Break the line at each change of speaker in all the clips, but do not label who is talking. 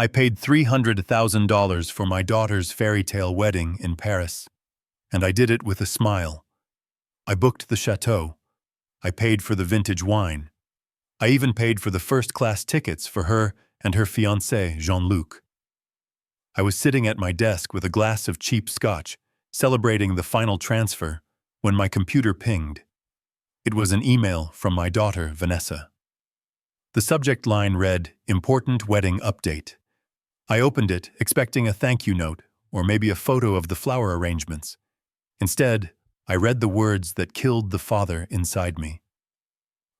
I paid $300,000 for my daughter's fairy tale wedding in Paris, and I did it with a smile. I booked the chateau. I paid for the vintage wine. I even paid for the first-class tickets for her and her fiancé, Jean-Luc. I was sitting at my desk with a glass of cheap scotch, celebrating the final transfer, when my computer pinged. It was an email from my daughter, Vanessa. The subject line read, "Important Wedding Update." I opened it, expecting a thank you note, or maybe a photo of the flower arrangements. Instead, I read the words that killed the father inside me.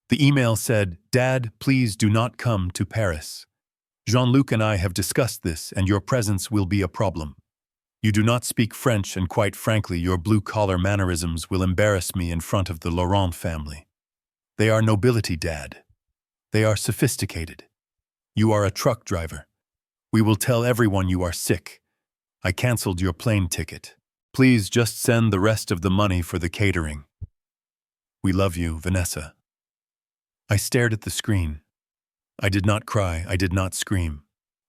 The email said, "Dad, please do not come to Paris. Jean-Luc and I have discussed this, and your presence will be a problem. You do not speak French, and quite frankly, your blue-collar mannerisms will embarrass me in front of the Laurent family. They are nobility, Dad. They are sophisticated. You are a truck driver. We will tell everyone you are sick. I canceled your plane ticket. Please just send the rest of the money for the catering. We love you, Vanessa." I stared at the screen. I did not cry, I did not scream.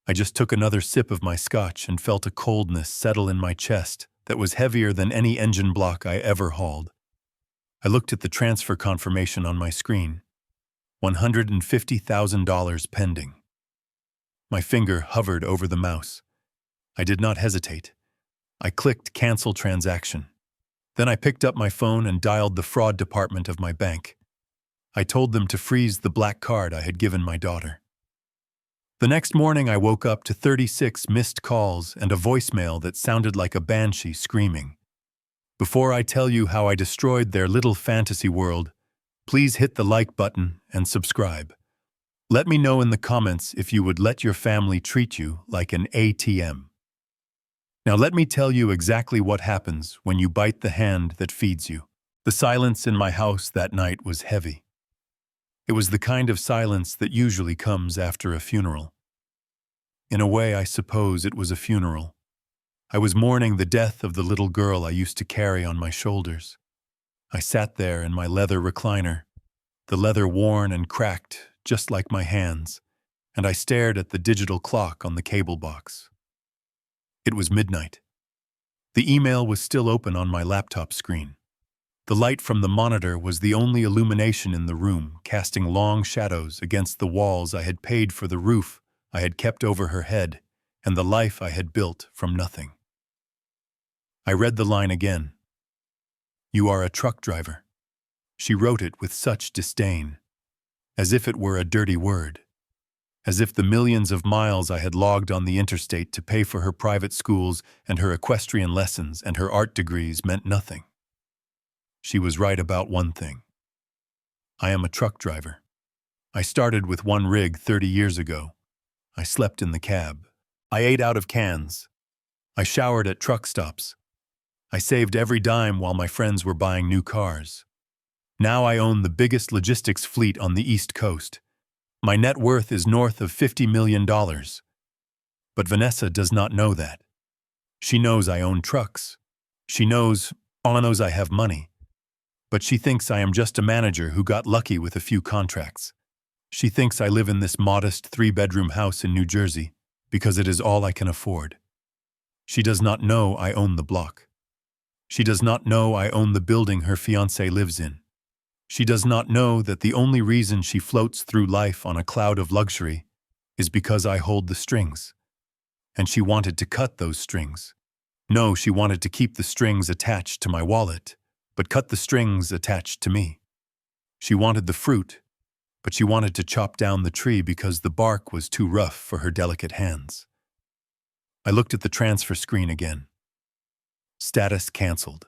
I just took another sip of my scotch and felt a coldness settle in my chest that was heavier than any engine block I ever hauled. I looked at the transfer confirmation on my screen. $150,000 pending. My finger hovered over the mouse. I did not hesitate. I clicked Cancel Transaction. Then I picked up my phone and dialed the fraud department of my bank. I told them to freeze the black card I had given my daughter. The next morning I woke up to 36 missed calls and a voicemail that sounded like a banshee screaming. Before I tell you how I destroyed their little fantasy world, please hit the like button and subscribe. Let me know in the comments if you would let your family treat you like an ATM. Now let me tell you exactly what happens when you bite the hand that feeds you. The silence in my house that night was heavy. It was the kind of silence that usually comes after a funeral. In a way, I suppose it was a funeral. I was mourning the death of the little girl I used to carry on my shoulders. I sat there in my leather recliner, the leather worn and cracked, just like my hands, and I stared at the digital clock on the cable box. It was midnight. The email was still open on my laptop screen. The light from the monitor was the only illumination in the room, casting long shadows against the walls I had paid for, the roof I had kept over her head, and the life I had built from nothing. I read the line again. "You are a truck driver." She wrote it with such disdain, as if it were a dirty word, as if the millions of miles I had logged on the interstate to pay for her private schools and her equestrian lessons and her art degrees meant nothing. She was right about one thing. I am a truck driver. I started with one rig 30 years ago. I slept in the cab. I ate out of cans. I showered at truck stops. I saved every dime while my friends were buying new cars. Now I own the biggest logistics fleet on the East Coast. My net worth is north of $50 million. But Vanessa does not know that. She knows I own trucks. She knows I have money. But she thinks I am just a manager who got lucky with a few contracts. She thinks I live in this modest 3-bedroom house in New Jersey because it is all I can afford. She does not know I own the block. She does not know I own the building her fiancé lives in. She does not know that the only reason she floats through life on a cloud of luxury is because I hold the strings. And she wanted to cut those strings. No, she wanted to keep the strings attached to my wallet, but cut the strings attached to me. She wanted the fruit, but she wanted to chop down the tree because the bark was too rough for her delicate hands. I looked at the transfer screen again. Status canceled.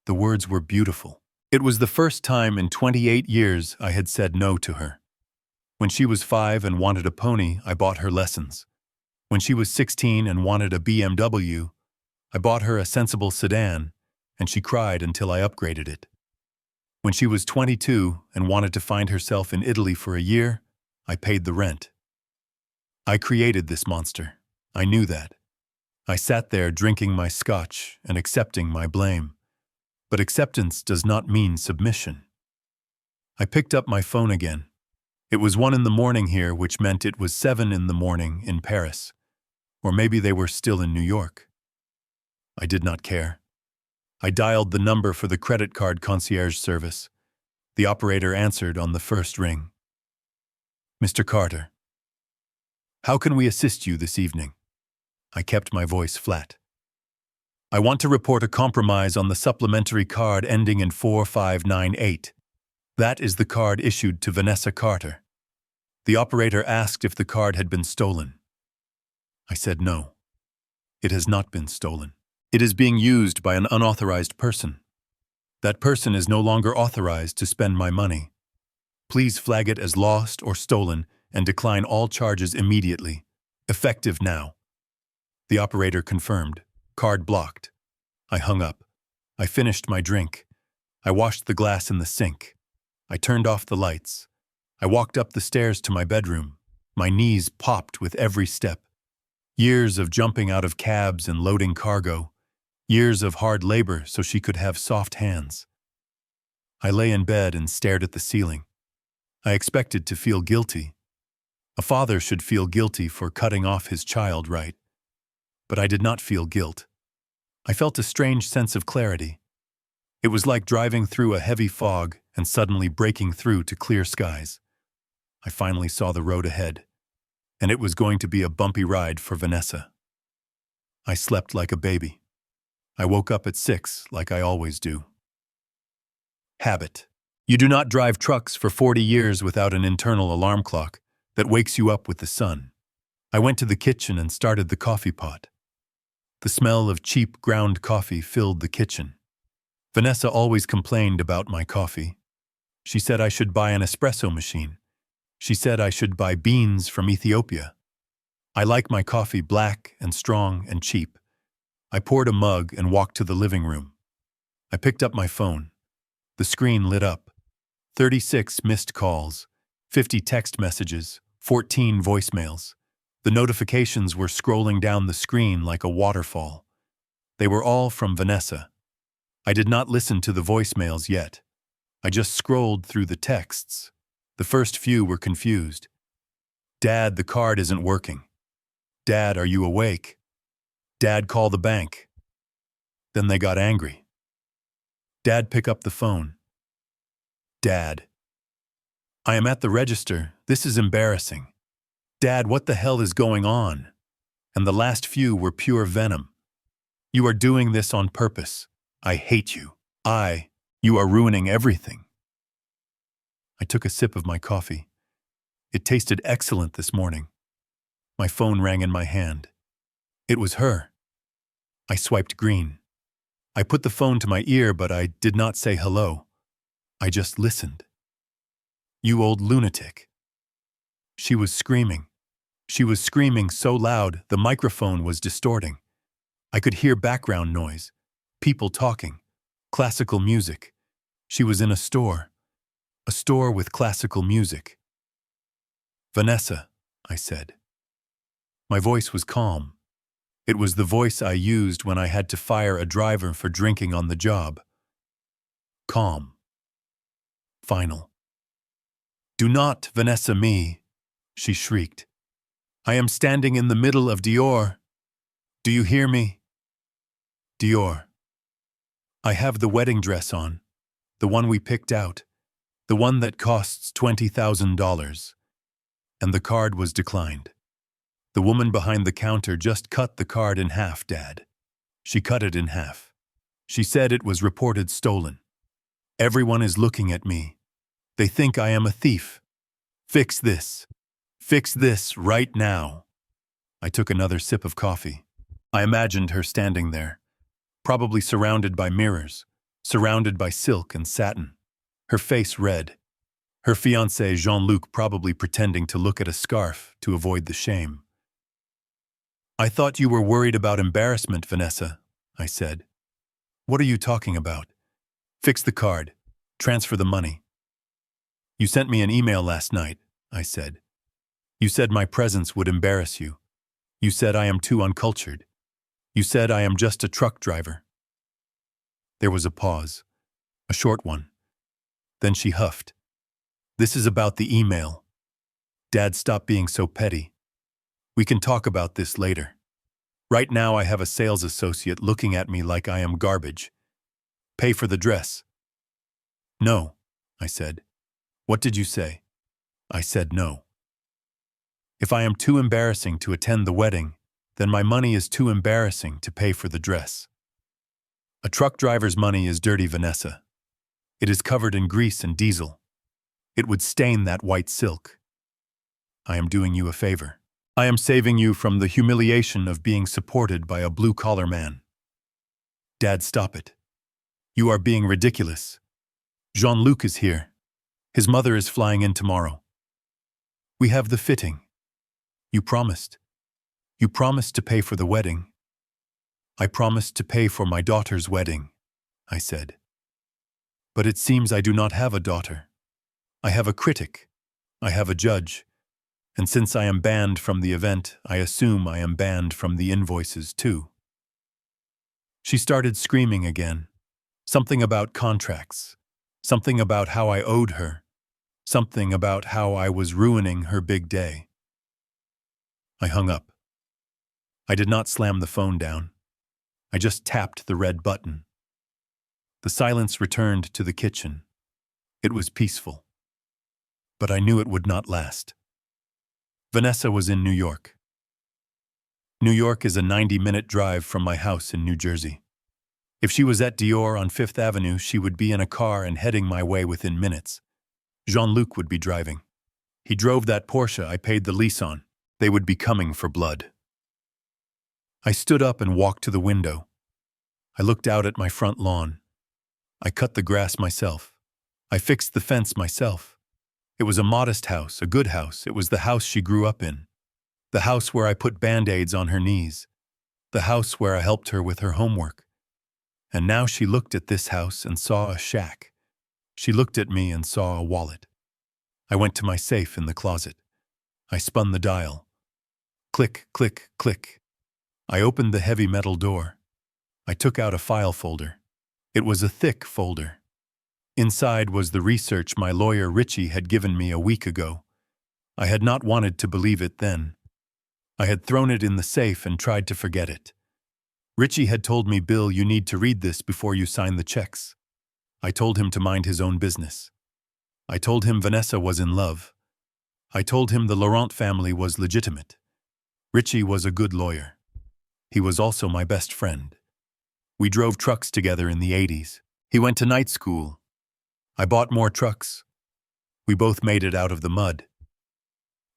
The words were beautiful. It was the first time in 28 years I had said no to her. When she was 5 and wanted a pony, I bought her lessons. When she was 16 and wanted a BMW, I bought her a sensible sedan, and she cried until I upgraded it. When she was 22 and wanted to find herself in Italy for a year, I paid the rent. I created this monster. I knew that. I sat there drinking my scotch and accepting my blame. But acceptance does not mean submission. I picked up my phone again. It was 1 in the morning here, which meant it was 7 in the morning in Paris. Or maybe they were still in New York. I did not care. I dialed the number for the credit card concierge service. The operator answered on the first ring. Mr. Carter. How can we assist you this evening? I kept my voice flat. I want to report a compromise on the supplementary card ending in 4598. That is the card issued to Vanessa Carter. The operator asked if the card had been stolen. I said no. It has not been stolen. It is being used by an unauthorized person. That person is no longer authorized to spend my money. Please flag it as lost or stolen and decline all charges immediately. Effective now. The operator confirmed. Card blocked. I hung up. I finished my drink. I washed the glass in the sink. I turned off the lights. I walked up the stairs to my bedroom. My knees popped with every step. Years of jumping out of cabs and loading cargo. Years of hard labor so she could have soft hands. I lay in bed and stared at the ceiling. I expected to feel guilty. A father should feel guilty for cutting off his child, right? But I did not feel guilt. I felt a strange sense of clarity. It was like driving through a heavy fog and suddenly breaking through to clear skies. I finally saw the road ahead, and it was going to be a bumpy ride for Vanessa. I slept like a baby. I woke up at 6, like I always do. Habit. You do not drive trucks for 40 years without an internal alarm clock that wakes you up with the sun. I went to the kitchen and started the coffee pot. The smell of cheap ground coffee filled the kitchen. Vanessa always complained about my coffee. She said I should buy an espresso machine. She said I should buy beans from Ethiopia. I like my coffee black and strong and cheap. I poured a mug and walked to the living room. I picked up my phone. The screen lit up. 36 missed calls, 50 text messages, 14 voicemails. The notifications were scrolling down the screen like a waterfall. They were all from Vanessa. I did not listen to the voicemails yet. I just scrolled through the texts. The first few were confused. Dad, the card isn't working. Dad, are you awake? Dad, call the bank. Then they got angry. Dad, pick up the phone. Dad. I am at the register. This is embarrassing. Dad, what the hell is going on? And the last few were pure venom. You are doing this on purpose. I hate you. You are ruining everything. I took a sip of my coffee. It tasted excellent this morning. My phone rang in my hand. It was her. I swiped green. I put the phone to my ear, but I did not say hello. I just listened. You old lunatic. She was screaming. She was screaming so loud the microphone was distorting. I could hear background noise, people talking, classical music. She was in a store with classical music. Vanessa, I said. My voice was calm. It was the voice I used when I had to fire a driver for drinking on the job. Calm. Final. Do not Vanessa me, she shrieked. I am standing in the middle of Dior. Do you hear me? Dior. I have the wedding dress on, the one we picked out, the one that costs $20,000. And the card was declined. The woman behind the counter just cut the card in half, Dad. She cut it in half. She said it was reported stolen. Everyone is looking at me. They think I am a thief. Fix this. Fix this right now. I took another sip of coffee. I imagined her standing there, probably surrounded by mirrors, surrounded by silk and satin, her face red. Her fiancé Jean-Luc probably pretending to look at a scarf to avoid the shame. I thought you were worried about embarrassment, Vanessa, I said. What are you talking about? Fix the card. Transfer the money. You sent me an email last night, I said. You said my presence would embarrass you. You said I am too uncultured. You said I am just a truck driver. There was a pause, a short one. Then she huffed. This is about the email. Dad, stop being so petty. We can talk about this later. Right now I have a sales associate looking at me like I am garbage. Pay for the dress. No, I said. What did you say? I said no. If I am too embarrassing to attend the wedding, then my money is too embarrassing to pay for the dress. A truck driver's money is dirty, Vanessa. It is covered in grease and diesel. It would stain that white silk. I am doing you a favor. I am saving you from the humiliation of being supported by a blue-collar man. Dad, stop it. You are being ridiculous. Jean-Luc is here. His mother is flying in tomorrow. We have the fitting. You promised. You promised to pay for the wedding. I promised to pay for my daughter's wedding, I said. But it seems I do not have a daughter. I have a critic. I have a judge. And since I am banned from the event, I assume I am banned from the invoices too. She started screaming again. Something about contracts. Something about how I owed her. Something about how I was ruining her big day. I hung up. I did not slam the phone down. I just tapped the red button. The silence returned to the kitchen. It was peaceful. But I knew it would not last. Vanessa was in New York. New York is a 90-minute drive from my house in New Jersey. If she was at Dior on Fifth Avenue, she would be in a car and heading my way within minutes. Jean-Luc would be driving. He drove that Porsche I paid the lease on. They would be coming for blood. I stood up and walked to the window. I looked out at my front lawn. I cut the grass myself. I fixed the fence myself. It was a modest house, a good house. It was the house she grew up in. The house where I put Band-Aids on her knees. The house where I helped her with her homework. And now she looked at this house and saw a shack. She looked at me and saw a wallet. I went to my safe in the closet. I spun the dial. Click, click, click. I opened the heavy metal door. I took out a file folder. It was a thick folder. Inside was the research my lawyer Richie had given me a week ago. I had not wanted to believe it then. I had thrown it in the safe and tried to forget it. Richie had told me, Bill, you need to read this before you sign the checks. I told him to mind his own business. I told him Vanessa was in love. I told him the Laurent family was legitimate. Richie was a good lawyer. He was also my best friend. We drove trucks together in the 80s. He went to night school. I bought more trucks. We both made it out of the mud.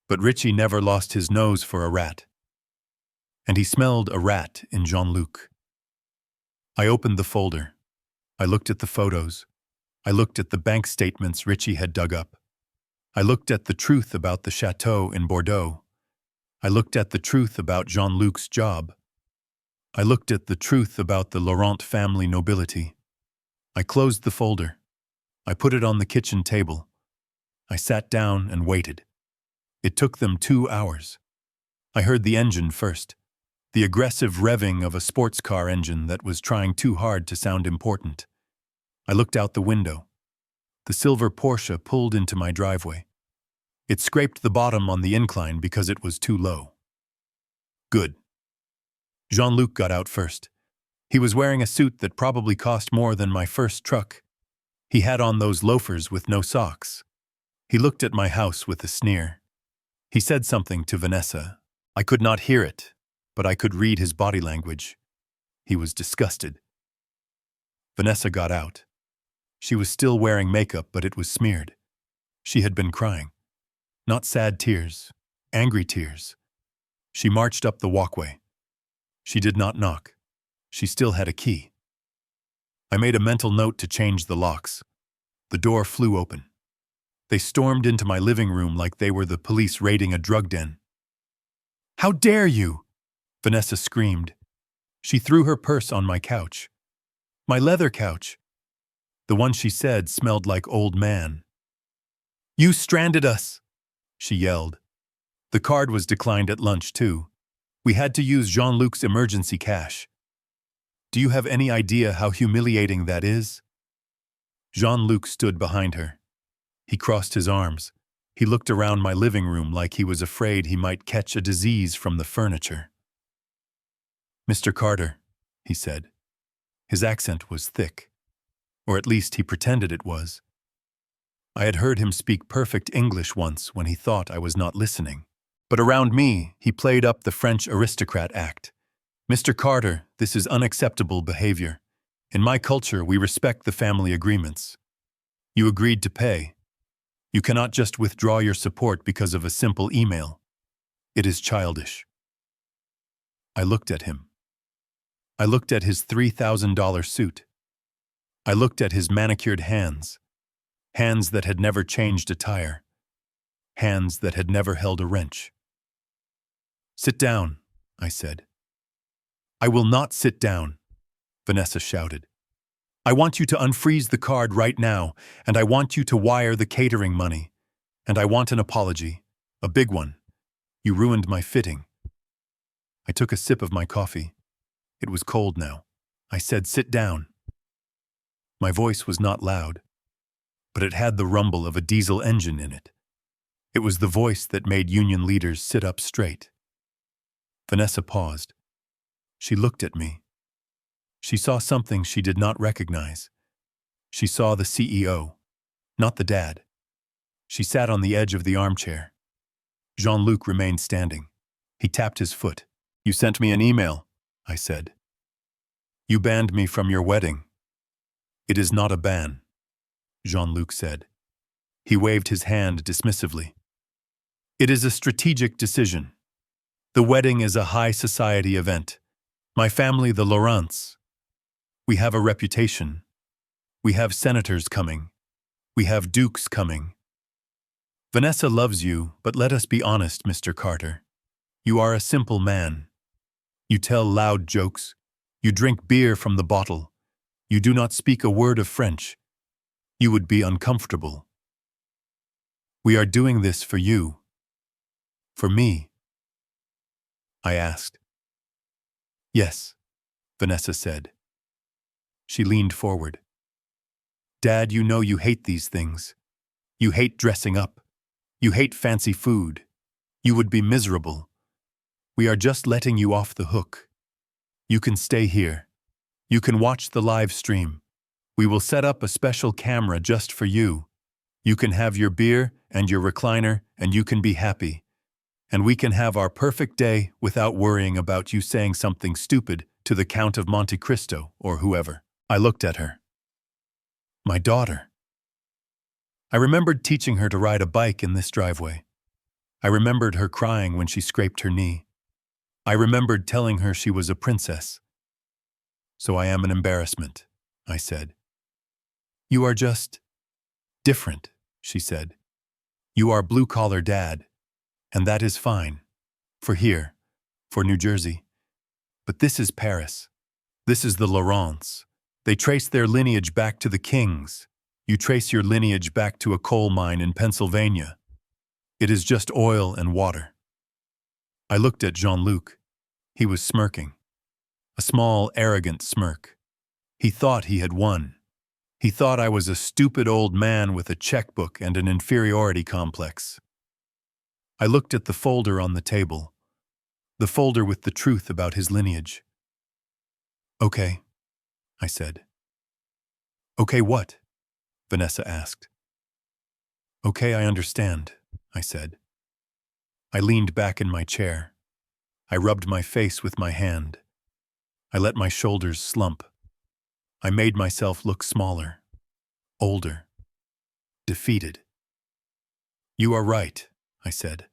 But Richie never lost his nose for a rat. And he smelled a rat in Jean-Luc. I opened the folder. I looked at the photos. I looked at the bank statements Richie had dug up. I looked at the truth about the chateau in Bordeaux. I looked at the truth about Jean-Luc's job. I looked at the truth about the Laurent family nobility. I closed the folder. I put it on the kitchen table. I sat down and waited. It took them 2 hours. I heard the engine first. The aggressive revving of a sports car engine that was trying too hard to sound important. I looked out the window. The silver Porsche pulled into my driveway. It scraped the bottom on the incline because it was too low. Good. Jean-Luc got out first. He was wearing a suit that probably cost more than my first truck. He had on those loafers with no socks. He looked at my house with a sneer. He said something to Vanessa. I could not hear it, but I could read his body language. He was disgusted. Vanessa got out. She was still wearing makeup, but it was smeared. She had been crying. Not sad tears, angry tears. She marched up the walkway. She did not knock. She still had a key. I made a mental note to change the locks. The door flew open. They stormed into my living room like they were the police raiding a drug den. How dare you? Vanessa screamed. She threw her purse on my couch. My leather couch. The one she said smelled like old man. You stranded us, she yelled. The card was declined at lunch too. We had to use Jean-Luc's emergency cash. Do you have any idea how humiliating that is? Jean-Luc stood behind her. He crossed his arms. He looked around my living room like he was afraid he might catch a disease from the furniture. "Mr. Carter," he said. His accent was thick, or at least he pretended it was. I had heard him speak perfect English once when he thought I was not listening. But around me, he played up the French aristocrat act. "Mr. Carter, this is unacceptable behavior. In my culture, we respect the family agreements. You agreed to pay. You cannot just withdraw your support because of a simple email. It is childish." I looked at him. I looked at his $3,000 suit. I looked at his manicured hands, hands that had never changed a tire, hands that had never held a wrench. "Sit down," I said. "I will not sit down," Vanessa shouted. "I want you to unfreeze the card right now, and I want you to wire the catering money. And I want an apology, a big one. You ruined my fitting." I took a sip of my coffee. It was cold now. I said, "Sit down." My voice was not loud, but it had the rumble of a diesel engine in it. It was the voice that made union leaders sit up straight. Vanessa paused. She looked at me. She saw something she did not recognize. She saw the CEO, not the dad. She sat on the edge of the armchair. Jean-Luc remained standing. He tapped his foot. "You sent me an email," I said. "You banned me from your wedding." "It is not a ban," Jean-Luc said. He waved his hand dismissively. "It is a strategic decision. The wedding is a high society event. My family, the Laurents. We have a reputation. We have senators coming. We have dukes coming. Vanessa loves you, but let us be honest, Mr. Carter. You are a simple man. You tell loud jokes. You drink beer from the bottle. You do not speak a word of French. You would be uncomfortable. We are doing this for you. For me." I asked. "Yes," Vanessa said. She leaned forward. "Dad, you know you hate these things. You hate dressing up. You hate fancy food. You would be miserable. We are just letting you off the hook. You can stay here. You can watch the live stream. We will set up a special camera just for you. You can have your beer and your recliner, and you can be happy. And we can have our perfect day without worrying about you saying something stupid to the Count of Monte Cristo or whoever." I looked at her. My daughter. I remembered teaching her to ride a bike in this driveway. I remembered her crying when she scraped her knee. I remembered telling her she was a princess. "So I am an embarrassment," I said. "You are just different," she said. "You are blue-collar dad, and that is fine. For here, for New Jersey. But this is Paris. This is the Laurents. They trace their lineage back to the kings. You trace your lineage back to a coal mine in Pennsylvania. It is just oil and water." I looked at Jean-Luc. He was smirking. A small, arrogant smirk. He thought he had won. He thought I was a stupid old man with a checkbook and an inferiority complex. I looked at the folder on the table. The folder with the truth about his lineage. "Okay," I said. "Okay what?" Vanessa asked. "Okay, I understand," I said. I leaned back in my chair. I rubbed my face with my hand. I let my shoulders slump. I made myself look smaller, older, defeated. "You are right," I said.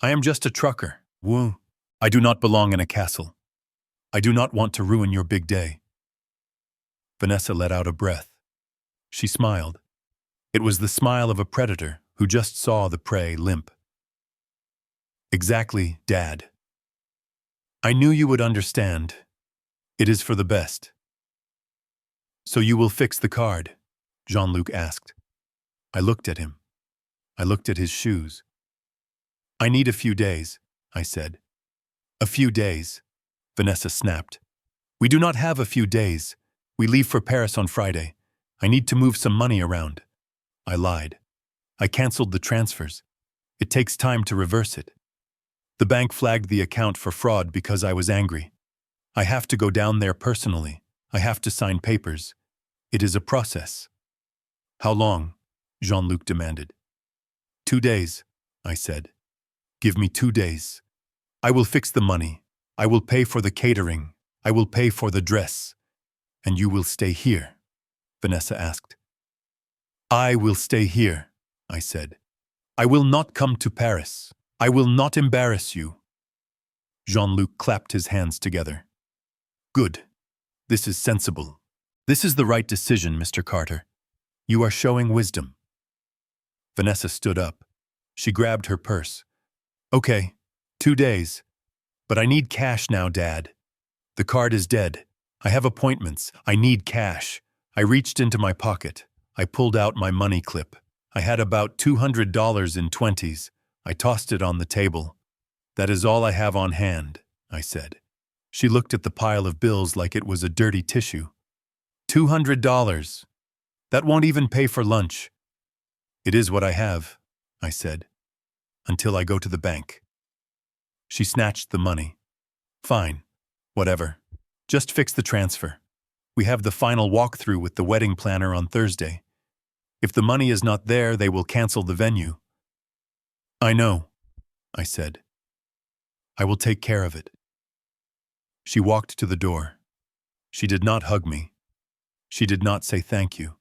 "I am just a trucker. Woo. I do not belong in a castle. I do not want to ruin your big day." Vanessa let out a breath. She smiled. It was the smile of a predator who just saw the prey limp. "Exactly, Dad. I knew you would understand. It is for the best." "So you will fix the card?" Jean-Luc asked. I looked at him. I looked at his shoes. "I need a few days," I said. "A few days," Vanessa snapped. "We do not have a few days. We leave for Paris on Friday. I need to move some money around." I lied. "I canceled the transfers." It takes time to reverse it. The bank flagged the account for fraud because I was angry. I have to go down there personally. I have to sign papers. It is a process. How long? Jean-Luc demanded. 2 days, I said. Give me 2 days. I will fix the money. I will pay for the catering. I will pay for the dress. And you will stay here? Vanessa asked. I will stay here, I said. I will not come to Paris. I will not embarrass you. Jean-Luc clapped his hands together. Good. This is sensible. This is the right decision, Mr. Carter. You are showing wisdom. Vanessa stood up. She grabbed her purse. Okay, 2 days. But I need cash now, Dad. The card is dead. I have appointments. I need cash. I reached into my pocket. I pulled out my money clip. I had about $200 in 20s. I tossed it on the table. That is all I have on hand, I said. She looked at the pile of bills like it was a dirty tissue. $200. That won't even pay for lunch. It is what I have, I said, until I go to the bank. She snatched the money. Fine, whatever. Just fix the transfer. We have the final walkthrough with the wedding planner on Thursday. If the money is not there, they will cancel the venue. I know, I said. I will take care of it. She walked to the door. She did not hug me. She did not say thank you.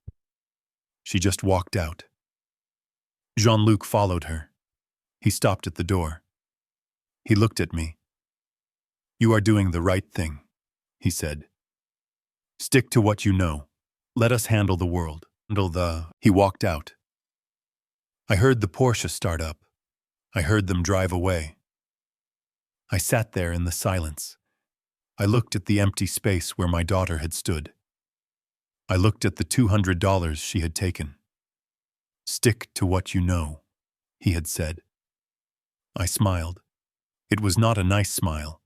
She just walked out. Jean-Luc followed her. He stopped at the door. He looked at me. You are doing the right thing, he said. Stick to what you know. Let us handle the world. He walked out. I heard the Porsche start up. I heard them drive away. I sat there in the silence. I looked at the empty space where my daughter had stood. I looked at the $200 she had taken. Stick to what you know, he had said. I smiled. It was not a nice smile.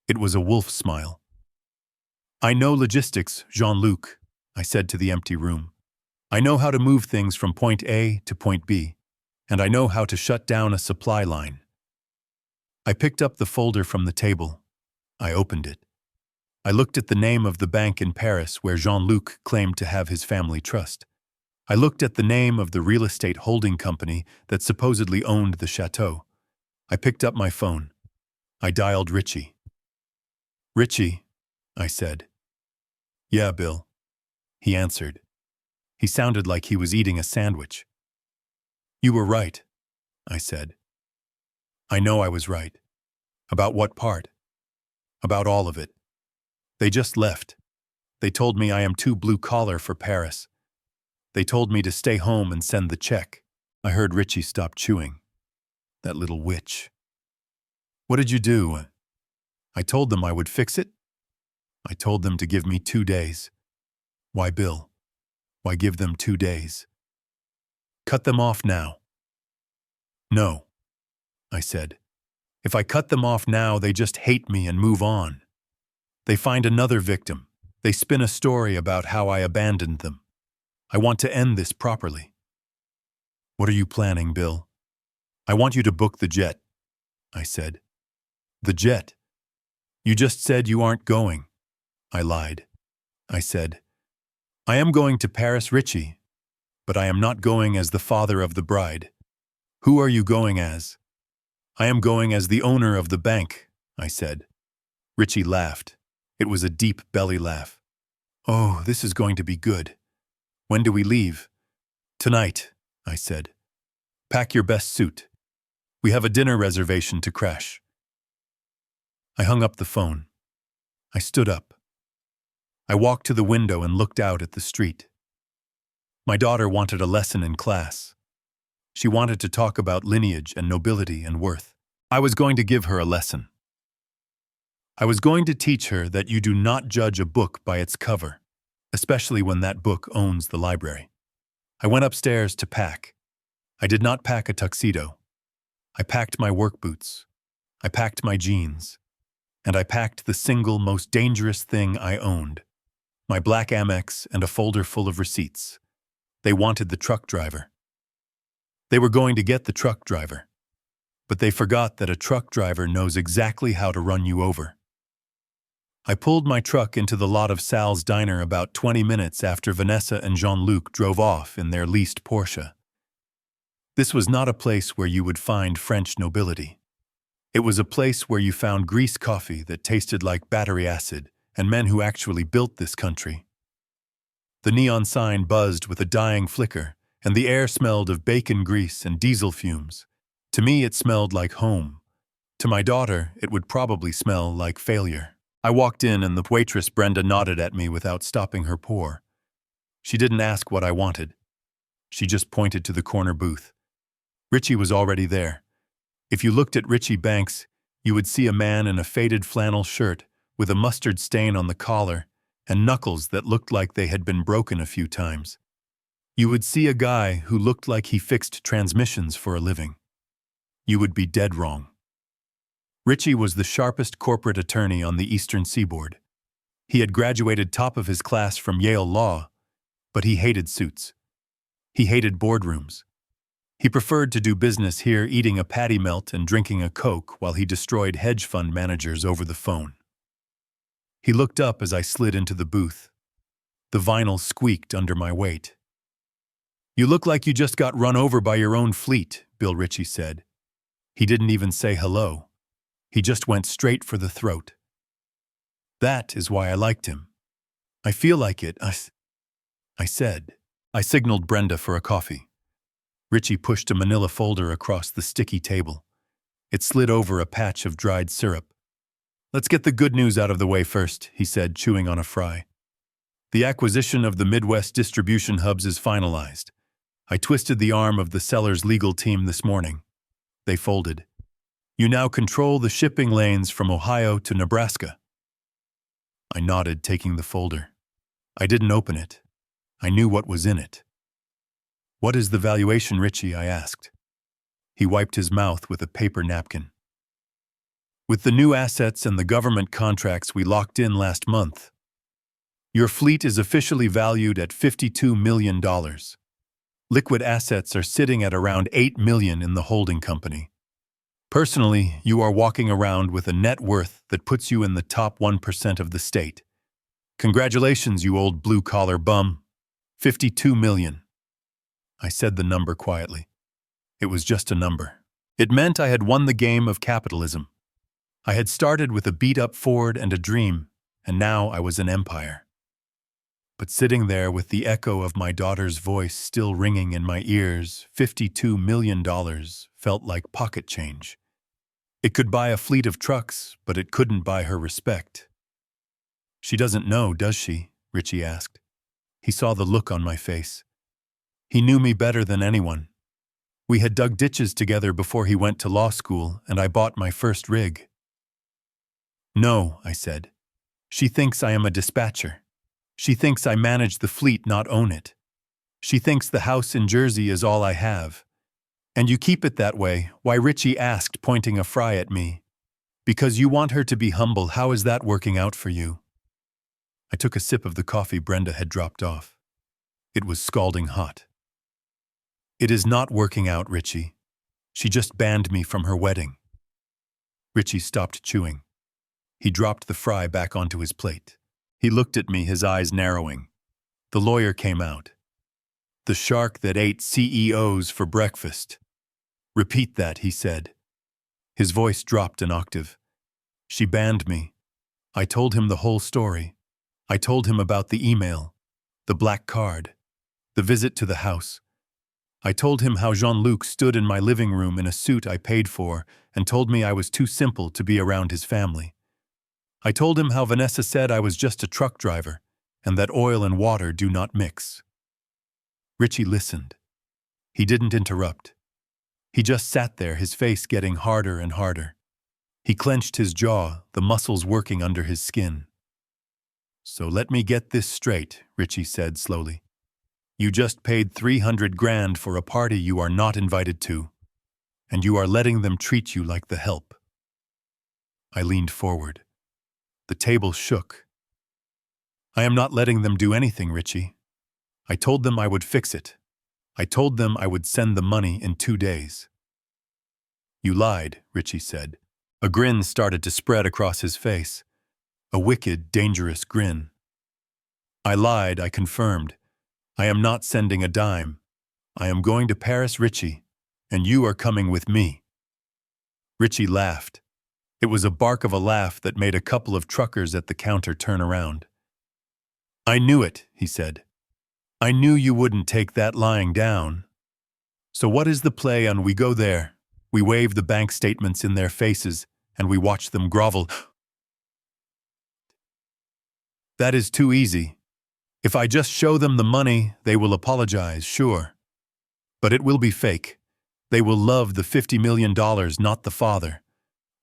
It was a wolf smile. I know logistics, Jean-Luc, I said to the empty room. I know how to move things from point A to point B, and I know how to shut down a supply line. I picked up the folder from the table. I opened it. I looked at the name of the bank in Paris where Jean-Luc claimed to have his family trust. I looked at the name of the real estate holding company that supposedly owned the chateau. I picked up my phone. I dialed Richie. Richie, I said. Yeah, Bill. He answered. He sounded like he was eating a sandwich. You were right, I said. I know I was right. About what part? About all of it. They just left. They told me I am too blue-collar for Paris. They told me to stay home and send the check. I heard Richie stop chewing. That little witch. What did you do? I told them I would fix it. I told them to give me 2 days. Why, Bill? Why give them 2 days? Cut them off now. No, I said. If I cut them off now, they just hate me and move on. They find another victim. They spin a story about how I abandoned them. I want to end this properly. What are you planning, Bill? I want you to book the jet, I said. The jet? You just said you aren't going. I lied. I said, I am going to Paris, Richie, but I am not going as the father of the bride. Who are you going as? I am going as the owner of the bank, I said. Richie laughed. It was a deep belly laugh. Oh, this is going to be good. When do we leave? Tonight, I said. Pack your best suit. We have a dinner reservation to crash. I hung up the phone. I stood up. I walked to the window and looked out at the street. My daughter wanted a lesson in class. She wanted to talk about lineage and nobility and worth. I was going to give her a lesson. I was going to teach her that you do not judge a book by its cover, especially when that book owns the library. I went upstairs to pack. I did not pack a tuxedo. I packed my work boots. I packed my jeans. And I packed the single most dangerous thing I owned, my black Amex and a folder full of receipts. They wanted the truck driver. They were going to get the truck driver. But they forgot that a truck driver knows exactly how to run you over. I pulled my truck into the lot of Sal's diner about 20 minutes after Vanessa and Jean-Luc drove off in their leased Porsche. This was not a place where you would find French nobility. It was a place where you found grease coffee that tasted like battery acid and men who actually built this country. The neon sign buzzed with a dying flicker, and the air smelled of bacon grease and diesel fumes. To me, it smelled like home. To my daughter, it would probably smell like failure. I walked in and the waitress Brenda nodded at me without stopping her pour. She didn't ask what I wanted. She just pointed to the corner booth. Richie was already there. If you looked at Richie Banks, you would see a man in a faded flannel shirt with a mustard stain on the collar and knuckles that looked like they had been broken a few times. You would see a guy who looked like he fixed transmissions for a living. You would be dead wrong. Richie was the sharpest corporate attorney on the Eastern Seaboard. He had graduated top of his class from Yale Law, but he hated suits. He hated boardrooms. He preferred to do business here, eating a patty melt and drinking a Coke while he destroyed hedge fund managers over the phone. He looked up as I slid into the booth. The vinyl squeaked under my weight. "You look like you just got run over by your own fleet," Bill Ritchie said. He didn't even say hello. He just went straight for the throat. That is why I liked him. "I feel like it," I said. I signaled Brenda for a coffee. Richie pushed a manila folder across the sticky table. It slid over a patch of dried syrup. "Let's get the good news out of the way first," he said, chewing on a fry. "The acquisition of the Midwest distribution hubs is finalized. I twisted the arm of the seller's legal team this morning. They folded. You now control the shipping lanes from Ohio to Nebraska." I nodded, taking the folder. I didn't open it. I knew what was in it. "What is the valuation, Richie?" I asked. He wiped his mouth with a paper napkin. "With the new assets and the government contracts we locked in last month, your fleet is officially valued at $52 million. Liquid assets are sitting at around $8 million in the holding company. Personally, you are walking around with a net worth that puts you in the top 1% of the state. Congratulations, you old blue-collar bum. $52 million. I said the number quietly. It was just a number. It meant I had won the game of capitalism. I had started with a beat-up Ford and a dream, and now I was an empire. But sitting there with the echo of my daughter's voice still ringing in my ears, $52 million felt like pocket change. It could buy a fleet of trucks, but it couldn't buy her respect. "She doesn't know, does she?" Richie asked. He saw the look on my face. He knew me better than anyone. We had dug ditches together before he went to law school, and I bought my first rig. "No," I said. "She thinks I am a dispatcher. She thinks I manage the fleet, not own it. She thinks the house in Jersey is all I have. And you keep it that way," why Richie asked, pointing a fry at me. "Because you want her to be humble. How is that working out for you?" I took a sip of the coffee Brenda had dropped off. It was scalding hot. "It is not working out, Richie. She just banned me from her wedding." Richie stopped chewing. He dropped the fry back onto his plate. He looked at me, his eyes narrowing. The lawyer came out. "The shark that ate CEOs for breakfast." "Repeat that," he said. His voice dropped an octave. "She banned me." I told him the whole story. I told him about the email, the black card, the visit to the house. I told him how Jean-Luc stood in my living room in a suit I paid for and told me I was too simple to be around his family. I told him how Vanessa said I was just a truck driver and that oil and water do not mix. Richie listened. He didn't interrupt. He just sat there, his face getting harder and harder. He clenched his jaw, the muscles working under his skin. "So let me get this straight," Richie said slowly. "You just paid $300 grand for a party you are not invited to, and you are letting them treat you like the help." I leaned forward. The table shook. "I am not letting them do anything, Richie. I told them I would fix it. I told them I would send the money in 2 days." You lied, Richie said. A grin started to spread across his face. A wicked, dangerous grin. I lied, I confirmed. I am not sending a dime. I am going to Paris, Richie, and you are coming with me. Richie laughed. It was a bark of a laugh that made a couple of truckers at the counter turn around. I knew it, he said. I knew you wouldn't take that lying down. So what is the play on we go there? We wave the bank statements in their faces, and we watch them grovel. That is too easy. If I just show them the money, they will apologize, sure. But it will be fake. They will love the $50 million, not the father.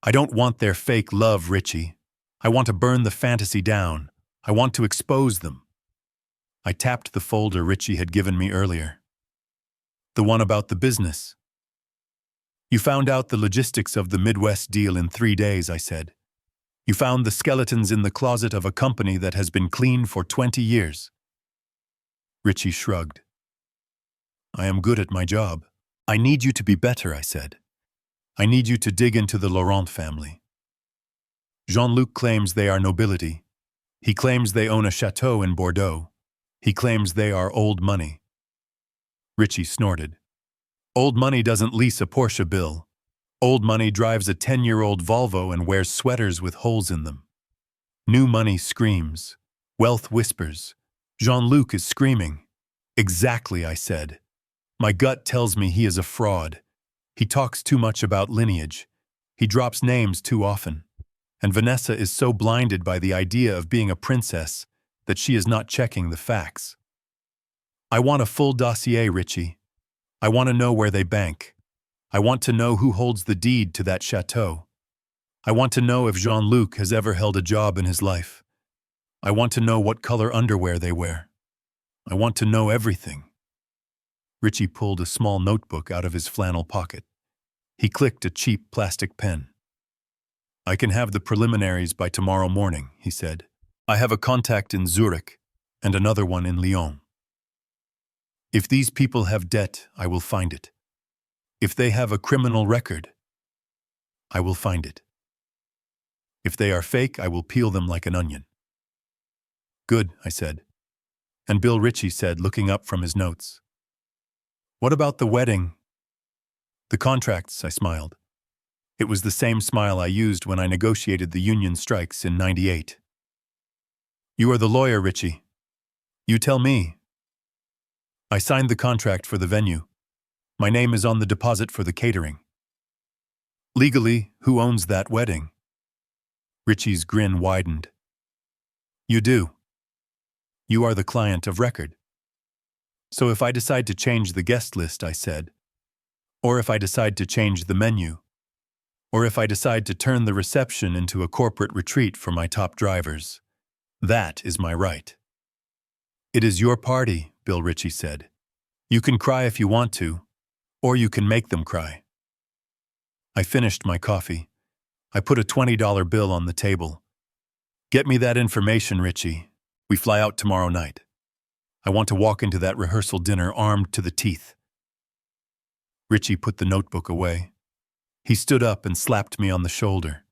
I don't want their fake love, Richie. I want to burn the fantasy down. I want to expose them. I tapped the folder Richie had given me earlier. The one about the business. You found out the logistics of the Midwest deal in 3 days, I said. You found the skeletons in the closet of a company that has been clean for 20 years. Richie shrugged. I am good at my job. I need you to be better, I said. I need you to dig into the Laurent family. Jean-Luc claims they are nobility. He claims they own a chateau in Bordeaux. He claims they are old money. Richie snorted. Old money doesn't lease a Porsche, Bill. Old money drives a 10-year-old Volvo and wears sweaters with holes in them. New money screams. Wealth whispers. Jean-Luc is screaming. Exactly, I said. My gut tells me he is a fraud. He talks too much about lineage. He drops names too often. And Vanessa is so blinded by the idea of being a princess that she is not checking the facts. I want a full dossier, Richie. I want to know where they bank. I want to know who holds the deed to that chateau. I want to know if Jean-Luc has ever held a job in his life. I want to know what color underwear they wear. I want to know everything. Richie pulled a small notebook out of his flannel pocket. He clicked a cheap plastic pen. I can have the preliminaries by tomorrow morning, he said. I have a contact in Zurich and another one in Lyon. If these people have debt, I will find it. If they have a criminal record, I will find it. If they are fake, I will peel them like an onion. Good, I said. And Bill, Richie said, looking up from his notes. What about the wedding? The contracts, I smiled. It was the same smile I used when I negotiated the union strikes in '98. You are the lawyer, Richie. You tell me. I signed the contract for the venue. My name is on the deposit for the catering. Legally, who owns that wedding? Richie's grin widened. You do. You are the client of record. So if I decide to change the guest list, I said, or if I decide to change the menu, or if I decide to turn the reception into a corporate retreat for my top drivers, that is my right. It is your party, Bill, Richie said. You can cry if you want to, or you can make them cry. I finished my coffee. I put a $20 bill on the table. Get me that information, Richie. We fly out tomorrow night. I want to walk into that rehearsal dinner armed to the teeth. Richie put the notebook away. He stood up and slapped me on the shoulder.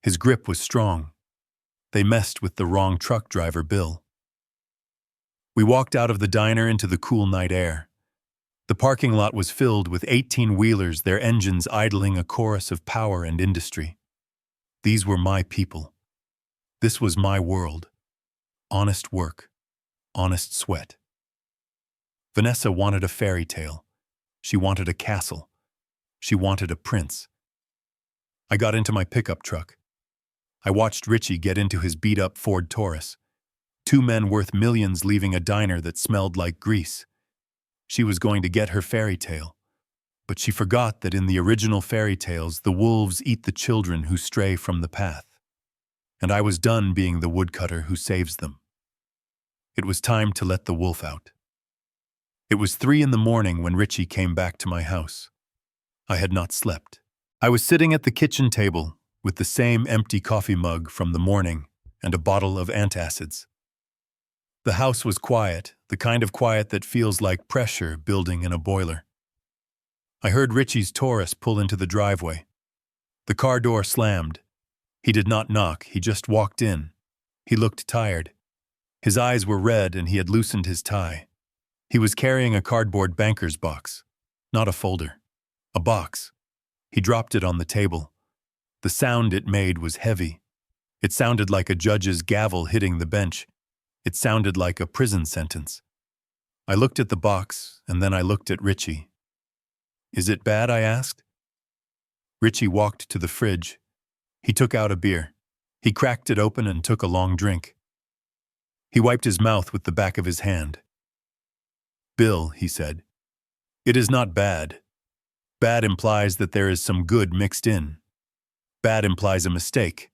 His grip was strong. They messed with the wrong truck driver, Bill. We walked out of the diner into the cool night air. The parking lot was filled with 18-wheelers, their engines idling a chorus of power and industry. These were my people. This was my world. Honest work. Honest sweat. Vanessa wanted a fairy tale. She wanted a castle. She wanted a prince. I got into my pickup truck. I watched Richie get into his beat-up Ford Taurus. 2 men worth millions leaving a diner that smelled like grease. She was going to get her fairy tale. But she forgot that in the original fairy tales, the wolves eat the children who stray from the path. And I was done being the woodcutter who saves them. It was time to let the wolf out. It was 3 a.m. when Richie came back to my house. I had not slept. I was sitting at the kitchen table with the same empty coffee mug from the morning and a bottle of antacids. The house was quiet, the kind of quiet that feels like pressure building in a boiler. I heard Richie's Taurus pull into the driveway. The car door slammed. He did not knock, he just walked in. He looked tired. His eyes were red and he had loosened his tie. He was carrying a cardboard banker's box. Not a folder. A box. He dropped it on the table. The sound it made was heavy. It sounded like a judge's gavel hitting the bench. It sounded like a prison sentence. I looked at the box, and then I looked at Richie. "Is it bad?" I asked. Richie walked to the fridge. He took out a beer. He cracked it open and took a long drink. He wiped his mouth with the back of his hand. "Bill," he said, "it is not bad. Bad implies that there is some good mixed in. Bad implies a mistake.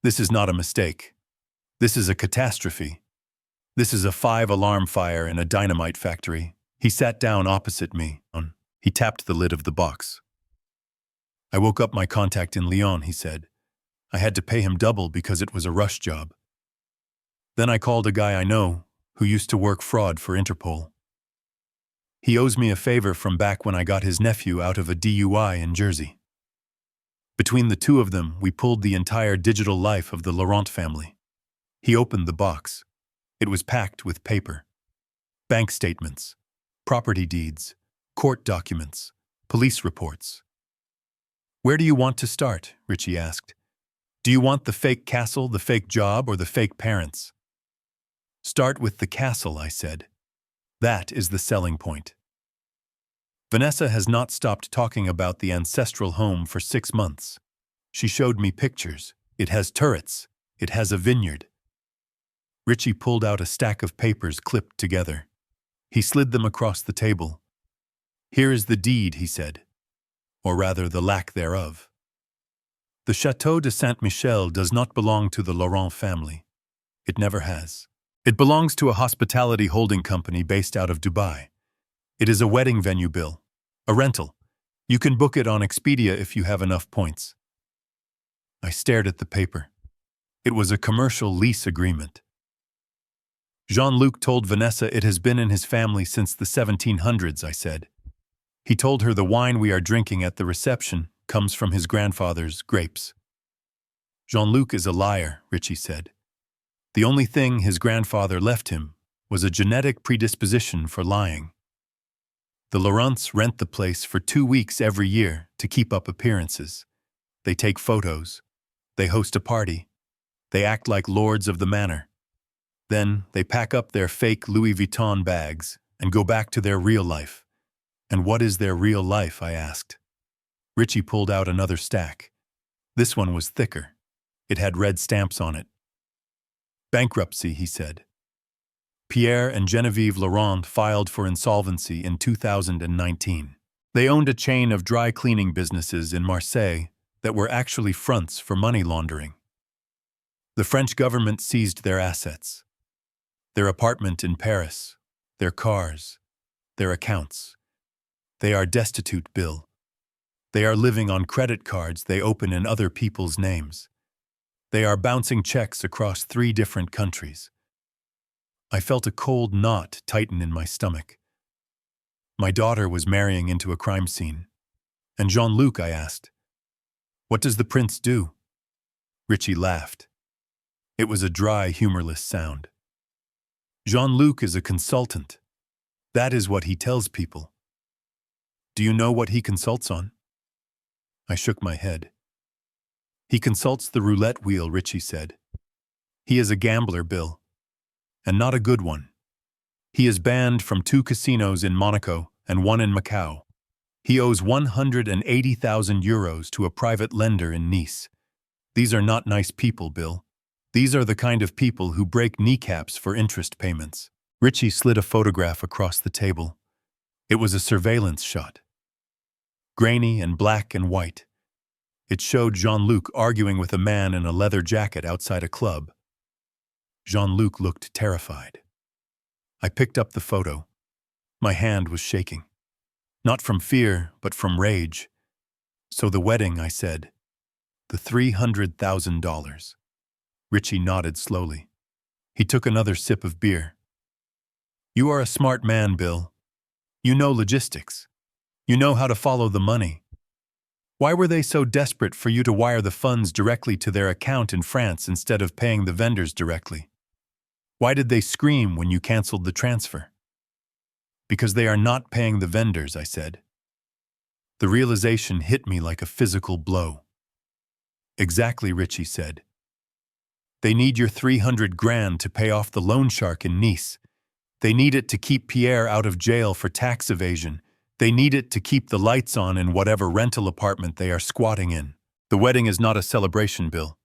This is not a mistake. This is a catastrophe. This is a 5-alarm fire in a dynamite factory." He sat down opposite me. He tapped the lid of the box. "I woke up my contact in Lyon," he said. "I had to pay him double because it was a rush job. Then I called a guy I know who used to work fraud for Interpol. He owes me a favor from back when I got his nephew out of a DUI in Jersey. Between the two of them, we pulled the entire digital life of the Laurent family." He opened the box. It was packed with paper. Bank statements, property deeds, court documents, police reports. "Where do you want to start?" Richie asked. "Do you want the fake castle, the fake job, or the fake parents?" "Start with the castle," I said. "That is the selling point." Vanessa has not stopped talking about the ancestral home for 6 months. She showed me pictures. It has turrets. It has a vineyard. Richie pulled out a stack of papers clipped together. He slid them across the table. "Here is the deed," he said. Or rather, the lack thereof. "The Château de Saint-Michel does not belong to the Laurent family. It never has. It belongs to a hospitality holding company based out of Dubai. It is a wedding venue, Bill. A rental. You can book it on Expedia if you have enough points." I stared at the paper. It was a commercial lease agreement. "Jean-Luc told Vanessa it has been in his family since the 1700s, I said. "He told her the wine we are drinking at the reception comes from his grandfather's grapes." "Jean-Luc is a liar," Richie said. "The only thing his grandfather left him was a genetic predisposition for lying. The Laurents rent the place for 2 weeks every year to keep up appearances. They take photos. They host a party. They act like lords of the manor. Then they pack up their fake Louis Vuitton bags and go back to their real life." "And what is their real life?" I asked. Richie pulled out another stack. This one was thicker. It had red stamps on it. "Bankruptcy," he said. "Pierre and Genevieve Laurent filed for insolvency in 2019. They owned a chain of dry cleaning businesses in Marseille that were actually fronts for money laundering. The French government seized their assets. Their apartment in Paris, their cars, their accounts. They are destitute, Bill. They are living on credit cards they open in other people's names. They are bouncing checks across 3 different countries." I felt a cold knot tighten in my stomach. My daughter was marrying into a crime scene. "And Jean-Luc," I asked, "what does the prince do?" Richie laughed. It was a dry, humorless sound. "Jean-Luc is a consultant. That is what he tells people." "Do you know what he consults on?" I shook my head. "He consults the roulette wheel," Richie said. "He is a gambler, Bill. And not a good one. He is banned from 2 casinos in Monaco and 1 in Macau. He owes 180,000 euros to a private lender in Nice. These are not nice people, Bill. These are the kind of people who break kneecaps for interest payments." Richie slid a photograph across the table. It was a surveillance shot. Grainy and black and white. It showed Jean-Luc arguing with a man in a leather jacket outside a club. Jean-Luc looked terrified. I picked up the photo. My hand was shaking. Not from fear, but from rage. "So the wedding," I said. "The $300,000. Richie nodded slowly. He took another sip of beer. "You are a smart man, Bill. You know logistics. You know how to follow the money." Why were they so desperate for you to wire the funds directly to their account in France instead of paying the vendors directly? Why did they scream when you canceled the transfer? Because they are not paying the vendors, I said. The realization hit me like a physical blow. Exactly, Richie said. They need your 300 grand to pay off the loan shark in Nice. They need it to keep Pierre out of jail for tax evasion. They need it to keep the lights on in whatever rental apartment they are squatting in. The wedding is not a celebration, Bill.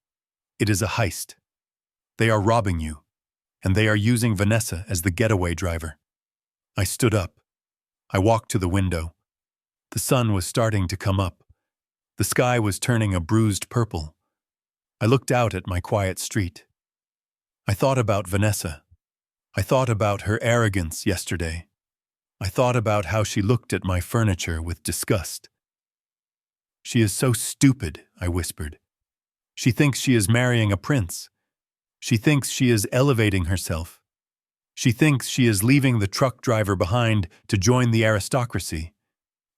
It is a heist. They are robbing you, and they are using Vanessa as the getaway driver. I stood up. I walked to the window. The sun was starting to come up. The sky was turning a bruised purple. I looked out at my quiet street. I thought about Vanessa. I thought about her arrogance yesterday. I thought about how she looked at my furniture with disgust. She is so stupid, I whispered. She thinks she is marrying a prince. She thinks she is elevating herself. She thinks she is leaving the truck driver behind to join the aristocracy.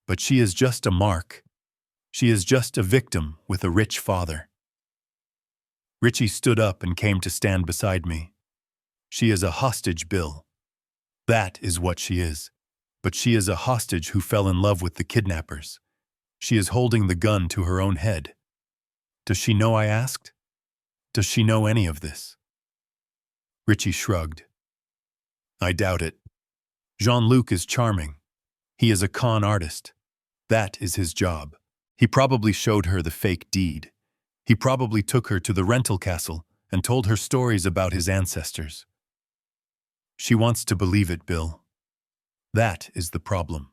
But she is just a mark. She is just a victim with a rich father. Richie stood up and came to stand beside me. She is a hostage, Bill. That is what she is. But she is a hostage who fell in love with the kidnappers. She is holding the gun to her own head. Does she know, I asked? Does she know any of this? Richie shrugged. I doubt it. Jean-Luc is charming. He is a con artist. That is his job. He probably showed her the fake deed. He probably took her to the rental castle and told her stories about his ancestors. She wants to believe it, Bill. That is the problem.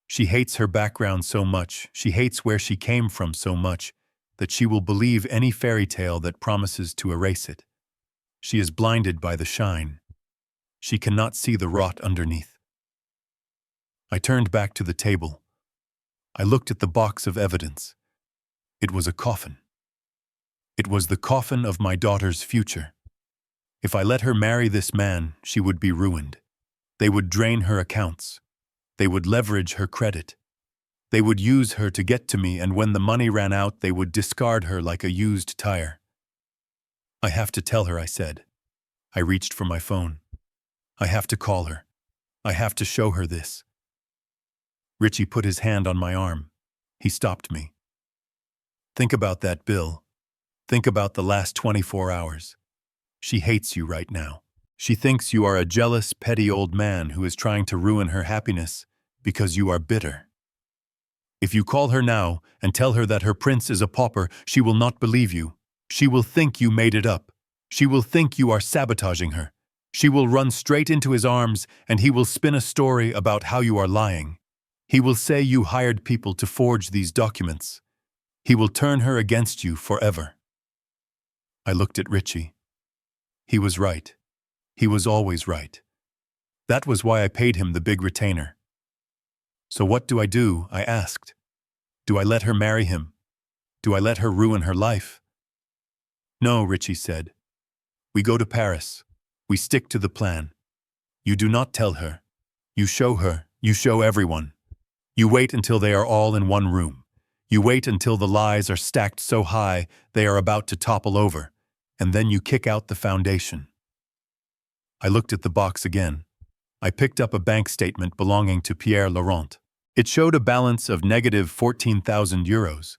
She hates her background so much, she hates where she came from so much, that she will believe any fairy tale that promises to erase it. She is blinded by the shine. She cannot see the rot underneath. I turned back to the table. I looked at the box of evidence. It was a coffin. It was the coffin of my daughter's future. If I let her marry this man, she would be ruined. They would drain her accounts. They would leverage her credit. They would use her to get to me, and when the money ran out, they would discard her like a used tire. I have to tell her, I said. I reached for my phone. I have to call her. I have to show her this. Richie put his hand on my arm. He stopped me. Think about that, Bill. Think about the last 24 hours. She hates you right now. She thinks you are a jealous, petty old man who is trying to ruin her happiness because you are bitter. If you call her now and tell her that her prince is a pauper, she will not believe you. She will think you made it up. She will think you are sabotaging her. She will run straight into his arms and he will spin a story about how you are lying. He will say you hired people to forge these documents. He will turn her against you forever. I looked at Richie. He was right. He was always right. That was why I paid him the big retainer. So what do? I asked. Do I let her marry him? Do I let her ruin her life? No, Richie said. We go to Paris. We stick to the plan. You do not tell her. You show her. You show everyone. You wait until they are all in one room. You wait until the lies are stacked so high they are about to topple over, and then you kick out the foundation. I looked at the box again. I picked up a bank statement belonging to Pierre Laurent. It showed a balance of negative 14,000 euros.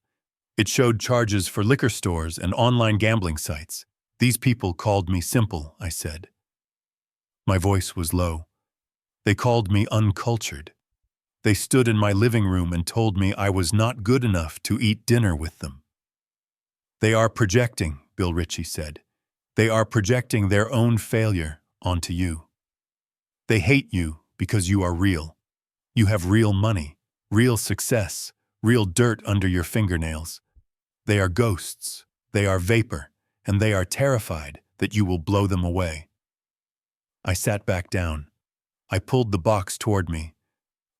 It showed charges for liquor stores and online gambling sites. These people called me simple, I said. My voice was low. They called me uncultured. They stood in my living room and told me I was not good enough to eat dinner with them. They are projecting, Bill Richie said. They are projecting their own failure onto you. They hate you because you are real. You have real money, real success, real dirt under your fingernails. They are ghosts, they are vapor, and they are terrified that you will blow them away. I sat back down. I pulled the box toward me.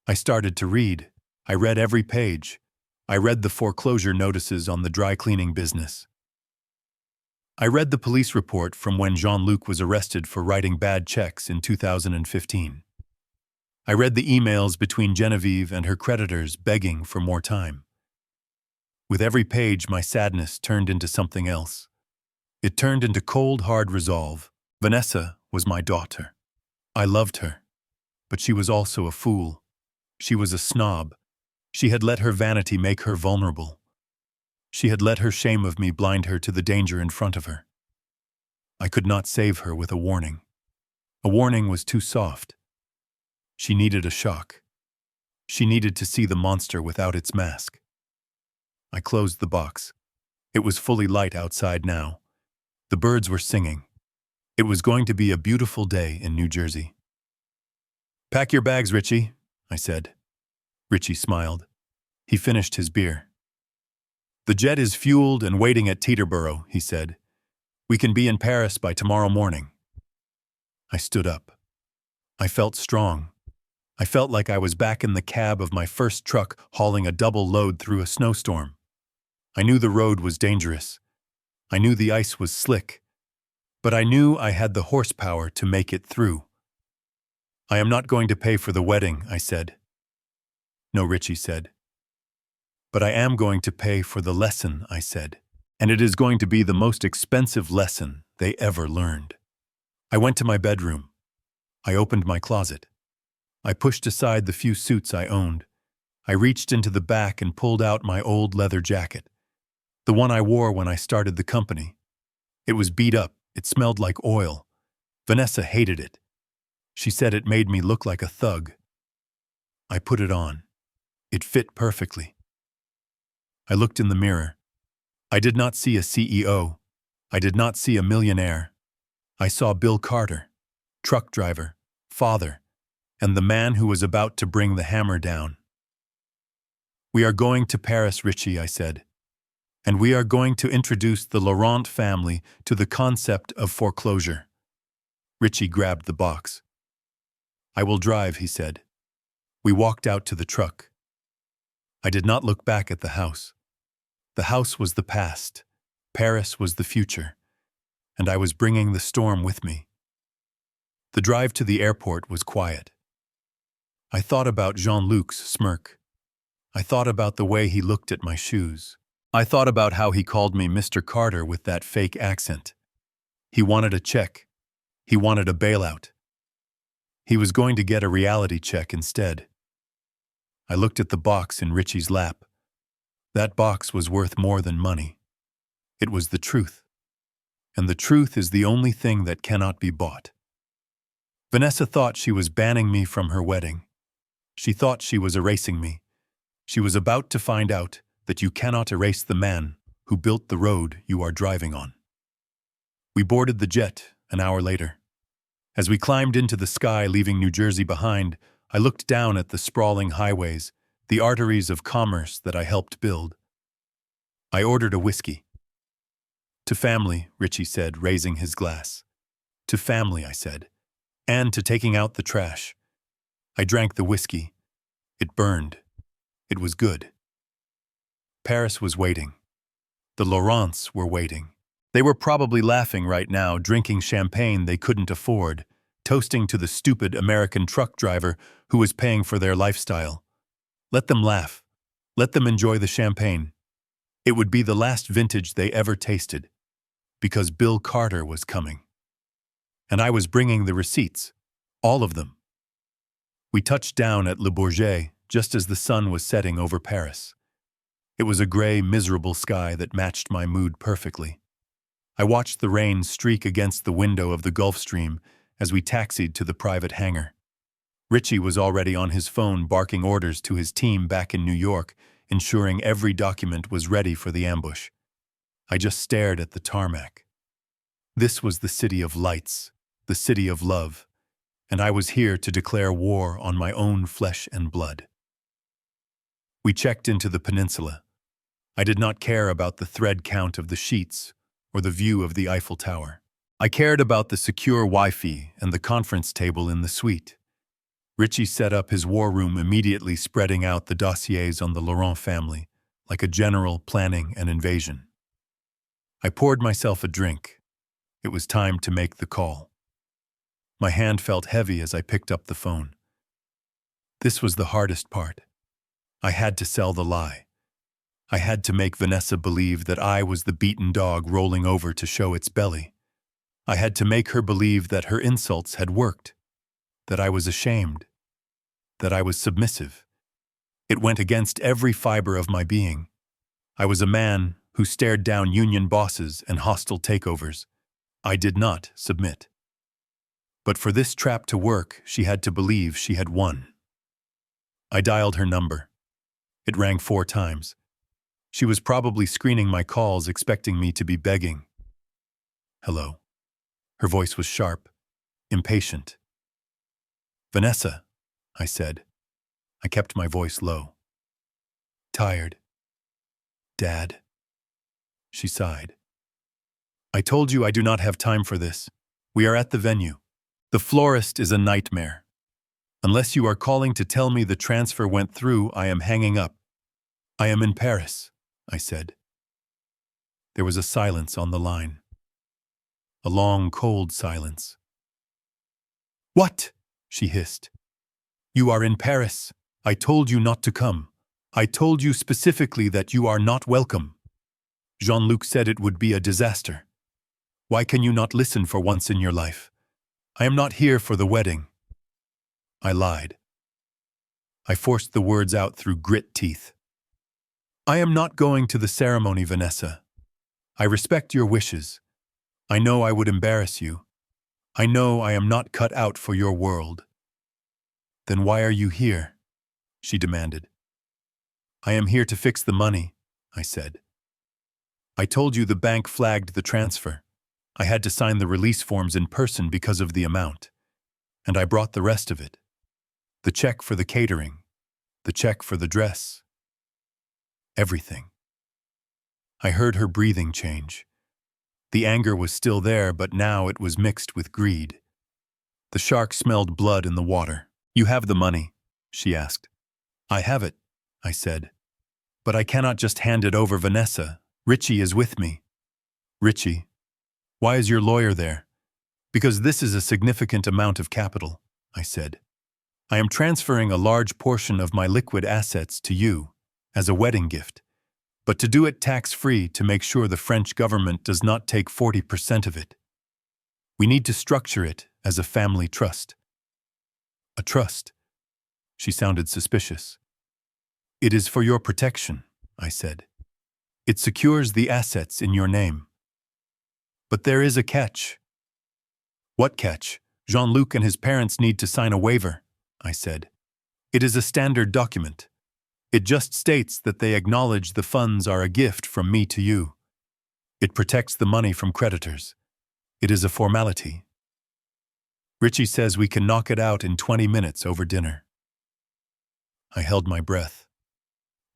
I started to read. I read every page. I read the foreclosure notices on the dry cleaning business. I read the police report from when Jean-Luc was arrested for writing bad checks in 2015. I read the emails between Genevieve and her creditors begging for more time. With every page, my sadness turned into something else. It turned into cold, hard resolve. Vanessa was my daughter. I loved her. But she was also a fool. She was a snob. She had let her vanity make her vulnerable. She had let her shame of me blind her to the danger in front of her. I could not save her with a warning. A warning was too soft. She needed a shock. She needed to see the monster without its mask. I closed the box. It was fully light outside now. The birds were singing. It was going to be a beautiful day in New Jersey. "Pack your bags, Richie," I said. Richie smiled. He finished his beer. "The jet is fueled and waiting at Teterboro," he said. "We can be in Paris by tomorrow morning." I stood up. I felt strong. I felt like I was back in the cab of my first truck hauling a double load through a snowstorm. I knew the road was dangerous. I knew the ice was slick. But I knew I had the horsepower to make it through. "I am not going to pay for the wedding," I said. "No," Richie said. "But I am going to pay for the lesson," I said. "And it is going to be the most expensive lesson they ever learned." I went to my bedroom. I opened my closet. I pushed aside the few suits I owned. I reached into the back and pulled out my old leather jacket, the one I wore when I started the company. It was beat up. It smelled like oil. Vanessa hated it. She said it made me look like a thug. I put it on. It fit perfectly. I looked in the mirror. I did not see a CEO. I did not see a millionaire. I saw Bill Carter, truck driver, father, and the man who was about to bring the hammer down. "We are going to Paris, Richie," I said. "And we are going to introduce the Laurent family to the concept of foreclosure." Richie grabbed the box. "I will drive," he said. We walked out to the truck. I did not look back at the house. The house was the past. Paris was the future. And I was bringing the storm with me. The drive to the airport was quiet. I thought about Jean-Luc's smirk. I thought about the way he looked at my shoes. I thought about how he called me Mr. Carter with that fake accent. He wanted a check. He wanted a bailout. He was going to get a reality check instead. I looked at the box in Richie's lap. That box was worth more than money. It was the truth. And the truth is the only thing that cannot be bought. Vanessa thought she was banning me from her wedding. She thought she was erasing me. She was about to find out that you cannot erase the man who built the road you are driving on. We boarded the jet an hour later. As we climbed into the sky, leaving New Jersey behind, I looked down at the sprawling highways, the arteries of commerce that I helped build. I ordered a whiskey. "To family," Richie said, raising his glass. "To family," I said, "and to taking out the trash." I drank the whiskey. It burned. It was good. Paris was waiting. The Laurents were waiting. They were probably laughing right now, drinking champagne they couldn't afford, toasting to the stupid American truck driver who was paying for their lifestyle. Let them laugh. Let them enjoy the champagne. It would be the last vintage they ever tasted, because Bill Carter was coming. And I was bringing the receipts, all of them. We touched down at Le Bourget just as the sun was setting over Paris. It was a gray, miserable sky that matched my mood perfectly. I watched the rain streak against the window of the Gulf Stream as we taxied to the private hangar. Richie was already on his phone barking orders to his team back in New York, ensuring every document was ready for the ambush. I just stared at the tarmac. This was the city of lights, the city of love, and I was here to declare war on my own flesh and blood. We checked into the peninsula. I did not care about the thread count of the sheets or the view of the Eiffel Tower. I cared about the secure Wi-Fi and the conference table in the suite. Richie set up his war room, immediately spreading out the dossiers on the Laurent family, like a general planning an invasion. I poured myself a drink. It was time to make the call. My hand felt heavy as I picked up the phone. This was the hardest part. I had to sell the lie. I had to make Vanessa believe that I was the beaten dog rolling over to show its belly. I had to make her believe that her insults had worked, that I was ashamed, that I was submissive. It went against every fiber of my being. I was a man who stared down union bosses and hostile takeovers. I did not submit. But for this trap to work, she had to believe she had won. I dialed her number. It rang 4 times. She was probably screening my calls, expecting me to be begging. Hello. Her voice was sharp, impatient. Vanessa, I said. I kept my voice low. Tired. Dad. She sighed. I told you I do not have time for this. We are at the venue. The florist is a nightmare. Unless you are calling to tell me the transfer went through, I am hanging up. I am in Paris, I said. There was a silence on the line. A long, cold silence. What? She hissed. You are in Paris. I told you not to come. I told you specifically that you are not welcome. Jean-Luc said it would be a disaster. Why can you not listen for once in your life? I am not here for the wedding. I lied. I forced the words out through grit teeth. I am not going to the ceremony, Vanessa. I respect your wishes. I know I would embarrass you. I know I am not cut out for your world. Then why are you here? She demanded. I am here to fix the money, I said. I told you the bank flagged the transfer. I had to sign the release forms in person because of the amount. And I brought the rest of it. The check for the catering. The check for the dress. Everything. I heard her breathing change. The anger was still there, but now it was mixed with greed. The shark smelled blood in the water. You have the money, she asked. I have it, I said. But I cannot just hand it over, Vanessa. Richie is with me. Richie? Why is your lawyer there? Because this is a significant amount of capital, I said. I am transferring a large portion of my liquid assets to you as a wedding gift, but to do it tax-free to make sure the French government does not take 40% of it. We need to structure it as a family trust. A trust? She sounded suspicious. It is for your protection, I said. It secures the assets in your name. But there is a catch. What catch? Jean-Luc and his parents need to sign a waiver, I said. It is a standard document. It just states that they acknowledge the funds are a gift from me to you. It protects the money from creditors. It is a formality. Richie says we can knock it out in 20 minutes over dinner. I held my breath.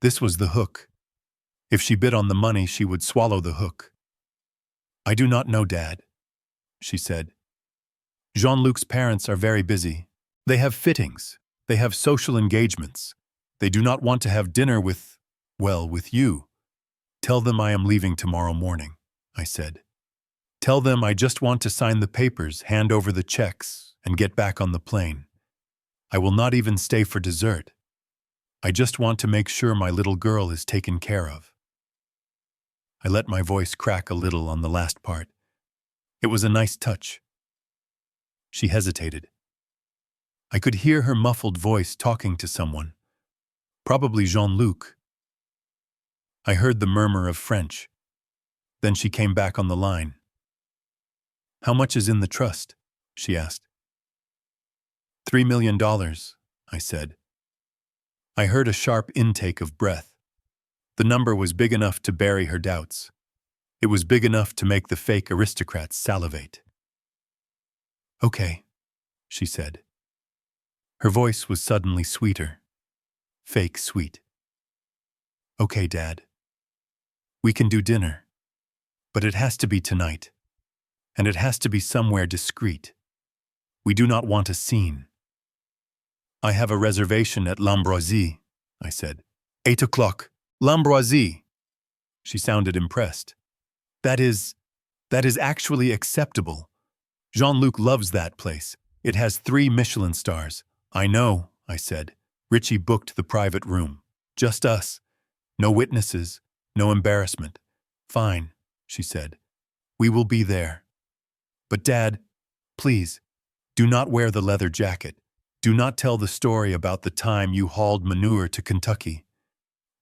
This was the hook. If she bid on the money, she would swallow the hook. I do not know, Dad, she said. Jean-Luc's parents are very busy. They have fittings. They have social engagements. They do not want to have dinner with you. Tell them I am leaving tomorrow morning, I said. Tell them I just want to sign the papers, hand over the checks, and get back on the plane. I will not even stay for dessert. I just want to make sure my little girl is taken care of. I let my voice crack a little on the last part. It was a nice touch. She hesitated. I could hear her muffled voice talking to someone. Probably Jean-Luc. I heard the murmur of French. Then she came back on the line. How much is in the trust? She asked. $3 million, I said. I heard a sharp intake of breath. The number was big enough to bury her doubts. It was big enough to make the fake aristocrats salivate. Okay, she said. Her voice was suddenly sweeter. Fake sweet. Okay, Dad. We can do dinner. But it has to be tonight. And it has to be somewhere discreet. We do not want a scene. I have a reservation at L'Ambroisie, I said. 8 o'clock. L'Ambroisie. She sounded impressed. That is actually acceptable. Jean-Luc loves that place. It has 3 Michelin stars. I know, I said. Richie booked the private room. Just us. No witnesses, No embarrassment. Fine, she said. We will be there. But Dad, please, do not wear the leather jacket. Do not tell the story about the time you hauled manure to Kentucky.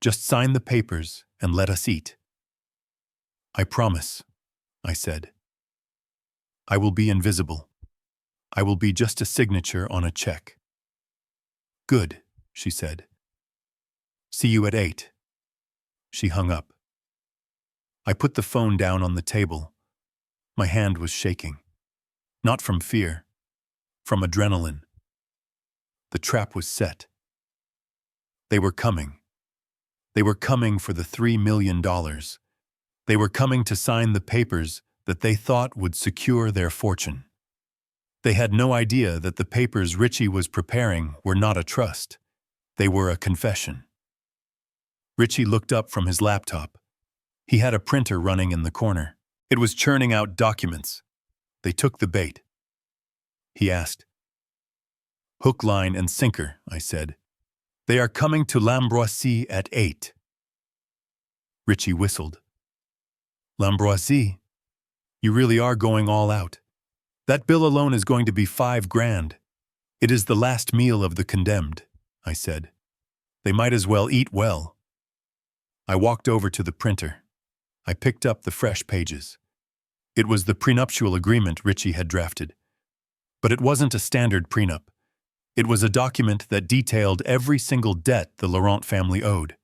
Just sign the papers and let us eat. I promise, I said. I will be invisible. I will be just a signature on a check. Good, she said. See you at 8. She hung up. I put the phone down on the table. My hand was shaking. Not from fear, from adrenaline. The trap was set. They were coming. They were coming for the $3 million. They were coming to sign the papers that they thought would secure their fortune. They had no idea that the papers Richie was preparing were not a trust. They were a confession. Richie looked up from his laptop. He had a printer running in the corner. It was churning out documents. They took the bait. He asked. Hook, line, and sinker, I said. They are coming to L'Ambroisie at 8. Richie whistled. L'Ambroisie? You really are going all out. That bill alone is going to be $5,000. It is the last meal of the condemned, I said. They might as well eat well. I walked over to the printer. I picked up the fresh pages. It was the prenuptial agreement Richie had drafted. But it wasn't a standard prenup. It was a document that detailed every single debt the Laurent family owed.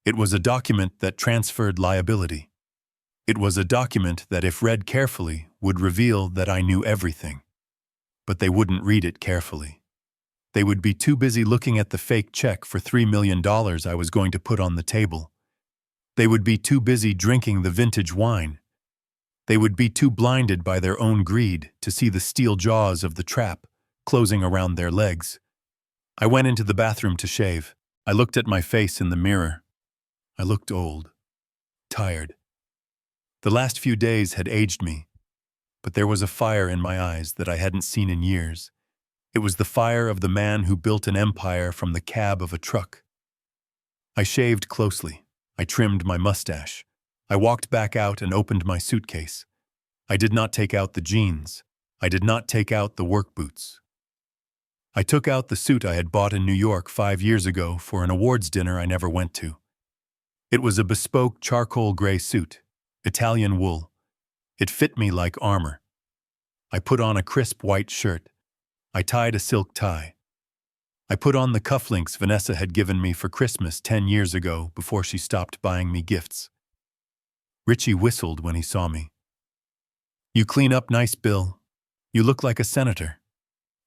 It was a document that transferred liability. It was a document that, if read carefully, would reveal that I knew everything. But they wouldn't read it carefully. They would be too busy looking at the fake check for $3 million I was going to put on the table. They would be too busy drinking the vintage wine. They would be too blinded by their own greed to see the steel jaws of the trap closing around their legs. I went into the bathroom to shave. I looked at my face in the mirror. I looked old, tired. The last few days had aged me, but there was a fire in my eyes that I hadn't seen in years. It was the fire of the man who built an empire from the cab of a truck. I shaved closely. I trimmed my mustache. I walked back out and opened my suitcase. I did not take out the jeans. I did not take out the work boots. I took out the suit I had bought in New York 5 years ago for an awards dinner I never went to. It was a bespoke charcoal gray suit, Italian wool. It fit me like armor. I put on a crisp white shirt. I tied a silk tie. I put on the cufflinks Vanessa had given me for Christmas 10 years ago before she stopped buying me gifts. Richie whistled when he saw me. You clean up nice, Bill. You look like a senator.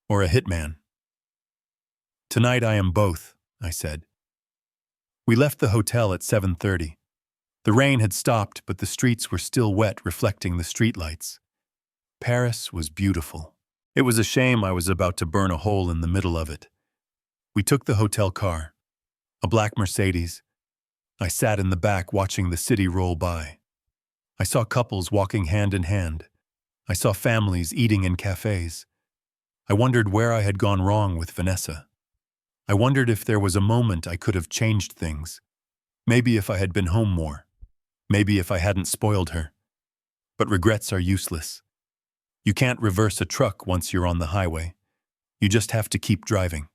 Or a hitman. Tonight I am both, I said. We left the hotel at 7:30. The rain had stopped, but the streets were still wet, reflecting the streetlights. Paris was beautiful. It was a shame I was about to burn a hole in the middle of it. We took the hotel car, a black Mercedes. I sat in the back watching the city roll by. I saw couples walking hand in hand. I saw families eating in cafes. I wondered where I had gone wrong with Vanessa. I wondered if there was a moment I could have changed things. Maybe if I had been home more. Maybe if I hadn't spoiled her. But regrets are useless. You can't reverse a truck once you're on the highway. You just have to keep driving.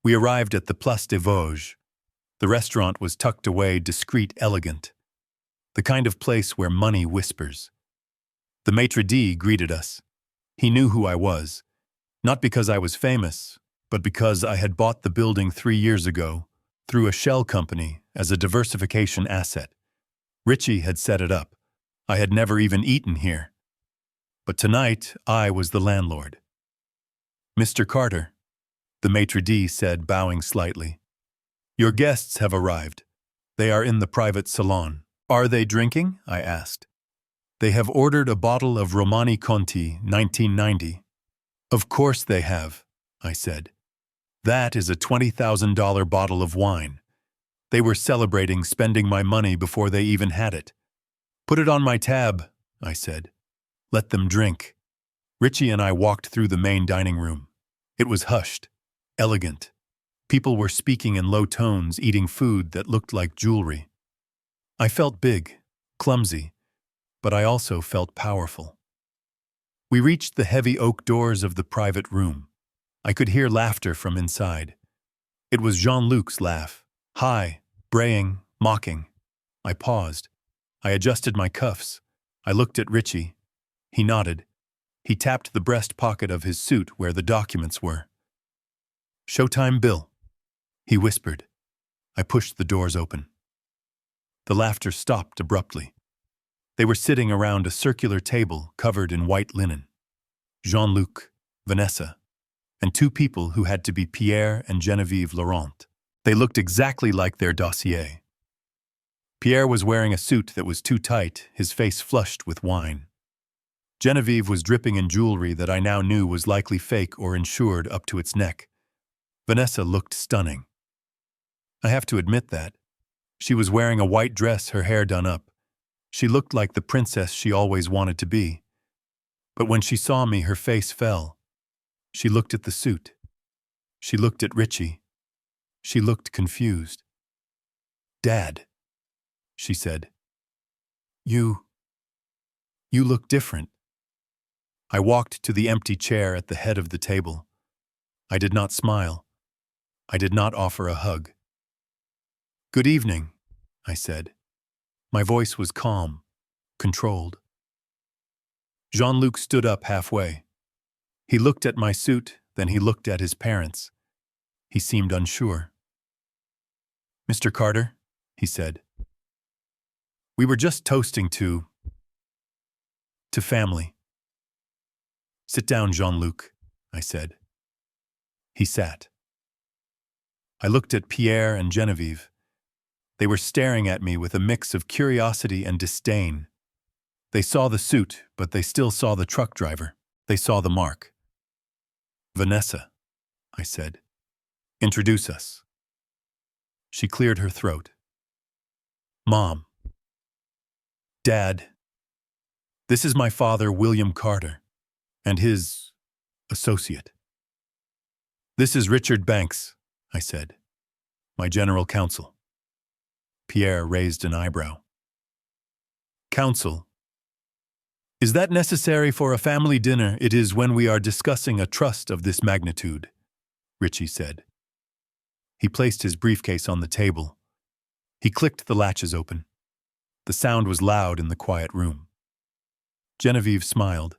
We arrived at the Place des Vosges. The restaurant was tucked away, discreet, elegant. The kind of place where money whispers. The maitre d' greeted us. He knew who I was. Not because I was famous, but because I had bought the building 3 years ago through a shell company as a diversification asset. Richie had set it up. I had never even eaten here. But tonight, I was the landlord. Mr. Carter, the maitre d' said, bowing slightly. Your guests have arrived. They are in the private salon. Are they drinking? I asked. They have ordered a bottle of Romani Conti 1990. Of course they have, I said. That is a $20,000 bottle of wine. They were celebrating spending my money before they even had it. Put it on my tab, I said. Let them drink. Richie and I walked through the main dining room. It was hushed, elegant. People were speaking in low tones, eating food that looked like jewelry. I felt big, clumsy, but I also felt powerful. We reached the heavy oak doors of the private room. I could hear laughter from inside. It was Jean-Luc's laugh, high, braying, mocking. I paused. I adjusted my cuffs. I looked at Richie. He nodded. He tapped the breast pocket of his suit where the documents were. "Showtime, Bill," he whispered. I pushed the doors open. The laughter stopped abruptly. They were sitting around a circular table covered in white linen. Jean-Luc, Vanessa, and two people who had to be Pierre and Geneviève Laurent. They looked exactly like their dossier. Pierre was wearing a suit that was too tight, his face flushed with wine. Geneviève was dripping in jewelry that I now knew was likely fake or insured up to its neck. Vanessa looked stunning. I have to admit that. She was wearing a white dress, her hair done up. She looked like the princess she always wanted to be. But when she saw me, her face fell. She looked at the suit. She looked at Richie. She looked confused. "Dad," she said. You look different." I walked to the empty chair at the head of the table. I did not smile. I did not offer a hug. "Good evening," I said. My voice was calm, controlled. Jean-Luc stood up halfway. He looked at my suit, then he looked at his parents. He seemed unsure. "Mr. Carter," he said, "we were just toasting to family." "Sit down, Jean-Luc," I said. He sat. I looked at Pierre and Geneviève. They were staring at me with a mix of curiosity and disdain. They saw the suit, but they still saw the truck driver. They saw the mark. "Vanessa," I said, "introduce us." She cleared her throat. "Mom. Dad. This is my father, William Carter, and his associate. This is Richard Banks," I said, "my general counsel." Pierre raised an eyebrow. "Counsel? Is that necessary for a family dinner? It is when we are discussing a trust of this magnitude," Richie said. He placed his briefcase on the table. He clicked the latches open. The sound was loud in the quiet room. Geneviève smiled,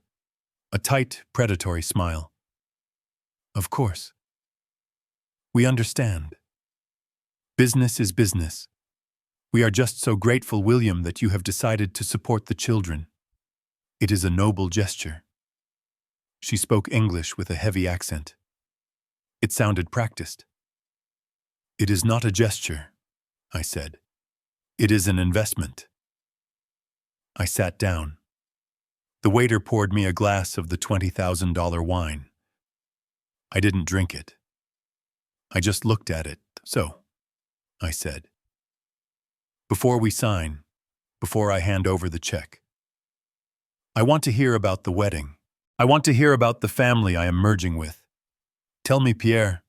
a tight, predatory smile. "Of course. We understand. Business is business. We are just so grateful, William, that you have decided to support the children. It is a noble gesture." She spoke English with a heavy accent. It sounded practiced. "It is not a gesture," I said. "It is an investment." I sat down. The waiter poured me a glass of the $20,000 wine. I didn't drink it. I just looked at it. "So," I said, "before we sign, before I hand over the check, I want to hear about the wedding. I want to hear about the family I am merging with. Tell me, Pierre.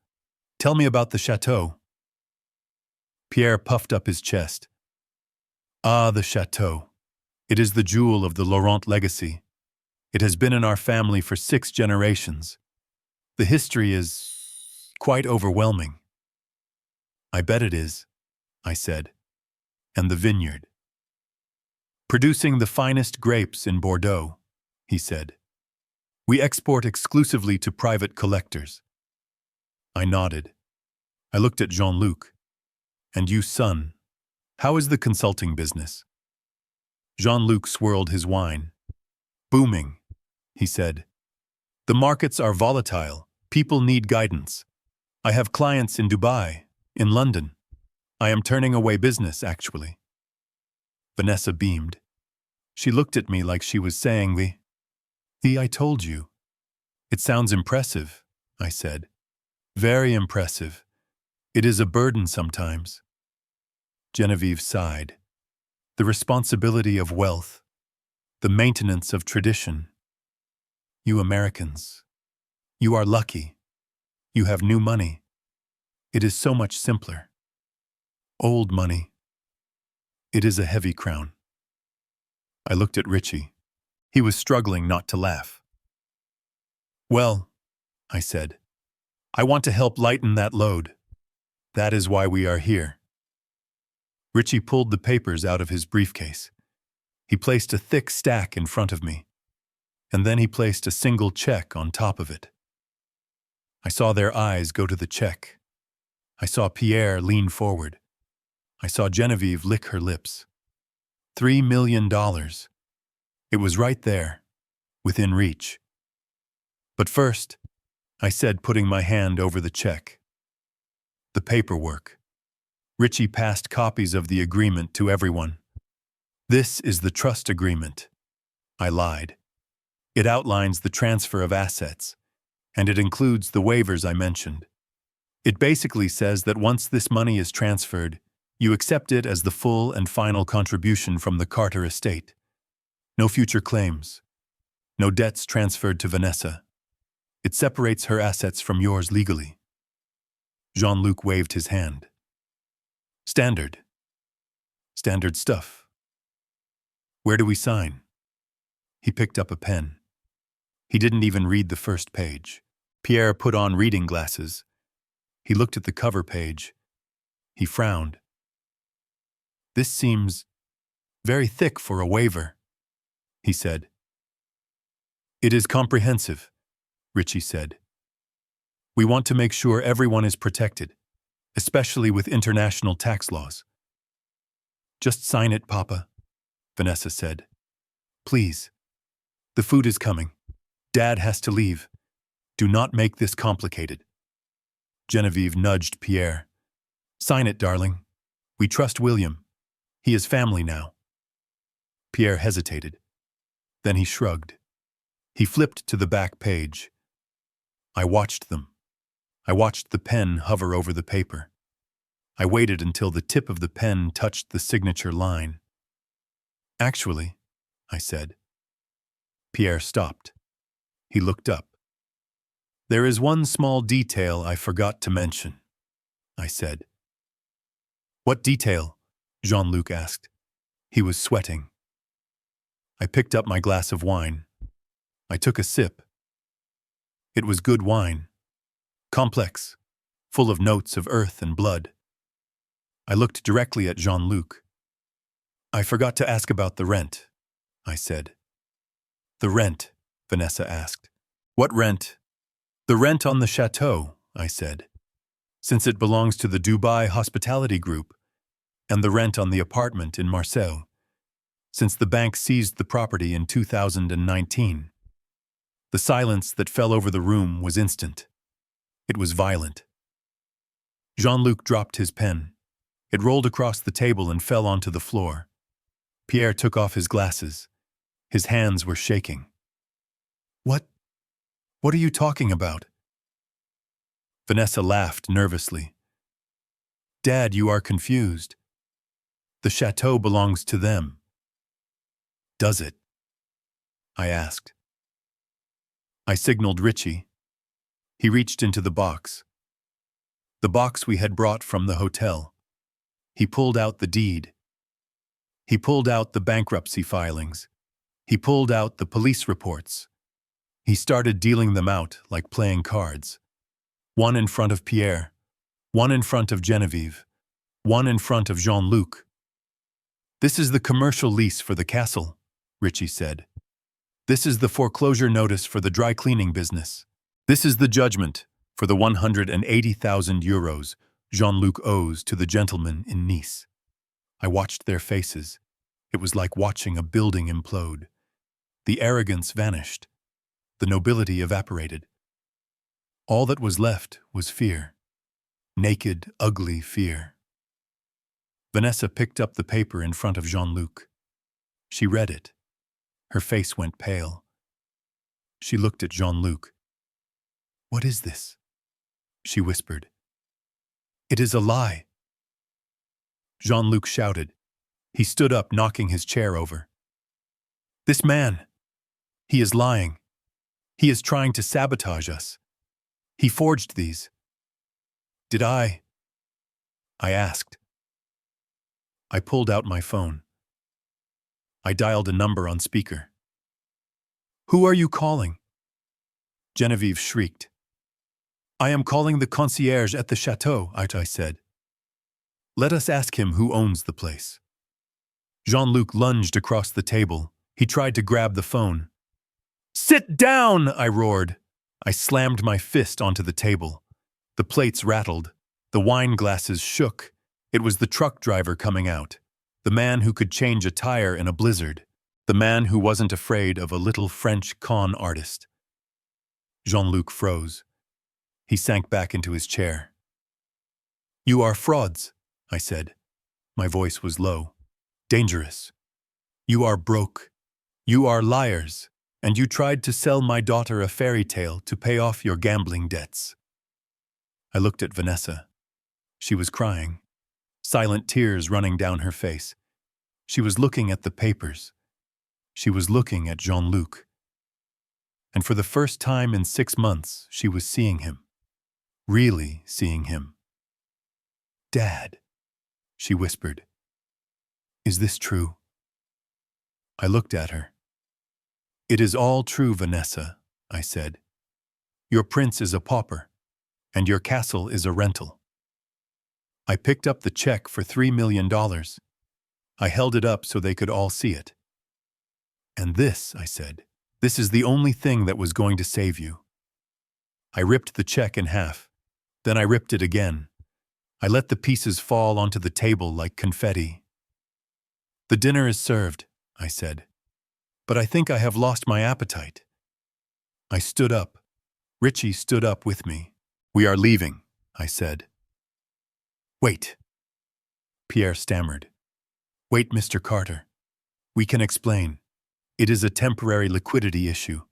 Tell me about the chateau." Pierre puffed up his chest. "Ah, the chateau. It is the jewel of the Laurent legacy. It has been in our family for 6 generations. The history is quite overwhelming." "I bet it is," I said. "And the vineyard. Producing the finest grapes in Bordeaux," he said. "We export exclusively to private collectors." I nodded. I looked at Jean-Luc. "And you, son, how is the consulting business?" Jean-Luc swirled his wine. "Booming," he said. "The markets are volatile. People need guidance. I have clients in Dubai, in London. I am turning away business, actually." Vanessa beamed. She looked at me like she was saying, The I told you." "It sounds impressive," I said. "Very impressive. It is a burden sometimes." Geneviève sighed. "The responsibility of wealth, the maintenance of tradition. You Americans, you are lucky. You have new money. It is so much simpler. Old money. It is a heavy crown. I looked at Richie. He was struggling not to laugh. Well, I said, I want to help lighten that load. That is why we are here. Richie pulled the papers out of his briefcase. He placed a thick stack in front of me, and then he placed a single check on top of it. I saw their eyes go to the check. I saw Pierre lean forward. I saw Genevieve lick her lips. $3 million. It was right there, within reach. But first, I said, putting my hand over the check. The paperwork. Richie passed copies of the agreement to everyone. This is the trust agreement. I lied. It outlines the transfer of assets, and it includes the waivers I mentioned. It basically says that once this money is transferred, you accept it as the full and final contribution from the Carter estate. No future claims. No debts transferred to Vanessa. It separates her assets from yours legally. Jean-Luc waved his hand. Standard. Standard stuff. Where do we sign? He picked up a pen. He didn't even read the first page. Pierre put on reading glasses. He looked at the cover page. He frowned. This seems very thick for a waiver, he said. It is comprehensive, Richie said. We want to make sure everyone is protected, especially with international tax laws. Just sign it, Papa, Vanessa said. Please. The food is coming. Dad has to leave. Do not make this complicated. Genevieve nudged Pierre. Sign it, darling. We trust William. He is family now. Pierre hesitated. Then he shrugged. He flipped to the back page. I watched them. I watched the pen hover over the paper. I waited until the tip of the pen touched the signature line. Actually, I said. Pierre stopped. He looked up. There is one small detail I forgot to mention, I said. What detail? Jean-Luc asked. He was sweating. I picked up my glass of wine. I took a sip. It was good wine. Complex, full of notes of earth and blood. I looked directly at Jean-Luc. I forgot to ask about the rent, I said. The rent, Vanessa asked. What rent? The rent on the chateau, I said. Since it belongs to the Dubai Hospitality Group, and the rent on the apartment in Marseille, since the bank seized the property in 2019. The silence that fell over the room was instant. It was violent. Jean-Luc dropped his pen. It rolled across the table and fell onto the floor. Pierre took off his glasses. His hands were shaking. What are you talking about? Vanessa laughed nervously. Dad, you are confused. The chateau belongs to them. Does it? I asked. I signaled Richie. He reached into the box. The box we had brought from the hotel. He pulled out the deed. He pulled out the bankruptcy filings. He pulled out the police reports. He started dealing them out like playing cards. One in front of Pierre, one in front of Genevieve, one in front of Jean-Luc. This is the commercial lease for the castle, Richie said. This is the foreclosure notice for the dry cleaning business. This is the judgment for the 180,000 euros Jean-Luc owes to the gentleman in Nice. I watched their faces. It was like watching a building implode. The arrogance vanished. The nobility evaporated. All that was left was fear. Naked, ugly fear. Vanessa picked up the paper in front of Jean-Luc. She read it. Her face went pale. She looked at Jean-Luc. What is this? She whispered. It is a lie. Jean-Luc shouted. He stood up, knocking his chair over. This man, he is lying. He is trying to sabotage us. He forged these. Did I asked. I pulled out my phone. I dialed a number on speaker. "Who are you calling?" Genevieve shrieked. "I am calling the concierge at the chateau," I said. "Let us ask him who owns the place." Jean-Luc lunged across the table. He tried to grab the phone. "Sit down!" I roared. I slammed my fist onto the table. The plates rattled. The wine glasses shook. It was the truck driver coming out. The man who could change a tire in a blizzard. The man who wasn't afraid of a little French con artist. Jean-Luc froze. He sank back into his chair. "You are frauds," I said. My voice was low. "Dangerous. You are broke. You are liars. And you tried to sell my daughter a fairy tale to pay off your gambling debts." I looked at Vanessa. She was crying, silent tears running down her face. She was looking at the papers. She was looking at Jean-Luc. And for the first time in 6 months, she was seeing him. Really seeing him. "Dad," she whispered. "Is this true?" I looked at her. "It is all true, Vanessa," I said. "Your prince is a pauper, and your castle is a rental." I picked up the check for $3 million. I held it up so they could all see it. "And this," I said, "this is the only thing that was going to save you." I ripped the check in half. Then I ripped it again. I let the pieces fall onto the table like confetti. "The dinner is served," I said. "But I think I have lost my appetite." I stood up. Richie stood up with me. "We are leaving," I said. "Wait," Pierre stammered. "Wait, Mr. Carter. We can explain. It is a temporary liquidity issue.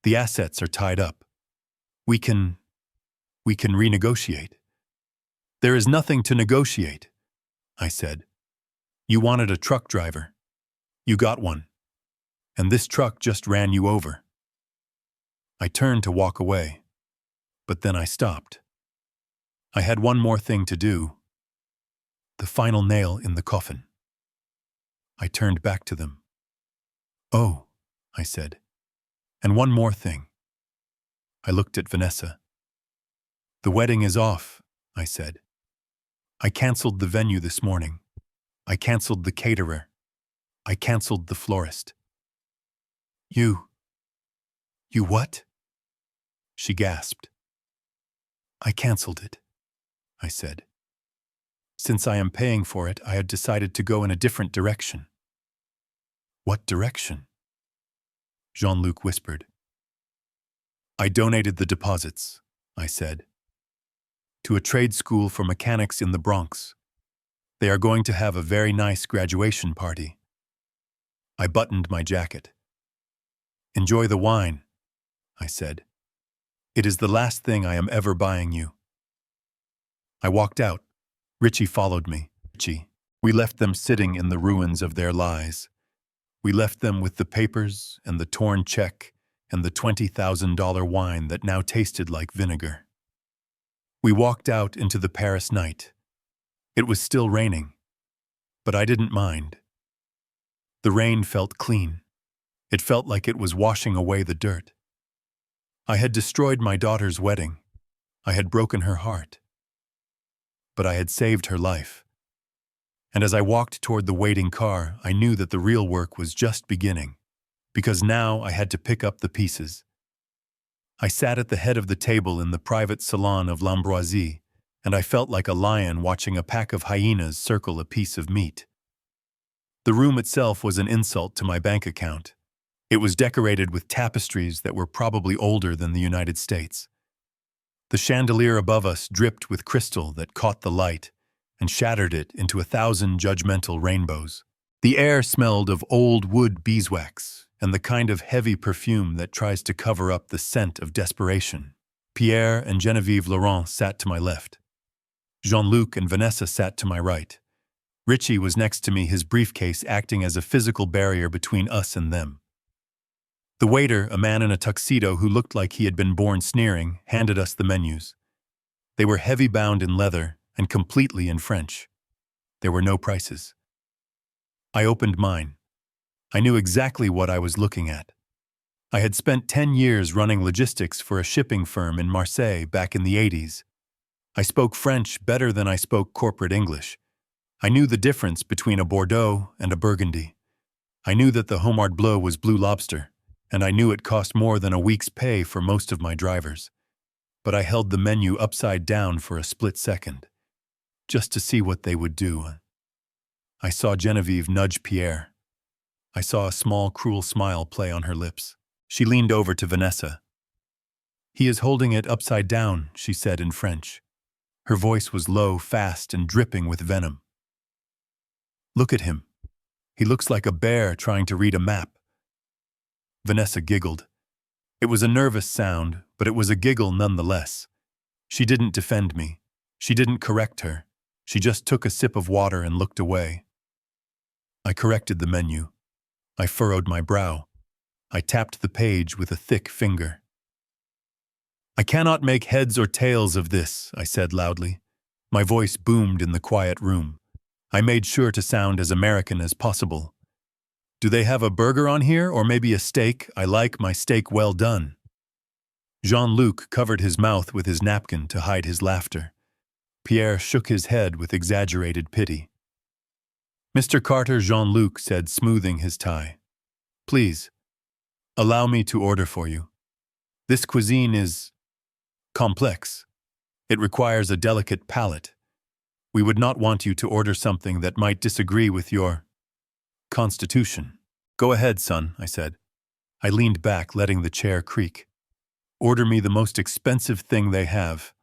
The assets are tied up. We can renegotiate." "There is nothing to negotiate," I said. "You wanted a truck driver. You got one. And this truck just ran you over." I turned to walk away, but then I stopped. I had one more thing to do. The final nail in the coffin. I turned back to them. "Oh," I said. "And one more thing." I looked at Vanessa. "The wedding is off," I said. "I canceled the venue this morning. I canceled the caterer. I canceled the florist." You what?" she gasped. "I canceled it," I said. "Since I am paying for it, I had decided to go in a different direction." "What direction?" Jean-Luc whispered. "I donated the deposits," I said, "to a trade school for mechanics in the Bronx. They are going to have a very nice graduation party." I buttoned my jacket. "Enjoy the wine," I said. "It is the last thing I am ever buying you." I walked out. Richie followed me. We left them sitting in the ruins of their lies. We left them with the papers and the torn check and the $20,000 wine that now tasted like vinegar. We walked out into the Paris night. It was still raining, but I didn't mind. The rain felt clean. It felt like it was washing away the dirt. I had destroyed my daughter's wedding. I had broken her heart. But I had saved her life. And as I walked toward the waiting car, I knew that the real work was just beginning, because now I had to pick up the pieces. I sat at the head of the table in the private salon of L'Ambroisie, and I felt like a lion watching a pack of hyenas circle a piece of meat. The room itself was an insult to my bank account. It was decorated with tapestries that were probably older than the United States. The chandelier above us dripped with crystal that caught the light and shattered it into 1,000 judgmental rainbows. The air smelled of old wood beeswax and the kind of heavy perfume that tries to cover up the scent of desperation. Pierre and Genevieve Laurent sat to my left. Jean-Luc and Vanessa sat to my right. Richie was next to me, his briefcase acting as a physical barrier between us and them. The waiter, a man in a tuxedo who looked like he had been born sneering, handed us the menus. They were heavy-bound in leather and completely in French. There were no prices. I opened mine. I knew exactly what I was looking at. I had spent 10 years running logistics for a shipping firm in Marseille back in the 80s. I spoke French better than I spoke corporate English. I knew the difference between a Bordeaux and a Burgundy. I knew that the Homard Bleu was Blue Lobster, and I knew it cost more than a week's pay for most of my drivers. But I held the menu upside down for a split second, just to see what they would do. I saw Genevieve nudge Pierre. I saw a small, cruel smile play on her lips. She leaned over to Vanessa. "He is holding it upside down," she said in French. Her voice was low, fast, and dripping with venom. "Look at him. He looks like a bear trying to read a map." Vanessa giggled. It was a nervous sound, but it was a giggle nonetheless. She didn't defend me. She didn't correct her. She just took a sip of water and looked away. I corrected the menu. I furrowed my brow. I tapped the page with a thick finger. "I cannot make heads or tails of this," I said loudly. My voice boomed in the quiet room. I made sure to sound as American as possible. "Do they have a burger on here, or maybe a steak? I like my steak well done." Jean-Luc covered his mouth with his napkin to hide his laughter. Pierre shook his head with exaggerated pity. "Mr. Carter," Jean-Luc said, smoothing his tie. "Please, allow me to order for you. This cuisine is complex. It requires a delicate palate. We would not want you to order something that might disagree with your constitution." "Go ahead, son," I said. I leaned back, letting the chair creak. "Order me the most expensive thing they have.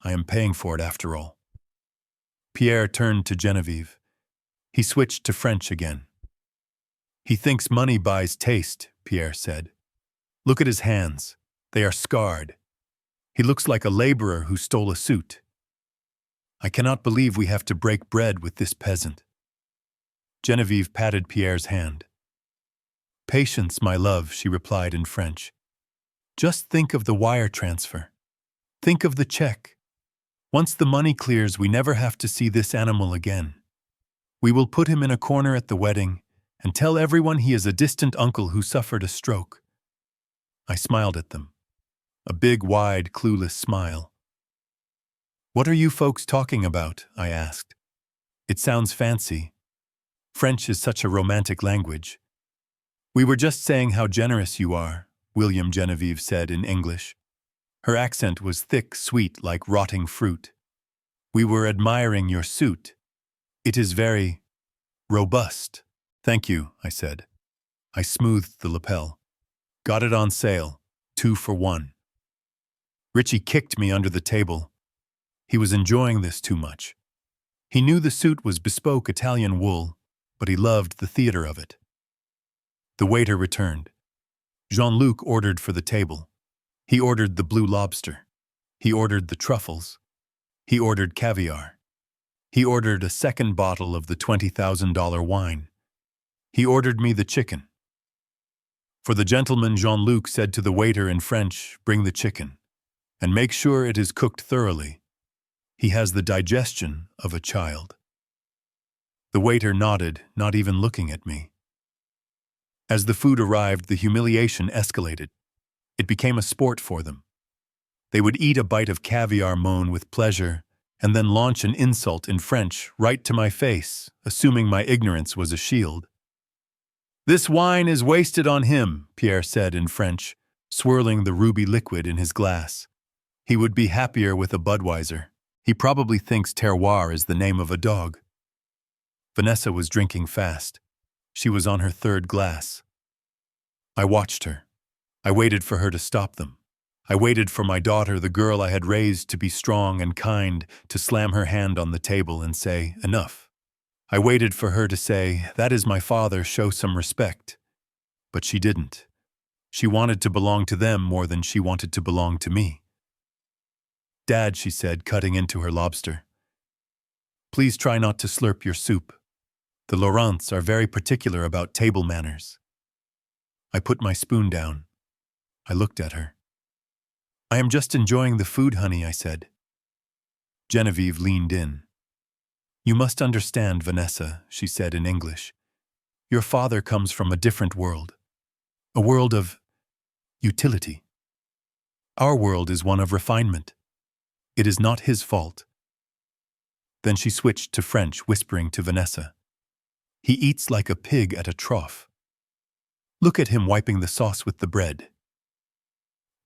I am paying for it after all." Pierre turned to Genevieve. He switched to French again. "He thinks money buys taste," Pierre said. "Look at his hands. They are scarred. He looks like a laborer who stole a suit. I cannot believe we have to break bread with this peasant." Genevieve patted Pierre's hand. "Patience, my love," she replied in French. "Just think of the wire transfer. Think of the check. Once the money clears, we never have to see this animal again. We will put him in a corner at the wedding and tell everyone he is a distant uncle who suffered a stroke." I smiled at them. A big, wide, clueless smile. "What are you folks talking about?" I asked. "It sounds fancy. French is such a romantic language." "We were just saying how generous you are," William Genevieve said in English. Her accent was thick, sweet, like rotting fruit. "We were admiring your suit. It is very robust." "Thank you," I said. I smoothed the lapel. "Got it on sale, 2 for 1. Richie kicked me under the table. He was enjoying this too much. He knew the suit was bespoke Italian wool, but he loved the theater of it. The waiter returned. Jean-Luc ordered for the table. He ordered the Blue Lobster. He ordered the truffles. He ordered caviar. He ordered a second bottle of the $20,000 wine. He ordered me the chicken. For the gentleman, Jean-Luc said to the waiter in French, "Bring the chicken, and make sure it is cooked thoroughly. He has the digestion of a child." The waiter nodded, not even looking at me. As the food arrived, the humiliation escalated. It became a sport for them. They would eat a bite of caviar moan with pleasure, and then launch an insult in French right to my face, assuming my ignorance was a shield. "This wine is wasted on him," Pierre said in French, swirling the ruby liquid in his glass. "He would be happier with a Budweiser. He probably thinks terroir is the name of a dog." Vanessa was drinking fast. She was on her third glass. I watched her. I waited for her to stop them. I waited for my daughter, the girl I had raised to be strong and kind, to slam her hand on the table and say, "Enough." I waited for her to say, "That is my father, show some respect." But she didn't. She wanted to belong to them more than she wanted to belong to me. "Dad," she said, cutting into her lobster, "please try not to slurp your soup. The Laurents are very particular about table manners." I put my spoon down. I looked at her. "I am just enjoying the food, honey," I said. Genevieve leaned in. "You must understand, Vanessa," she said in English. Your father comes from a different world. A world of utility. Our world is one of refinement. It is not his fault. Then she switched to French, whispering to Vanessa. He eats like a pig at a trough. Look at him wiping the sauce with the bread.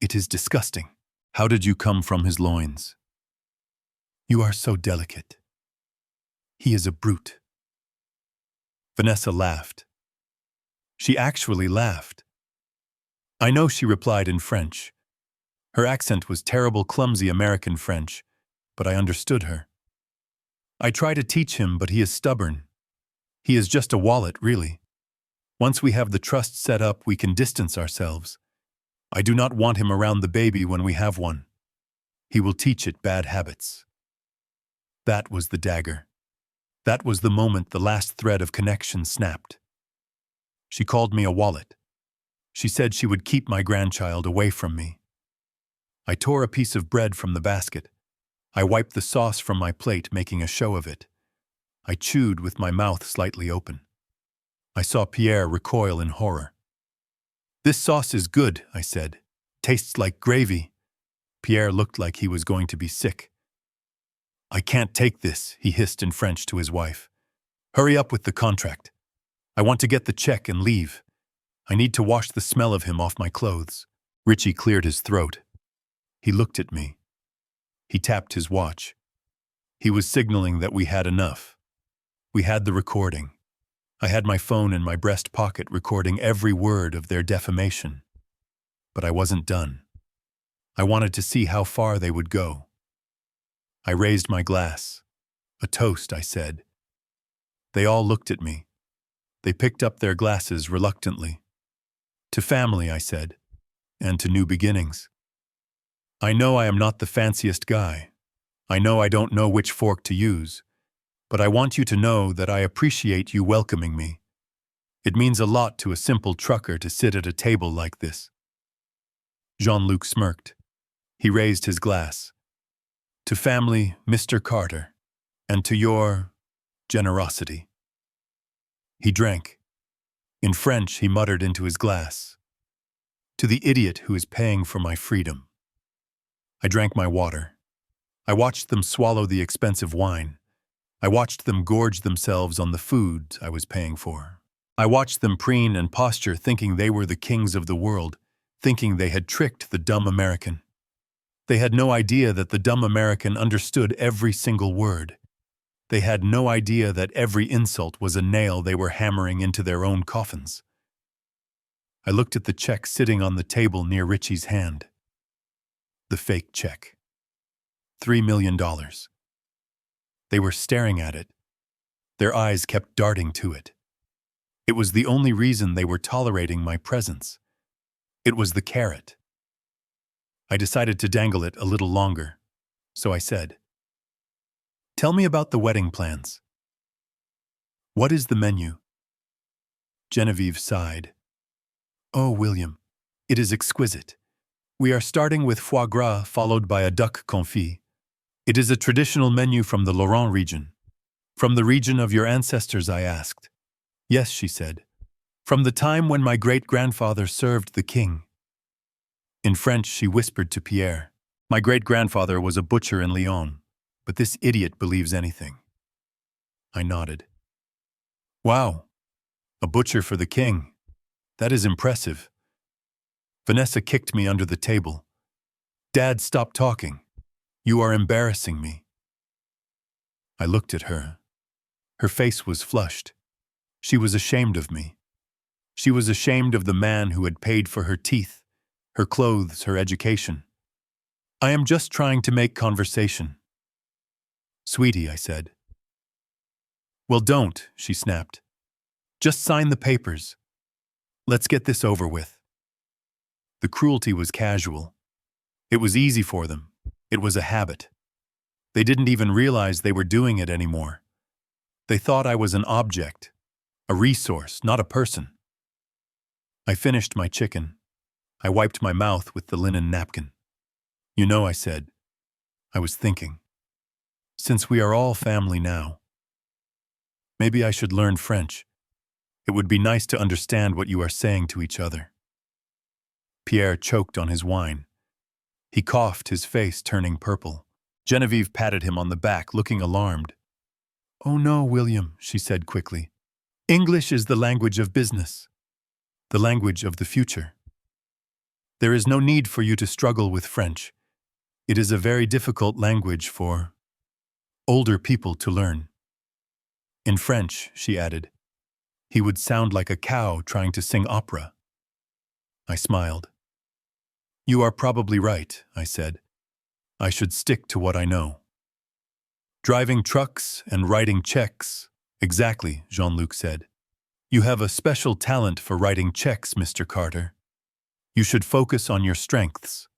It is disgusting. How did you come from his loins? You are so delicate. He is a brute. Vanessa laughed. She actually laughed. I know, she replied in French. Her accent was terrible, clumsy American French, but I understood her. I try to teach him, but he is stubborn. He is just a wallet, really. Once we have the trust set up, we can distance ourselves. I do not want him around the baby when we have one. He will teach it bad habits. That was the dagger. That was the moment the last thread of connection snapped. She called me a wallet. She said she would keep my grandchild away from me. I tore a piece of bread from the basket. I wiped the sauce from my plate, making a show of it. I chewed with my mouth slightly open. I saw Pierre recoil in horror. This sauce is good, I said. Tastes like gravy. Pierre looked like he was going to be sick. I can't take this, he hissed in French to his wife. Hurry up with the contract. I want to get the check and leave. I need to wash the smell of him off my clothes. Richie cleared his throat. He looked at me. He tapped his watch. He was signaling that we had enough. We had the recording. I had my phone in my breast pocket recording every word of their defamation. But I wasn't done. I wanted to see how far they would go. I raised my glass. A toast, I said. They all looked at me. They picked up their glasses reluctantly. To family, I said, and to new beginnings. I know I am not the fanciest guy. I know I don't know which fork to use, but I want you to know that I appreciate you welcoming me. It means a lot to a simple trucker to sit at a table like this. Jean-Luc smirked. He raised his glass. To family, Mr. Carter, and to your generosity. He drank. In French, he muttered into his glass. To the idiot who is paying for my freedom. I drank my water. I watched them swallow the expensive wine. I watched them gorge themselves on the food I was paying for. I watched them preen and posture, thinking they were the kings of the world, thinking they had tricked the dumb American. They had no idea that the dumb American understood every single word. They had no idea that every insult was a nail they were hammering into their own coffins. I looked at the check sitting on the table near Richie's hand. The fake check. $3 million. They were staring at it. Their eyes kept darting to it. It was the only reason they were tolerating my presence. It was the carrot. I decided to dangle it a little longer, so I said, "Tell me about the wedding plans. What is the menu?" Genevieve sighed. "Oh, William, it is exquisite. We are starting with foie gras followed by a duck confit. It is a traditional menu from the Lorraine region." "From the region of your ancestors?" I asked. "Yes," she said. "From the time when my great-grandfather served the king." In French, she whispered to Pierre, "My great-grandfather was a butcher in Lyon, but this idiot believes anything." I nodded. "Wow, a butcher for the king. That is impressive." Vanessa kicked me under the table. "Dad, stop talking. You are embarrassing me." I looked at her. Her face was flushed. She was ashamed of me. She was ashamed of the man who had paid for her teeth, her clothes, her education. "I am just trying to make conversation." "Sweetie," I said. "Well, don't," she snapped. "Just sign the papers. Let's get this over with." The cruelty was casual. It was easy for them. It was a habit. They didn't even realize they were doing it anymore. They thought I was an object, a resource, not a person. I finished my chicken. I wiped my mouth with the linen napkin. "You know," I said, "I was thinking, since we are all family now, maybe I should learn French. It would be nice to understand what you are saying to each other. Pierre choked on his wine. He coughed, his face turning purple. Genevieve patted him on the back, looking alarmed. "Oh no, William," she said quickly. "English is the language of business, the language of the future. There is no need for you to struggle with French. It is a very difficult language for older people to learn." In French, she added, he would sound like a cow trying to sing opera. I smiled. "You are probably right," I said. "I should stick to what I know." "Driving trucks and writing checks." "Exactly," Jean-Luc said. "You have a special talent for writing checks, Mr. Carter. You should focus on your strengths."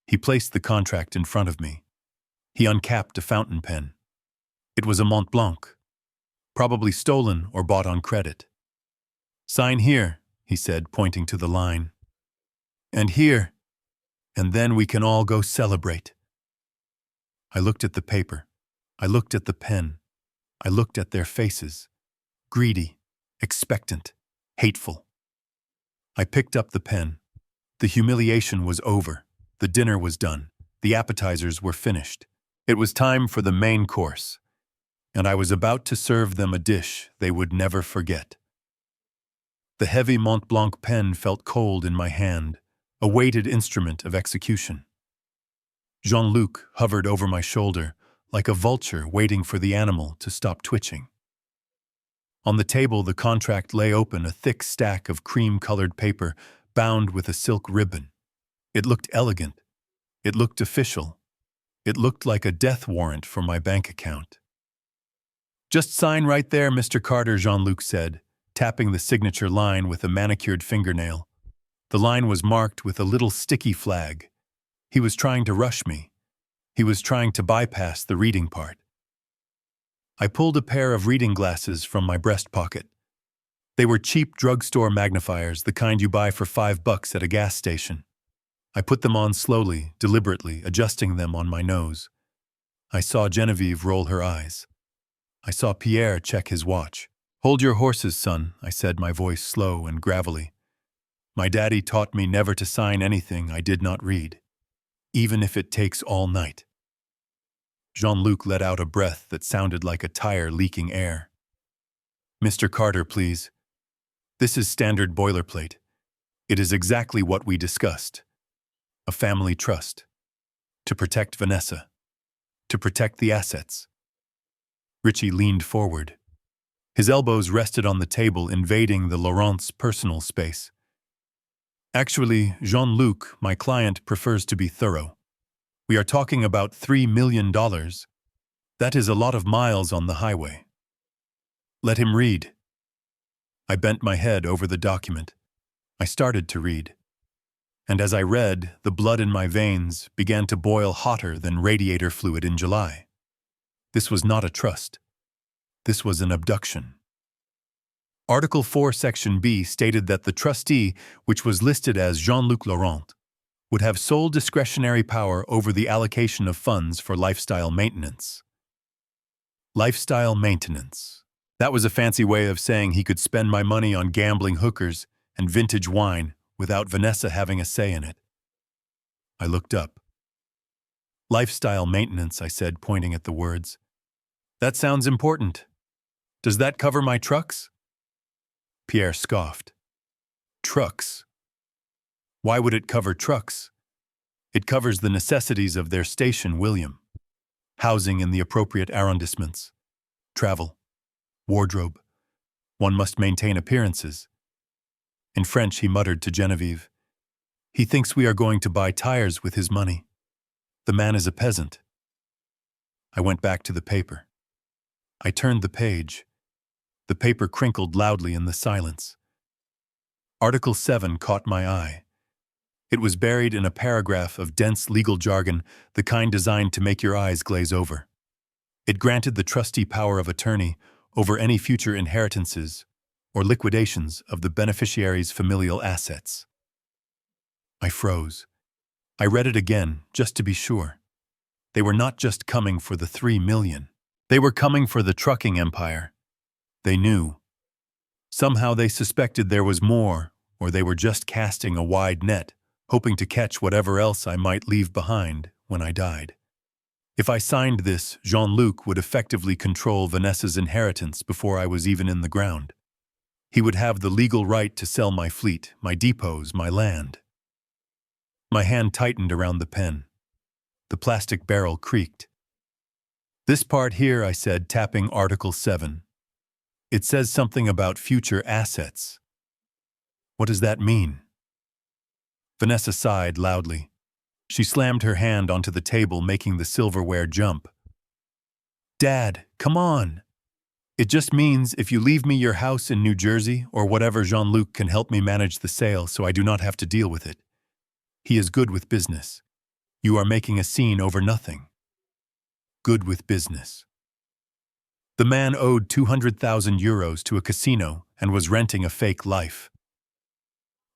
He placed the contract in front of me. He uncapped a fountain pen. It was a Mont Blanc, probably stolen or bought on credit. "Sign here," he said, pointing to the line. "And here, and then we can all go celebrate." I looked at the paper. I looked at the pen. I looked at their faces. Greedy, expectant, hateful. I picked up the pen. The humiliation was over. The dinner was done. The appetizers were finished. It was time for the main course, and I was about to serve them a dish they would never forget. The heavy Mont Blanc pen felt cold in my hand, a weighted instrument of execution. Jean-Luc hovered over my shoulder, like a vulture waiting for the animal to stop twitching. On the table, the contract lay open, a thick stack of cream-colored paper bound with a silk ribbon. It looked elegant. It looked official. It looked like a death warrant for my bank account. "Just sign right there, Mr. Carter," Jean-Luc said, tapping the signature line with a manicured fingernail. The line was marked with a little sticky flag. He was trying to rush me. He was trying to bypass the reading part. I pulled a pair of reading glasses from my breast pocket. They were cheap drugstore magnifiers, the kind you buy for $5 at a gas station. I put them on slowly, deliberately, adjusting them on my nose. I saw Genevieve roll her eyes. I saw Pierre check his watch. "Hold your horses, son," I said, my voice slow and gravelly. "My daddy taught me never to sign anything I did not read, even if it takes all night." Jean-Luc let out a breath that sounded like a tire leaking air. "Mr. Carter, please. This is standard boilerplate. It is exactly what we discussed. A family trust. To protect Vanessa. To protect the assets." Richie leaned forward. His elbows rested on the table, invading the Laurent's personal space. "Actually, Jean-Luc, my client, prefers to be thorough. We are talking about $3 million. That is a lot of miles on the highway. Let him read." I bent my head over the document. I started to read. And as I read, the blood in my veins began to boil hotter than radiator fluid in July. This was not a trust. This was an abduction. Article 4, Section B stated that the trustee, which was listed as Jean-Luc Laurent, would have sole discretionary power over the allocation of funds for lifestyle maintenance. Lifestyle maintenance. That was a fancy way of saying he could spend my money on gambling hookers and vintage wine without Vanessa having a say in it. I looked up. "Lifestyle maintenance," I said, pointing at the words. "That sounds important. Does that cover my trucks?" Pierre scoffed. "Trucks? Why would it cover trucks? It covers the necessities of their station, William. Housing in the appropriate arrondissements. Travel. Wardrobe. One must maintain appearances." In French, he muttered to Genevieve, "He thinks we are going to buy tires with his money. The man is a peasant." I went back to the paper. I turned the page. The paper crinkled loudly in the silence. Article 7 caught my eye. It was buried in a paragraph of dense legal jargon, the kind designed to make your eyes glaze over. It granted the trustee power of attorney over any future inheritances or liquidations of the beneficiary's familial assets. I froze. I read it again, just to be sure. They were not just coming for the $3 million. They were coming for the trucking empire. They knew. Somehow they suspected there was more, or they were just casting a wide net, hoping to catch whatever else I might leave behind when I died. If I signed this, Jean-Luc would effectively control Vanessa's inheritance before I was even in the ground. He would have the legal right to sell my fleet, my depots, my land. My hand tightened around the pen. The plastic barrel creaked. This part here, I said, tapping Article 7. It says something about future assets. What does that mean? Vanessa sighed loudly. She slammed her hand onto the table, making the silverware jump. Dad, come on! It just means if you leave me your house in New Jersey or whatever, Jean-Luc can help me manage the sale so I do not have to deal with it. He is good with business. You are making a scene over nothing. Good with business. The man owed 200,000 euros to a casino and was renting a fake life.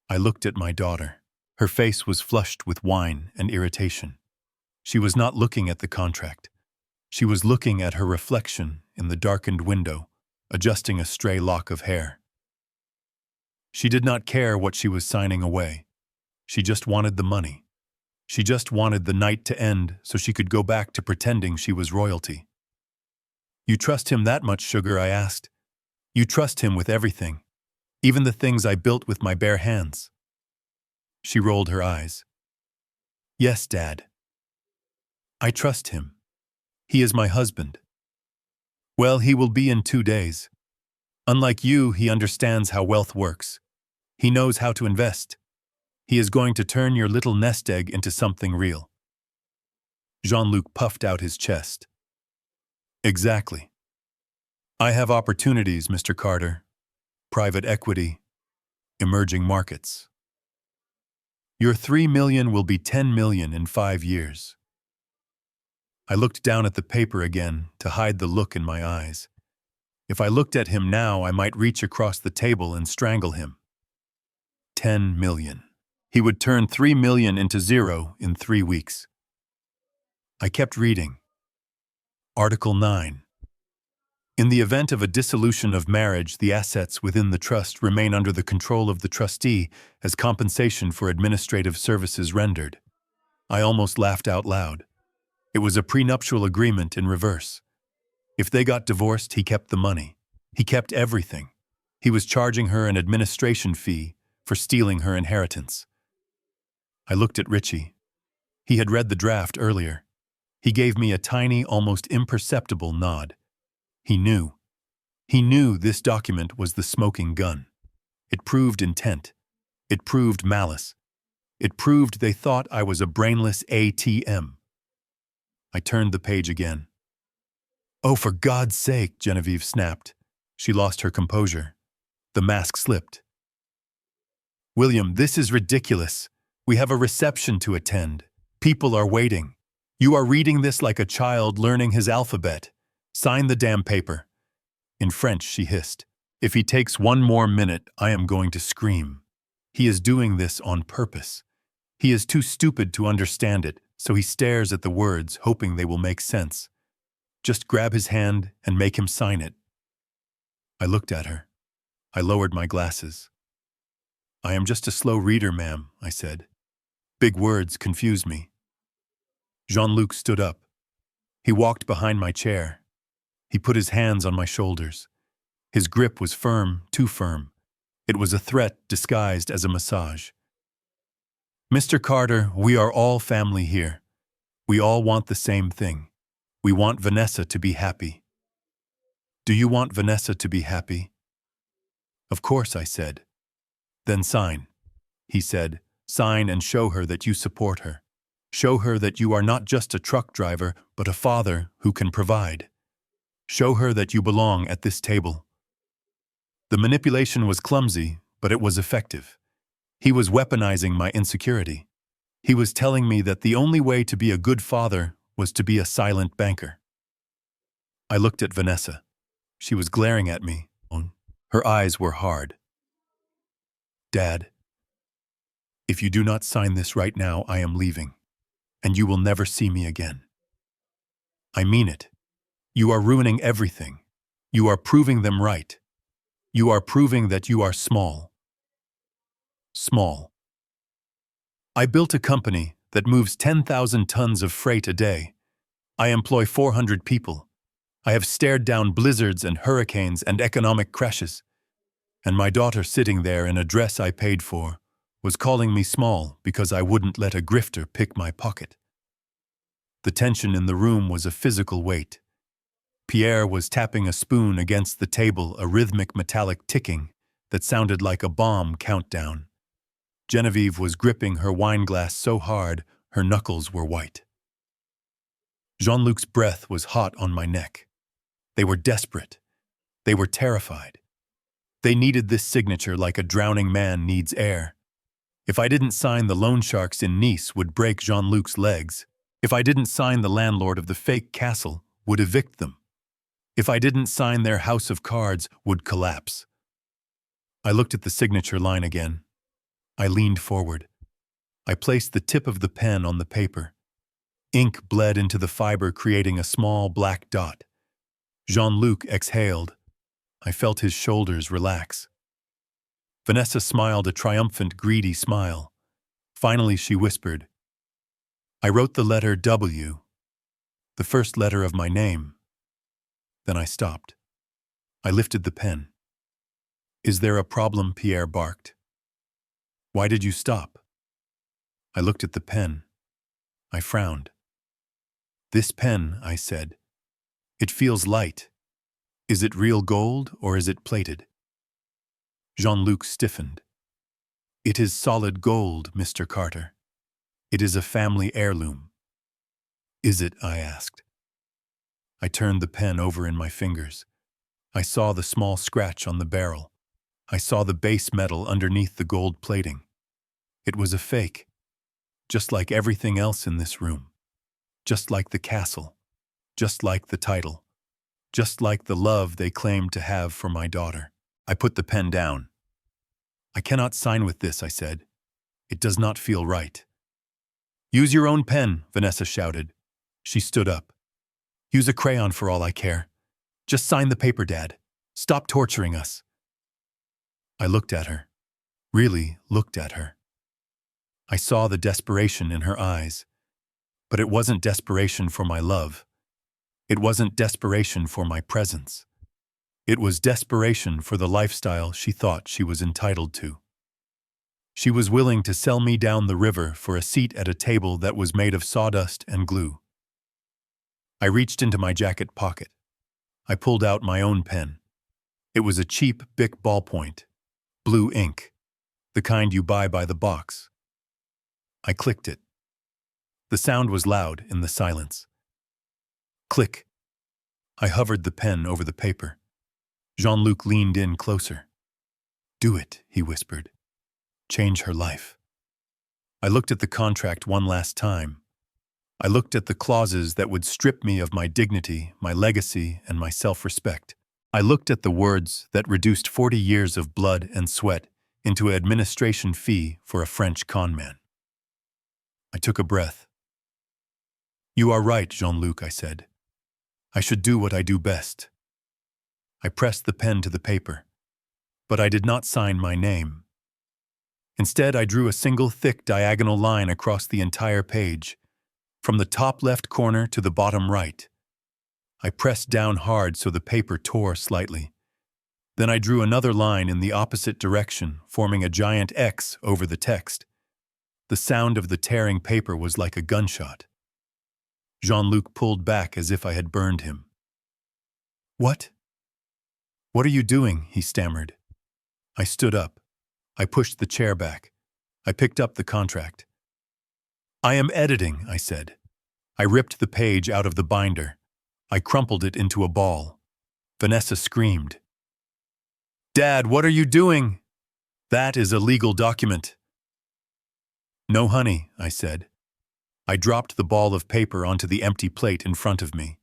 I looked at my daughter. Her face was flushed with wine and irritation. She was not looking at the contract. She was looking at her reflection in the darkened window, adjusting a stray lock of hair. She did not care what she was signing away. She just wanted the money. She just wanted the night to end so she could go back to pretending she was royalty. You trust him that much, Sugar? I asked. You trust him with everything, even the things I built with my bare hands. She rolled her eyes. Yes, Dad. I trust him. He is my husband. Well, he will be in 2 days. Unlike you, he understands how wealth works. He knows how to invest. He is going to turn your little nest egg into something real. Jean-Luc puffed out his chest. Exactly. I have opportunities, Mr. Carter. Private equity. Emerging markets. Your 3 million will be 10 million in 5 years. I looked down at the paper again to hide the look in my eyes. If I looked at him now, I might reach across the table and strangle him. 10 million. He would turn 3 million into 0 in 3 weeks. I kept reading. Article 9. In the event of a dissolution of marriage, the assets within the trust remain under the control of the trustee as compensation for administrative services rendered. I almost laughed out loud. It was a prenuptial agreement in reverse. If they got divorced, he kept the money. He kept everything. He was charging her an administration fee for stealing her inheritance. I looked at Richie. He had read the draft earlier. He gave me a tiny, almost imperceptible nod. He knew. He knew this document was the smoking gun. It proved intent. It proved malice. It proved they thought I was a brainless ATM. I turned the page again. Oh, for God's sake, Genevieve snapped. She lost her composure. The mask slipped. William, this is ridiculous. We have a reception to attend. People are waiting. You are reading this like a child learning his alphabet. Sign the damn paper. In French, she hissed. If he takes 1 more minute, I am going to scream. He is doing this on purpose. He is too stupid to understand it, so he stares at the words, hoping they will make sense. Just grab his hand and make him sign it. I looked at her. I lowered my glasses. I am just a slow reader, ma'am, I said. Big words confuse me. Jean-Luc stood up. He walked behind my chair. He put his hands on my shoulders. His grip was firm, too firm. It was a threat disguised as a massage. Mr. Carter, we are all family here. We all want the same thing. We want Vanessa to be happy. Do you want Vanessa to be happy? Of course, I said. Then sign, he said. Sign and show her that you support her. Show her that you are not just a truck driver, but a father who can provide. Show her that you belong at this table. The manipulation was clumsy, but it was effective. He was weaponizing my insecurity. He was telling me that the only way to be a good father was to be a silent banker. I looked at Vanessa. She was glaring at me. Her eyes were hard. Dad, if you do not sign this right now, I am leaving, and you will never see me again. I mean it. You are ruining everything. You are proving them right. You are proving that you are small. Small. I built a company that moves 10,000 tons of freight a day. I employ 400 people. I have stared down blizzards and hurricanes and economic crashes. And my daughter sitting there in a dress I paid for was calling me small because I wouldn't let a grifter pick my pocket. The tension in the room was a physical weight. Pierre was tapping a spoon against the table, a rhythmic metallic ticking that sounded like a bomb countdown. Genevieve was gripping her wineglass so hard her knuckles were white. Jean-Luc's breath was hot on my neck. They were desperate. They were terrified. They needed this signature like a drowning man needs air. If I didn't sign, the loan sharks in Nice would break Jean-Luc's legs. If I didn't sign, the landlord of the fake castle would evict them. If I didn't sign, their house of cards would collapse. I looked at the signature line again. I leaned forward. I placed the tip of the pen on the paper. Ink bled into the fiber, creating a small black dot. Jean-Luc exhaled. I felt his shoulders relax. Vanessa smiled a triumphant, greedy smile. Finally, she whispered, "I wrote the letter W, the first letter of my name." Then I stopped. I lifted the pen. "Is there a problem?" Pierre barked. "Why did you stop?" I looked at the pen. I frowned. "This pen," I said. "It feels light. Is it real gold or is it plated?" Jean-Luc stiffened. "It is solid gold, Mr. Carter. It is a family heirloom." "Is it?" I asked. I turned the pen over in my fingers. I saw the small scratch on the barrel. I saw the base metal underneath the gold plating. It was a fake, just like everything else in this room. Just like the castle. Just like the title. Just like the love they claimed to have for my daughter. I put the pen down. "I cannot sign with this," I said. "It does not feel right." "Use your own pen," Vanessa shouted. She stood up. "Use a crayon for all I care. Just sign the paper, Dad. Stop torturing us." I looked at her. Really looked at her. I saw the desperation in her eyes. But it wasn't desperation for my love. It wasn't desperation for my presence. It was desperation for the lifestyle she thought she was entitled to. She was willing to sell me down the river for a seat at a table that was made of sawdust and glue. I reached into my jacket pocket. I pulled out my own pen. It was a cheap Bic ballpoint, blue ink, the kind you buy by the box. I clicked it. The sound was loud in the silence. Click. I hovered the pen over the paper. Jean-Luc leaned in closer. "Do it," he whispered. "Change her life." I looked at the contract one last time. I looked at the clauses that would strip me of my dignity, my legacy, and my self-respect. I looked at the words that reduced 40 years of blood and sweat into an administration fee for a French conman. I took a breath. "You are right, Jean-Luc," I said. "I should do what I do best." I pressed the pen to the paper, but I did not sign my name. Instead, I drew a single thick diagonal line across the entire page, from the top left corner to the bottom right. I pressed down hard so the paper tore slightly. Then I drew another line in the opposite direction, forming a giant X over the text. The sound of the tearing paper was like a gunshot. Jean-Luc pulled back as if I had burned him. "What? What are you doing?" he stammered. I stood up. I pushed the chair back. I picked up the contract. "I am editing," I said. I ripped the page out of the binder. I crumpled it into a ball. Vanessa screamed. "Dad, what are you doing?" "That is a legal document." "No, honey," I said. I dropped the ball of paper onto the empty plate in front of me.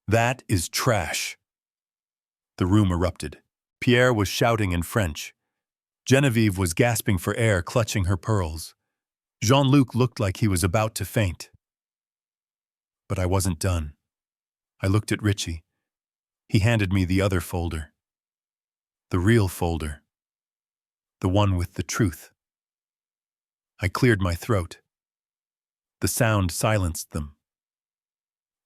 "That is trash." The room erupted. Pierre was shouting in French. Genevieve was gasping for air, clutching her pearls. Jean-Luc looked like he was about to faint. But I wasn't done. I looked at Richie. He handed me the other folder. The real folder. The one with the truth. I cleared my throat. The sound silenced them.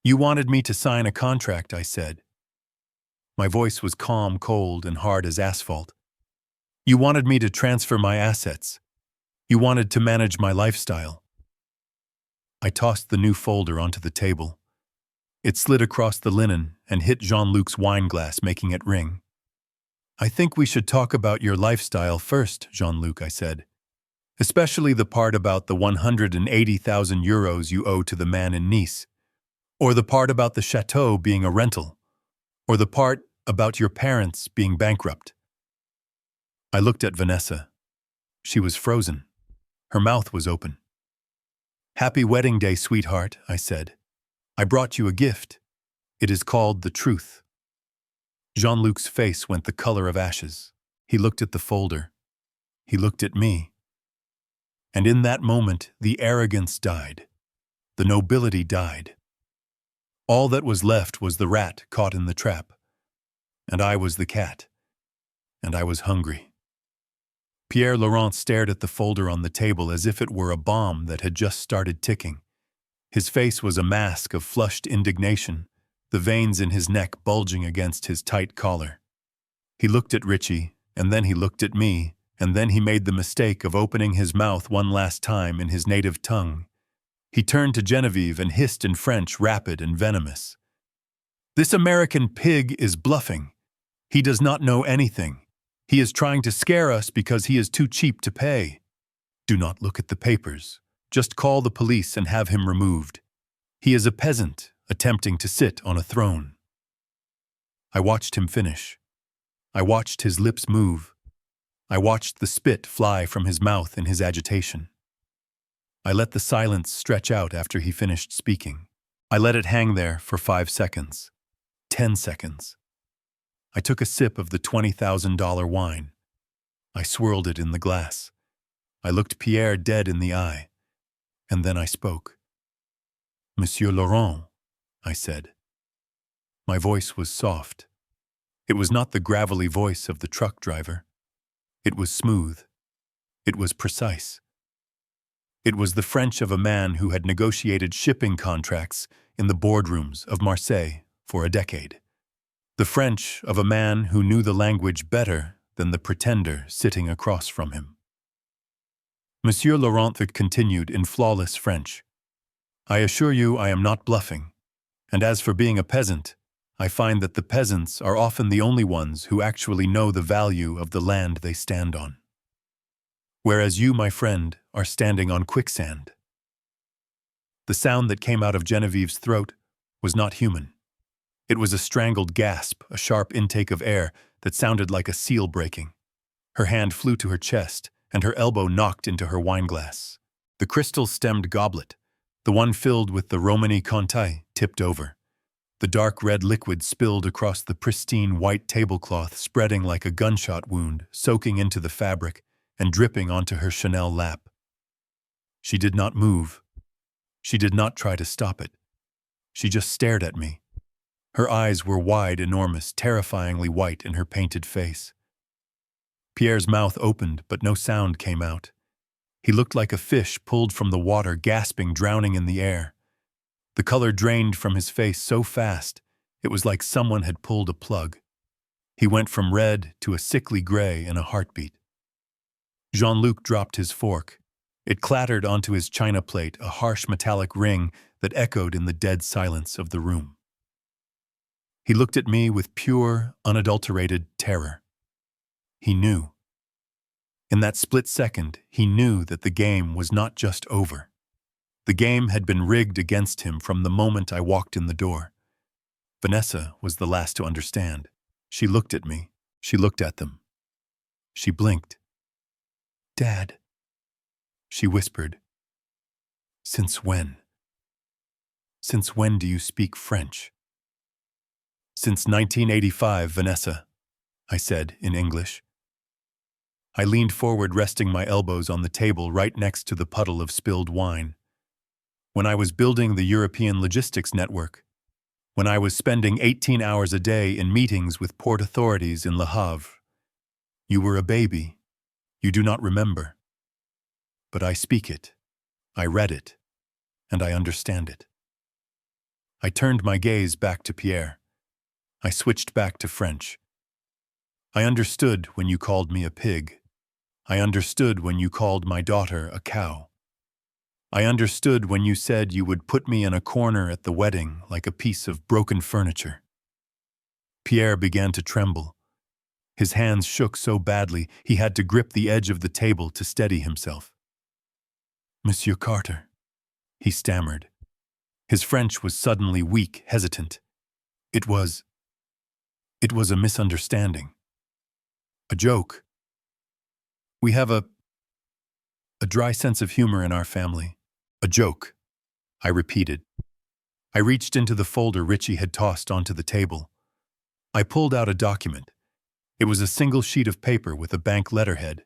You wanted me to sign a contract, I said. My voice was calm, cold, and hard as asphalt. You wanted me to transfer my assets. You wanted to manage my lifestyle. I tossed the new folder onto the table. It slid across the linen and hit Jean-Luc's wine glass, making it ring. I think we should talk about your lifestyle first, Jean-Luc, I said. Especially the part about the 180,000 euros you owe to the man in Nice. Or the part about the chateau being a rental. Or the part about your parents being bankrupt. I looked at Vanessa. She was frozen. Her mouth was open. Happy wedding day, sweetheart, I said. I brought you a gift. It is called the truth. Jean-Luc's face went the color of ashes. He looked at the folder. He looked at me. And in that moment, the arrogance died. The nobility died. All that was left was the rat caught in the trap. And I was the cat. And I was hungry. Pierre Laurent stared at the folder on the table as if it were a bomb that had just started ticking. His face was a mask of flushed indignation, the veins in his neck bulging against his tight collar. He looked at Richie, and then he looked at me, and then he made the mistake of opening his mouth one last time in his native tongue. He turned to Genevieve and hissed in French, rapid and venomous. This American pig is bluffing. He does not know anything. He is trying to scare us because he is too cheap to pay. Do not look at the papers. Just call the police and have him removed. He is a peasant attempting to sit on a throne. I watched him finish. I watched his lips move. I watched the spit fly from his mouth in his agitation. I let the silence stretch out after he finished speaking. I let it hang there for 5 seconds. 10 seconds. I took a sip of the $20,000 wine. I swirled it in the glass. I looked Pierre dead in the eye. And then I spoke. Monsieur Laurent, I said. My voice was soft. It was not the gravelly voice of the truck driver. It was smooth. It was precise. It was the French of a man who had negotiated shipping contracts in the boardrooms of Marseille for a decade. The French of a man who knew the language better than the pretender sitting across from him. Monsieur Laurent continued in flawless French. I assure you I am not bluffing. And as for being a peasant, I find that the peasants are often the only ones who actually know the value of the land they stand on. Whereas you, my friend, are standing on quicksand. The sound that came out of Genevieve's throat was not human. It was a strangled gasp, a sharp intake of air that sounded like a seal breaking. Her hand flew to her chest, and her elbow knocked into her wineglass. The crystal-stemmed goblet, the one filled with the Romani Conti, tipped over. The dark red liquid spilled across the pristine white tablecloth, spreading like a gunshot wound, soaking into the fabric and dripping onto her Chanel lap. She did not move. She did not try to stop it. She just stared at me. Her eyes were wide, enormous, terrifyingly white in her painted face. Pierre's mouth opened, but no sound came out. He looked like a fish pulled from the water, gasping, drowning in the air. The color drained from his face so fast, it was like someone had pulled a plug. He went from red to a sickly gray in a heartbeat. Jean-Luc dropped his fork. It clattered onto his china plate, a harsh metallic ring that echoed in the dead silence of the room. He looked at me with pure, unadulterated terror. He knew. In that split second, he knew that the game was not just over. The game had been rigged against him from the moment I walked in the door. Vanessa was the last to understand. She looked at me. She looked at them. She blinked. Dad, she whispered. Since when? Since when do you speak French? Since 1985, Vanessa, I said in English. I leaned forward, resting my elbows on the table right next to the puddle of spilled wine. When I was building the European logistics network, when I was spending 18 hours a day in meetings with port authorities in Le Havre, You were a baby. You do not remember. But I speak it. I read it. And I understand it. I turned my gaze back to Pierre. I switched back to French. I understood when you called me a pig. I understood when you called my daughter a cow. I understood when you said you would put me in a corner at the wedding like a piece of broken furniture. Pierre began to tremble. His hands shook so badly he had to grip the edge of the table to steady himself. Monsieur Carter, he stammered. His French was suddenly weak, hesitant. It was a misunderstanding. A joke. We have a dry sense of humor in our family. A joke, I repeated. I reached into the folder Richie had tossed onto the table. I pulled out a document. It was a single sheet of paper with a bank letterhead.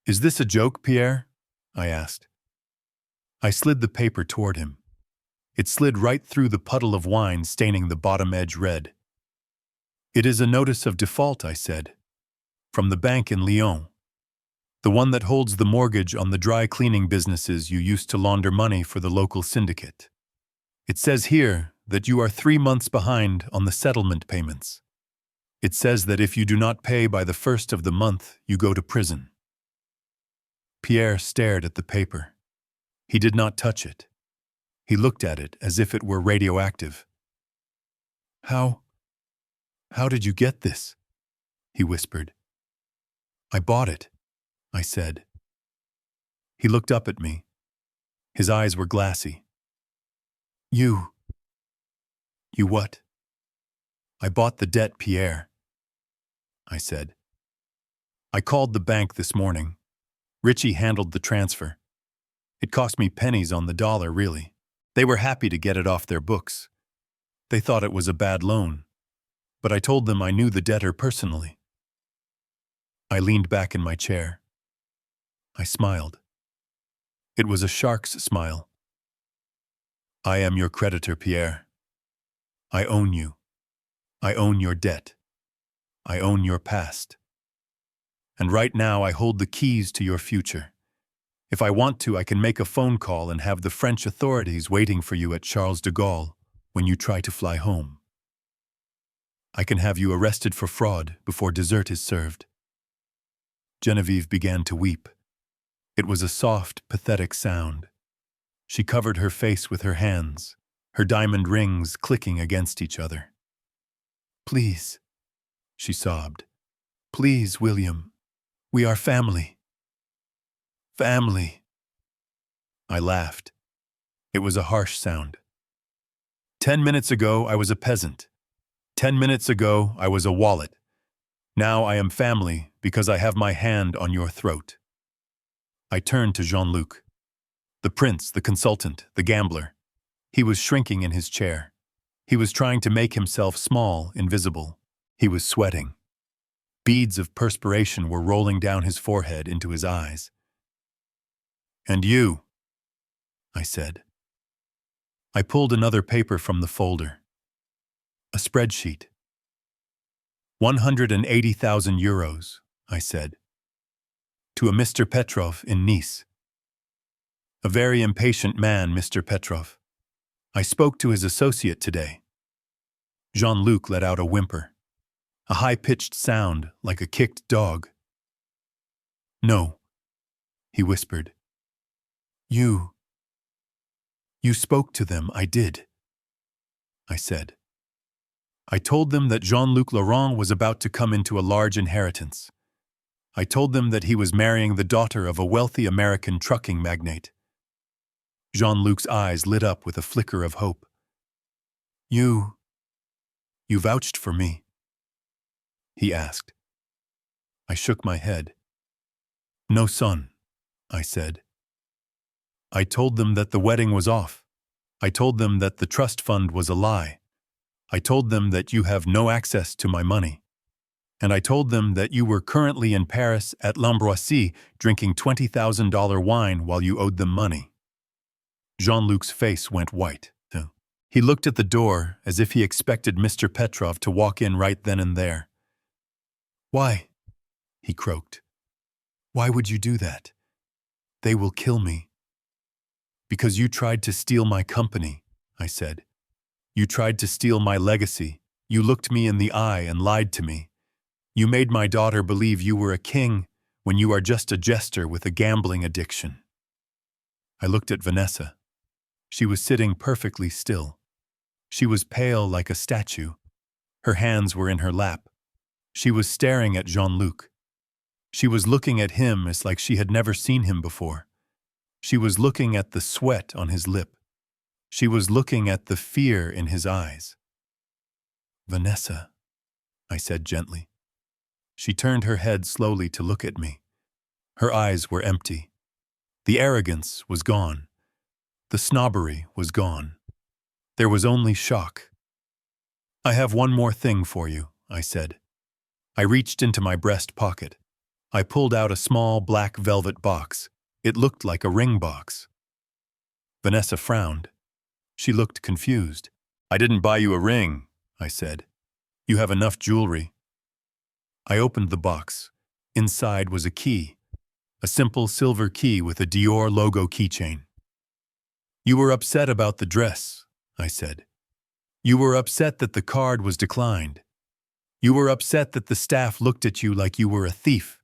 Is this a joke, Pierre? I asked. I slid the paper toward him. It slid right through the puddle of wine staining the bottom edge red. It is a notice of default, I said. From the bank in Lyon. The one that holds the mortgage on the dry cleaning businesses you used to launder money for the local syndicate. It says here that you are 3 months behind on the settlement payments. It says that if you do not pay by the 1st of the month, you go to prison. Pierre stared at the paper. He did not touch it. He looked at it as if it were radioactive. How did you get this? He whispered. I bought it, I said. He looked up at me. His eyes were glassy. You what? I bought the debt, Pierre, I said. I called the bank this morning. Richie handled the transfer. It cost me pennies on the dollar, really. They were happy to get it off their books. They thought it was a bad loan. But I told them I knew the debtor personally. I leaned back in my chair. I smiled. It was a shark's smile. I am your creditor, Pierre. I own you. I own your debt. I own your past. And right now I hold the keys to your future. If I want to, I can make a phone call and have the French authorities waiting for you at Charles de Gaulle when you try to fly home. I can have you arrested for fraud before dessert is served. Genevieve began to weep. It was a soft, pathetic sound. She covered her face with her hands, her diamond rings clicking against each other. Please, she sobbed. Please, William. We are family. Family. I laughed. It was a harsh sound. 10 minutes ago, I was a peasant. 10 minutes ago, I was a wallet. Now I am family because I have my hand on your throat. I turned to Jean-Luc. The prince, the consultant, the gambler. He was shrinking in his chair. He was trying to make himself small, invisible. He was sweating. Beads of perspiration were rolling down his forehead into his eyes. And you, I said. I pulled another paper from the folder. A spreadsheet. 180,000 euros, I said. To a Mr. Petrov in Nice. A very impatient man, Mr. Petrov. I spoke to his associate today. Jean-Luc let out a whimper. A high-pitched sound like a kicked dog. No, he whispered. You spoke to them, I did, I said. I told them that Jean-Luc Laurent was about to come into a large inheritance. I told them that he was marrying the daughter of a wealthy American trucking magnate. Jean-Luc's eyes lit up with a flicker of hope. You vouched for me? He asked. I shook my head. No, son, I said. I told them that the wedding was off. I told them that the trust fund was a lie. I told them that you have no access to my money. And I told them that you were currently in Paris at L'Ambroisie drinking $20,000 wine while you owed them money. Jean-Luc's face went white. He looked at the door as if he expected Mr. Petrov to walk in right then and there. Why? he croaked. Why would you do that? They will kill me. Because you tried to steal my company, I said. You tried to steal my legacy. You looked me in the eye and lied to me. You made my daughter believe you were a king when you are just a jester with a gambling addiction. I looked at Vanessa. She was sitting perfectly still. She was pale like a statue. Her hands were in her lap. She was staring at Jean-Luc. She was looking at him as like she had never seen him before. She was looking at the sweat on his lip. She was looking at the fear in his eyes. Vanessa, I said gently. She turned her head slowly to look at me. Her eyes were empty. The arrogance was gone. The snobbery was gone. There was only shock. I have one more thing for you, I said. I reached into my breast pocket. I pulled out a small black velvet box. It looked like a ring box. Vanessa frowned. She looked confused. I didn't buy you a ring, I said. You have enough jewelry. I opened the box. Inside was a key. A simple silver key with a Dior logo keychain. You were upset about the dress, I said. You were upset that the card was declined. You were upset that the staff looked at you like you were a thief.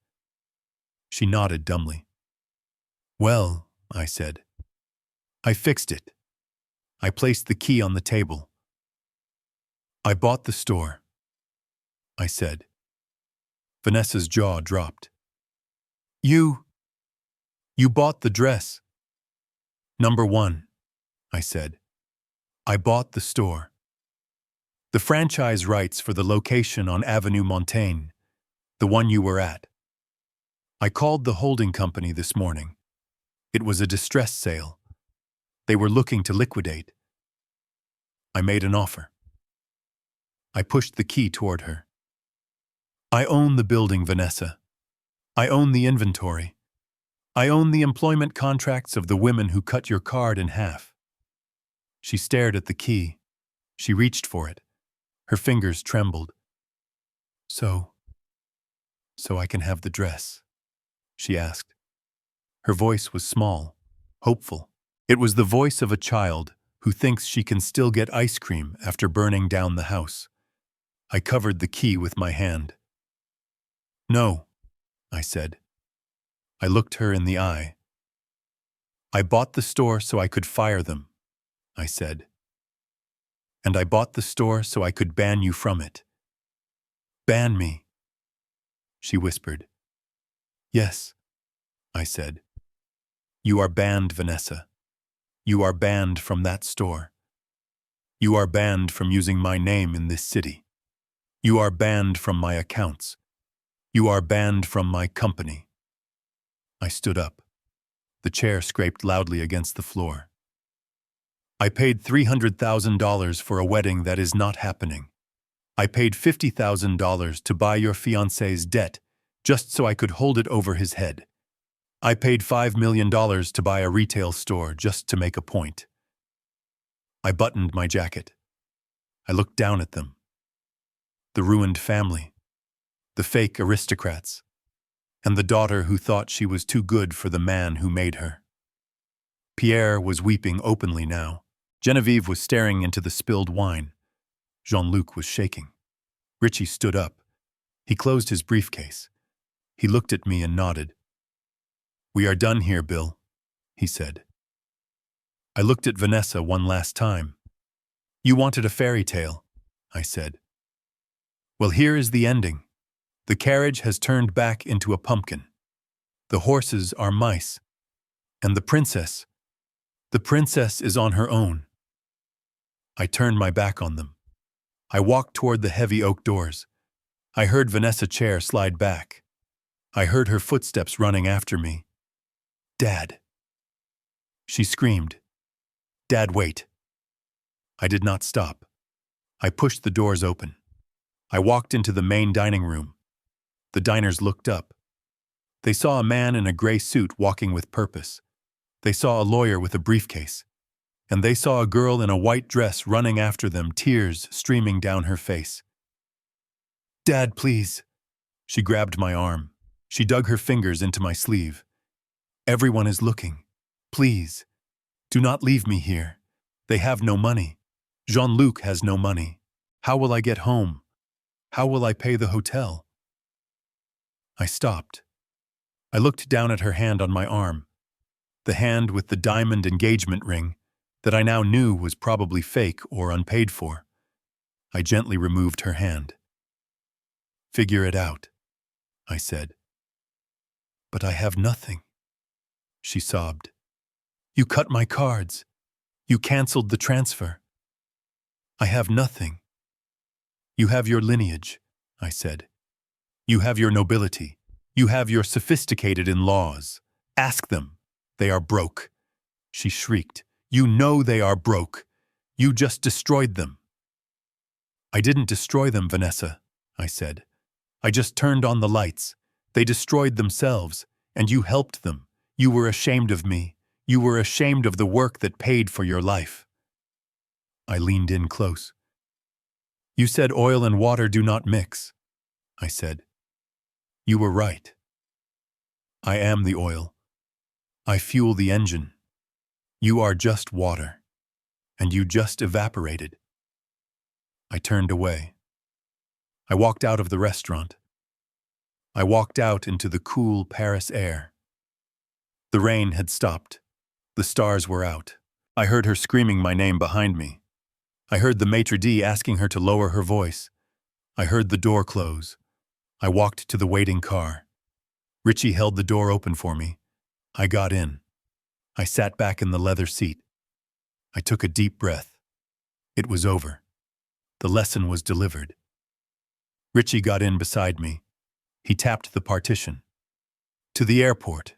She nodded dumbly. Well, I said. I fixed it. I placed the key on the table. I bought the store, I said. Vanessa's jaw dropped. You bought the dress. Number 1, I said. I bought the store. The franchise rights for the location on Avenue Montaigne, the one you were at. I called the holding company this morning. It was a distress sale. They were looking to liquidate. I made an offer. I pushed the key toward her. I own the building, Vanessa. I own the inventory. I own the employment contracts of the women who cut your card in half. She stared at the key. She reached for it. Her fingers trembled. So I can have the dress, she asked. Her voice was small, hopeful. It was the voice of a child who thinks she can still get ice cream after burning down the house. I covered the key with my hand. No, I said. I looked her in the eye. I bought the store so I could fire them, I said. And I bought the store so I could ban you from it. Ban me, she whispered. Yes, I said. You are banned, Vanessa. You are banned from that store. You are banned from using my name in this city. You are banned from my accounts. You are banned from my company. I stood up. The chair scraped loudly against the floor. I paid $300,000 for a wedding that is not happening. I paid $50,000 to buy your fiancé's debt just so I could hold it over his head. I paid $5 million to buy a retail store just to make a point. I buttoned my jacket. I looked down at them. The ruined family, the fake aristocrats, and the daughter who thought she was too good for the man who made her. Pierre was weeping openly now. Genevieve was staring into the spilled wine. Jean-Luc was shaking. Richie stood up. He closed his briefcase. He looked at me and nodded. We are done here, Bill, he said. I looked at Vanessa one last time. You wanted a fairy tale, I said. Well, here is the ending. The carriage has turned back into a pumpkin. The horses are mice. And the princess is on her own. I turned my back on them. I walked toward the heavy oak doors. I heard Vanessa's chair slide back. I heard her footsteps running after me. Dad. She screamed. Dad, wait. I did not stop. I pushed the doors open. I walked into the main dining room. The diners looked up. They saw a man in a gray suit walking with purpose. They saw a lawyer with a briefcase. And they saw a girl in a white dress running after them, tears streaming down her face. Dad, please. She grabbed my arm. She dug her fingers into my sleeve. Everyone is looking. Please, do not leave me here. They have no money. Jean-Luc has no money. How will I get home? How will I pay the hotel? I stopped. I looked down at her hand on my arm, the hand with the diamond engagement ring that I now knew was probably fake or unpaid for. I gently removed her hand. Figure it out, I said. But I have nothing, she sobbed. You cut my cards. You canceled the transfer. I have nothing. You have your lineage, I said. You have your nobility. You have your sophisticated in-laws. Ask them. They are broke. She shrieked. You know they are broke. You just destroyed them. I didn't destroy them, Vanessa, I said. I just turned on the lights. They destroyed themselves, and you helped them. You were ashamed of me. You were ashamed of the work that paid for your life. I leaned in close. You said oil and water do not mix, I said. You were right. I am the oil. I fuel the engine. You are just water, and you just evaporated. I turned away. I walked out of the restaurant. I walked out into the cool Paris air. The rain had stopped. The stars were out. I heard her screaming my name behind me. I heard the maitre d' asking her to lower her voice. I heard the door close. I walked to the waiting car. Richie held the door open for me. I got in. I sat back in the leather seat. I took a deep breath. It was over. The lesson was delivered. Richie got in beside me. He tapped the partition. To the airport,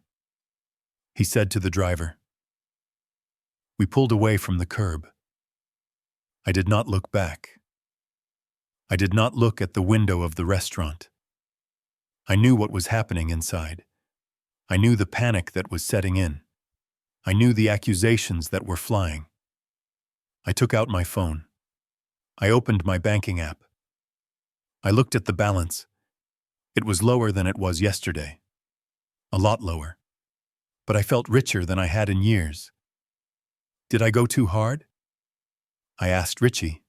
he said to the driver. We pulled away from the curb. I did not look back. I did not look at the window of the restaurant. I knew what was happening inside. I knew the panic that was setting in. I knew the accusations that were flying. I took out my phone. I opened my banking app. I looked at the balance. It was lower than it was yesterday. A lot lower. But I felt richer than I had in years. Did I go too hard? I asked Richie.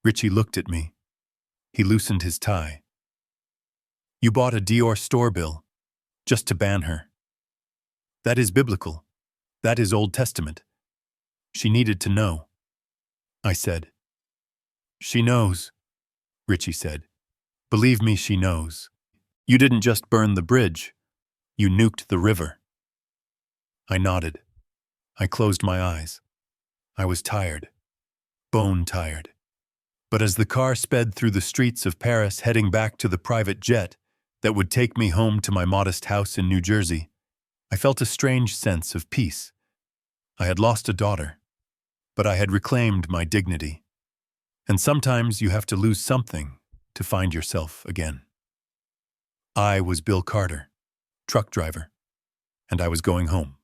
Richie looked at me. He loosened his tie. You bought a Dior store bill, just to ban her. That is biblical. That is Old Testament. She needed to know. I said. She knows, Richie said. Believe me, she knows. You didn't just burn the bridge. You nuked the river. I nodded. I closed my eyes. I was tired. Bone tired. But as the car sped through the streets of Paris heading back to the private jet that would take me home to my modest house in New Jersey, I felt a strange sense of peace. I had lost a daughter, but I had reclaimed my dignity. And sometimes you have to lose something to find yourself again. I was Bill Carter, truck driver, and I was going home.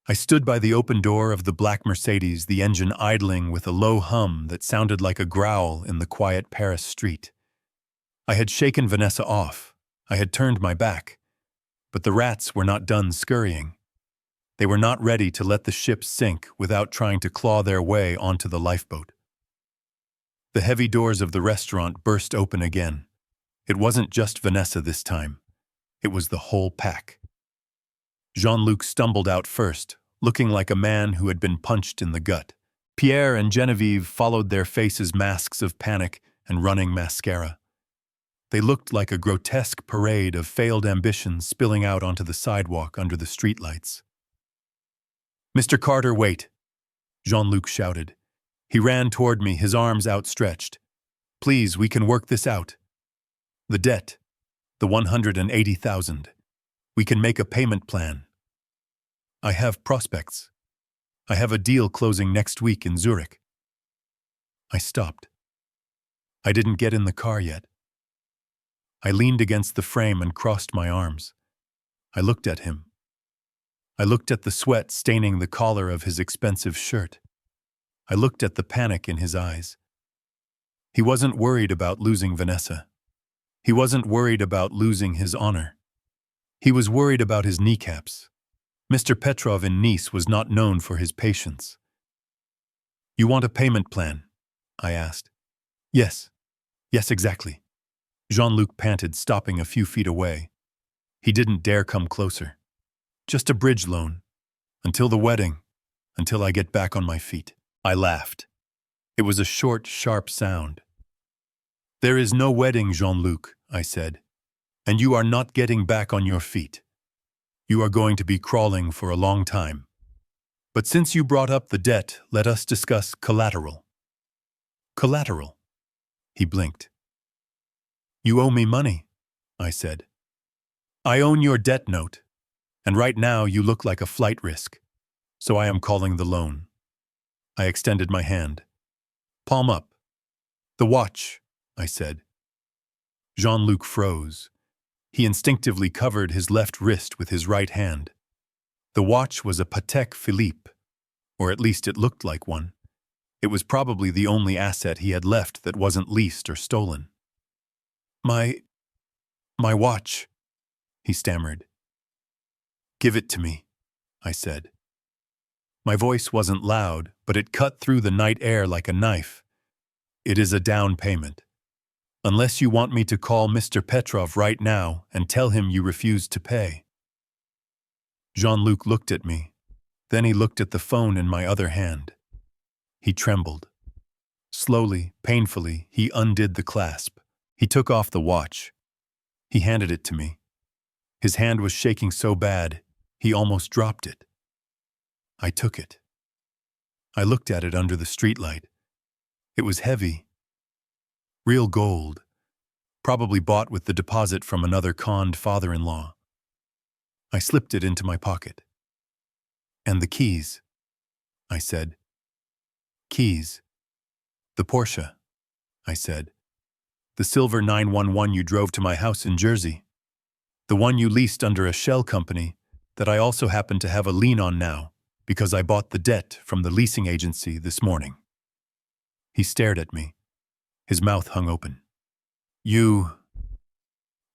I stood by the open door of the black Mercedes, the engine idling with a low hum that sounded like a growl in the quiet Paris street. I had shaken Vanessa off. I had turned my back. But the rats were not done scurrying. They were not ready to let the ship sink without trying to claw their way onto the lifeboat. The heavy doors of the restaurant burst open again. It wasn't just Vanessa this time. It was the whole pack. Jean-Luc stumbled out first, looking like a man who had been punched in the gut. Pierre and Genevieve followed, their faces masks of panic and running mascara. They looked like a grotesque parade of failed ambitions spilling out onto the sidewalk under the streetlights. Mr. Carter, wait, Jean-Luc shouted. He ran toward me, his arms outstretched. Please, we can work this out. The debt, the 180,000. We can make a payment plan. I have prospects. I have a deal closing next week in Zurich. I stopped. I didn't get in the car yet. I leaned against the frame and crossed my arms. I looked at him. I looked at the sweat staining the collar of his expensive shirt. I looked at the panic in his eyes. He wasn't worried about losing Vanessa. He wasn't worried about losing his honor. He was worried about his kneecaps. Mr. Petrov in Nice was not known for his patience. "You want a payment plan?" I asked. "Yes. Yes, exactly." Jean-Luc panted, stopping a few feet away. He didn't dare come closer. "Just a bridge loan. Until the wedding. Until I get back on my feet." I laughed. It was a short, sharp sound. "There is no wedding, Jean-Luc," I said. "And you are not getting back on your feet. You are going to be crawling for a long time. But since you brought up the debt, let us discuss collateral." "Collateral?" He blinked. "You owe me money," I said. "I own your debt note, and right now you look like a flight risk, so I am calling the loan." I extended my hand. "Palm up." "The watch," I said. Jean-Luc froze. He instinctively covered his left wrist with his right hand. The watch was a Patek Philippe, or at least it looked like one. It was probably the only asset he had left that wasn't leased or stolen. My watch," he stammered. "Give it to me," I said. My voice wasn't loud, but it cut through the night air like a knife. "It is a down payment. Unless you want me to call Mr. Petrov right now and tell him you refuse to pay." Jean-Luc looked at me. Then he looked at the phone in my other hand. He trembled. Slowly, painfully, he undid the clasp. He took off the watch. He handed it to me. His hand was shaking so bad, he almost dropped it. I took it. I looked at it under the streetlight. It was heavy. Real gold. Probably bought with the deposit from another conned father-in-law. I slipped it into my pocket. "And the keys," I said. "Keys. The Porsche," I said. "The silver 911 you drove to my house in Jersey. The one you leased under a shell company that I also happen to have a lien on now because I bought the debt from the leasing agency this morning." He stared at me. His mouth hung open. You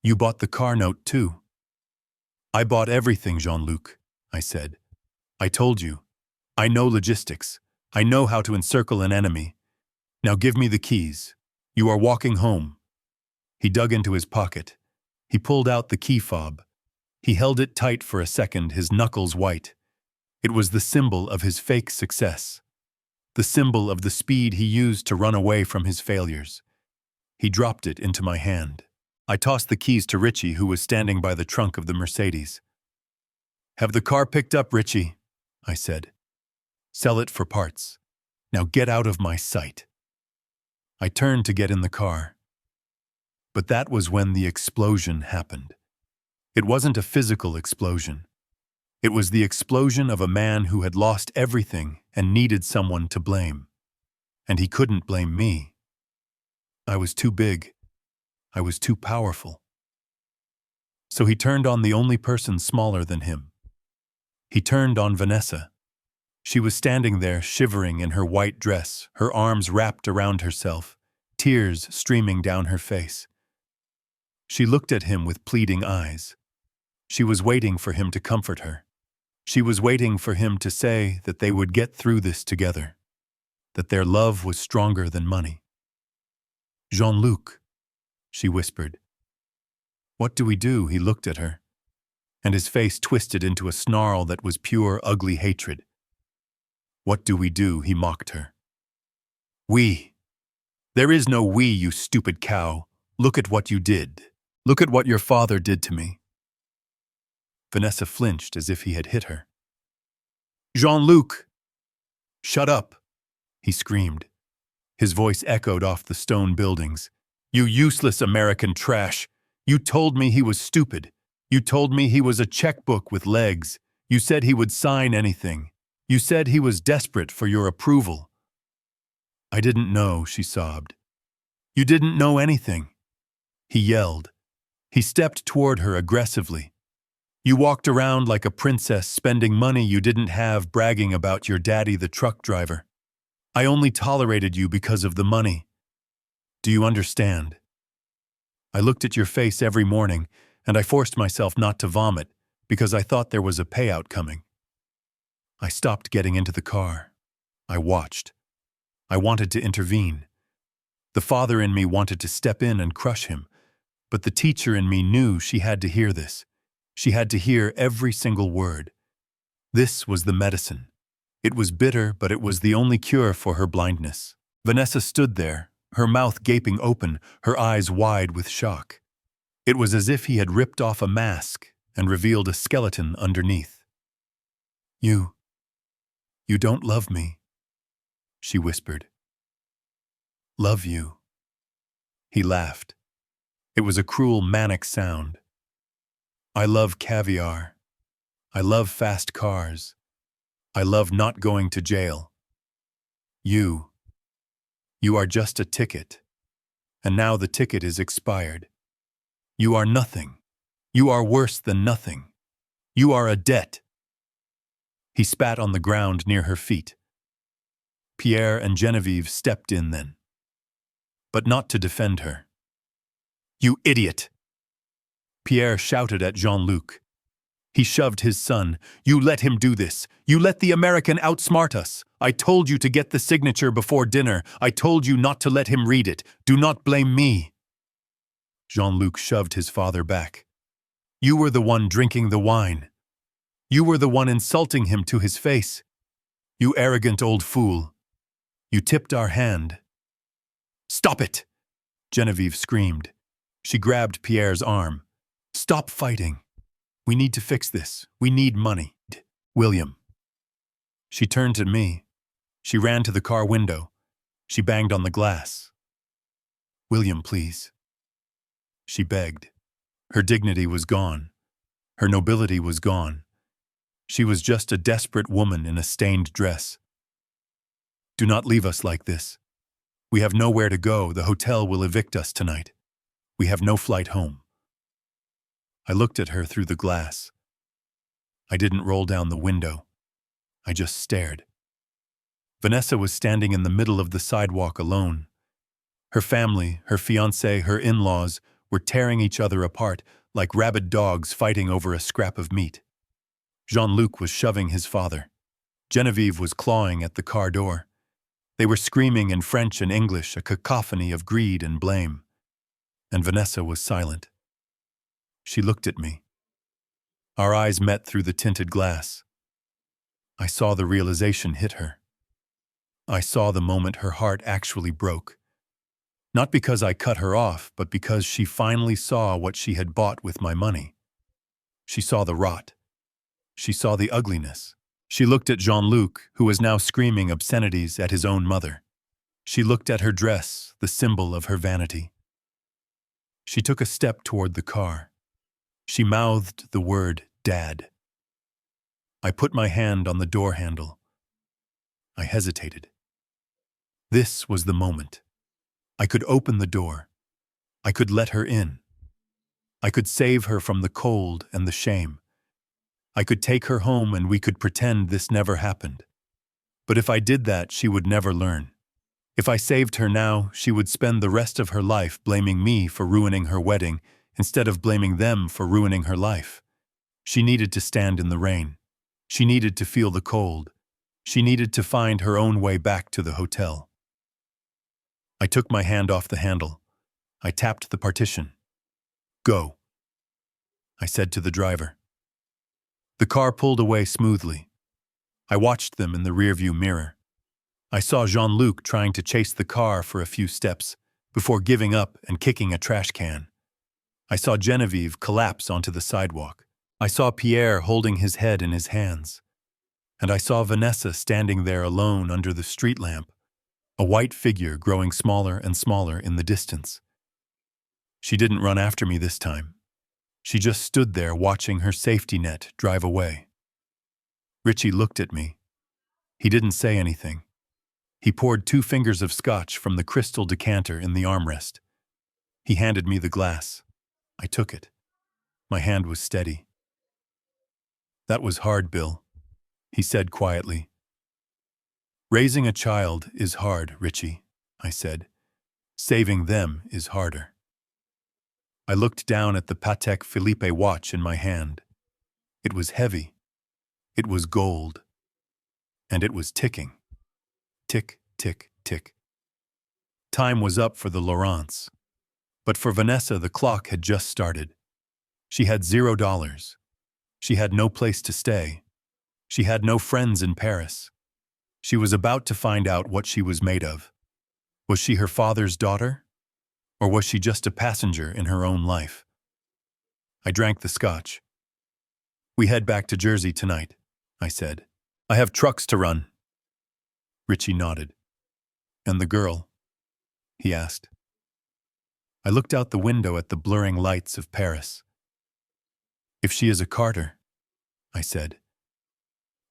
bought the car note too." "I bought everything, Jean-Luc," I said. "I told you. I know logistics. I know how to encircle an enemy. Now give me the keys. You are walking home." He dug into his pocket. He pulled out the key fob. He held it tight for a second, his knuckles white. It was the symbol of his fake success. The symbol of the speed he used to run away from his failures. He dropped it into my hand. I tossed the keys to Richie, who was standing by the trunk of the Mercedes. "Have the car picked up, Richie," I said. "Sell it for parts. Now get out of my sight." I turned to get in the car. But that was when the explosion happened. It wasn't a physical explosion. It was the explosion of a man who had lost everything and needed someone to blame. And he couldn't blame me. I was too big. I was too powerful. So he turned on the only person smaller than him. He turned on Vanessa. She was standing there, shivering in her white dress, her arms wrapped around herself, tears streaming down her face. She looked at him with pleading eyes. She was waiting for him to comfort her. She was waiting for him to say that they would get through this together, that their love was stronger than money. "Jean-Luc," she whispered. "What do we do?" He looked at her, and his face twisted into a snarl that was pure, ugly hatred. "What do we do?" he mocked her. "We. There is no we, you stupid cow. Look at what you did. Look at what your father did to me." Vanessa flinched as if he had hit her. "Jean-Luc!" "Shut up!" he screamed. His voice echoed off the stone buildings. "You useless American trash! You told me he was stupid. You told me he was a checkbook with legs. You said he would sign anything. You said he was desperate for your approval." "I didn't know," she sobbed. "You didn't know anything." He yelled. He stepped toward her aggressively. "You walked around like a princess, spending money you didn't have, bragging about your daddy, the truck driver. I only tolerated you because of the money. Do you understand?" I looked at your face every morning, and I forced myself not to vomit because I thought there was a payout coming. I stopped getting into the car. I watched. I wanted to intervene. The father in me wanted to step in and crush him, but the teacher in me knew she had to hear this. She had to hear every single word. This was the medicine. It was bitter, but it was the only cure for her blindness. Vanessa stood there, her mouth gaping open, her eyes wide with shock. It was as if he had ripped off a mask and revealed a skeleton underneath. You don't love me," she whispered. "Love you." He laughed. It was a cruel, manic sound. "I love caviar. I love fast cars. I love not going to jail. You are just a ticket. And now the ticket is expired. You are nothing. You are worse than nothing. You are a debt." He spat on the ground near her feet. Pierre and Genevieve stepped in then. But not to defend her. "You idiot!" Pierre shouted at Jean-Luc. He shoved his son. "You let him do this. You let the American outsmart us. I told you to get the signature before dinner. I told you not to let him read it. Do not blame me." Jean-Luc shoved his father back. "You were the one drinking the wine. You were the one insulting him to his face. You arrogant old fool. You tipped our hand." "Stop it!" Genevieve screamed. She grabbed Pierre's arm. "Stop fighting. We need to fix this. We need money. William." She turned to me. She ran to the car window. She banged on the glass. "William, please." She begged. Her dignity was gone. Her nobility was gone. She was just a desperate woman in a stained dress. "Do not leave us like this. We have nowhere to go. The hotel will evict us tonight. We have no flight home." I looked at her through the glass. I didn't roll down the window. I just stared. Vanessa was standing in the middle of the sidewalk alone. Her family, her fiancé, her in-laws were tearing each other apart like rabid dogs fighting over a scrap of meat. Jean-Luc was shoving his father. Genevieve was clawing at the car door. They were screaming in French and English, a cacophony of greed and blame. And Vanessa was silent. She looked at me. Our eyes met through the tinted glass. I saw the realization hit her. I saw the moment her heart actually broke. Not because I cut her off, but because she finally saw what she had bought with my money. She saw the rot. She saw the ugliness. She looked at Jean-Luc, who was now screaming obscenities at his own mother. She looked at her dress, the symbol of her vanity. She took a step toward the car. She mouthed the word, "Dad." I put my hand on the door handle. I hesitated. This was the moment. I could open the door. I could let her in. I could save her from the cold and the shame. I could take her home and we could pretend this never happened. But if I did that, she would never learn. If I saved her now, she would spend the rest of her life blaming me for ruining her wedding instead of blaming them for ruining her life. She needed to stand in the rain. She needed to feel the cold. She needed to find her own way back to the hotel. I took my hand off the handle. I tapped the partition. "Go," I said to the driver. The car pulled away smoothly. I watched them in the rearview mirror. I saw Jean-Luc trying to chase the car for a few steps before giving up and kicking a trash can. I saw Genevieve collapse onto the sidewalk. I saw Pierre holding his head in his hands. And I saw Vanessa standing there alone under the street lamp, a white figure growing smaller and smaller in the distance. She didn't run after me this time. She just stood there watching her safety net drive away. Richie looked at me. He didn't say anything. He poured 2 fingers of scotch from the crystal decanter in the armrest. He handed me the glass. I took it. My hand was steady. "That was hard, Bill," he said quietly. "Raising a child is hard, Richie," I said. "Saving them is harder." I looked down at the Patek Philippe watch in my hand. It was heavy. It was gold. And it was ticking. Tick, tick, tick. Time was up for the Laurents. But for Vanessa, the clock had just started. She had $0. She had no place to stay. She had no friends in Paris. She was about to find out what she was made of. Was she her father's daughter? Or was she just a passenger in her own life? I drank the scotch. "We head back to Jersey tonight," I said. "I have trucks to run." Richie nodded. "And the girl?" he asked. I looked out the window at the blurring lights of Paris. "If she is a Carter," I said,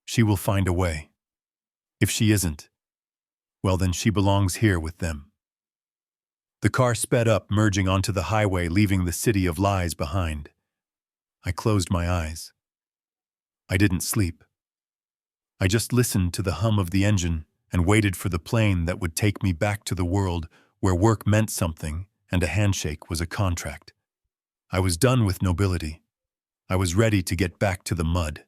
"she will find a way. If she isn't, well then she belongs here with them." The car sped up, merging onto the highway, leaving the city of lies behind. I closed my eyes. I didn't sleep. I just listened to the hum of the engine and waited for the plane that would take me back to the world where work meant something and a handshake was a contract. I was done with nobility. I was ready to get back to the mud.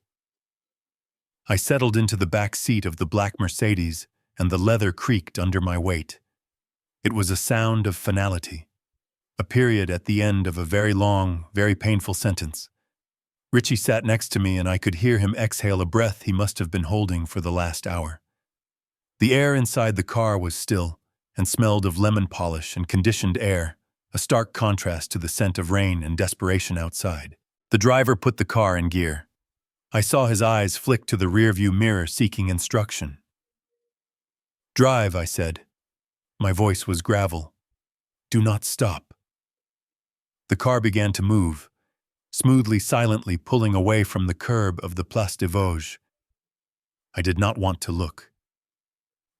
I settled into the back seat of the black Mercedes, and the leather creaked under my weight. It was a sound of finality, a period at the end of a very long, very painful sentence. Richie sat next to me, and I could hear him exhale a breath he must have been holding for the last hour. The air inside the car was still and smelled of lemon polish and conditioned air, a stark contrast to the scent of rain and desperation outside. The driver put the car in gear. I saw his eyes flick to the rearview mirror, seeking instruction. "Drive," I said. My voice was gravel. "Do not stop." The car began to move, smoothly, silently pulling away from the curb of the Place des Vosges. I did not want to look.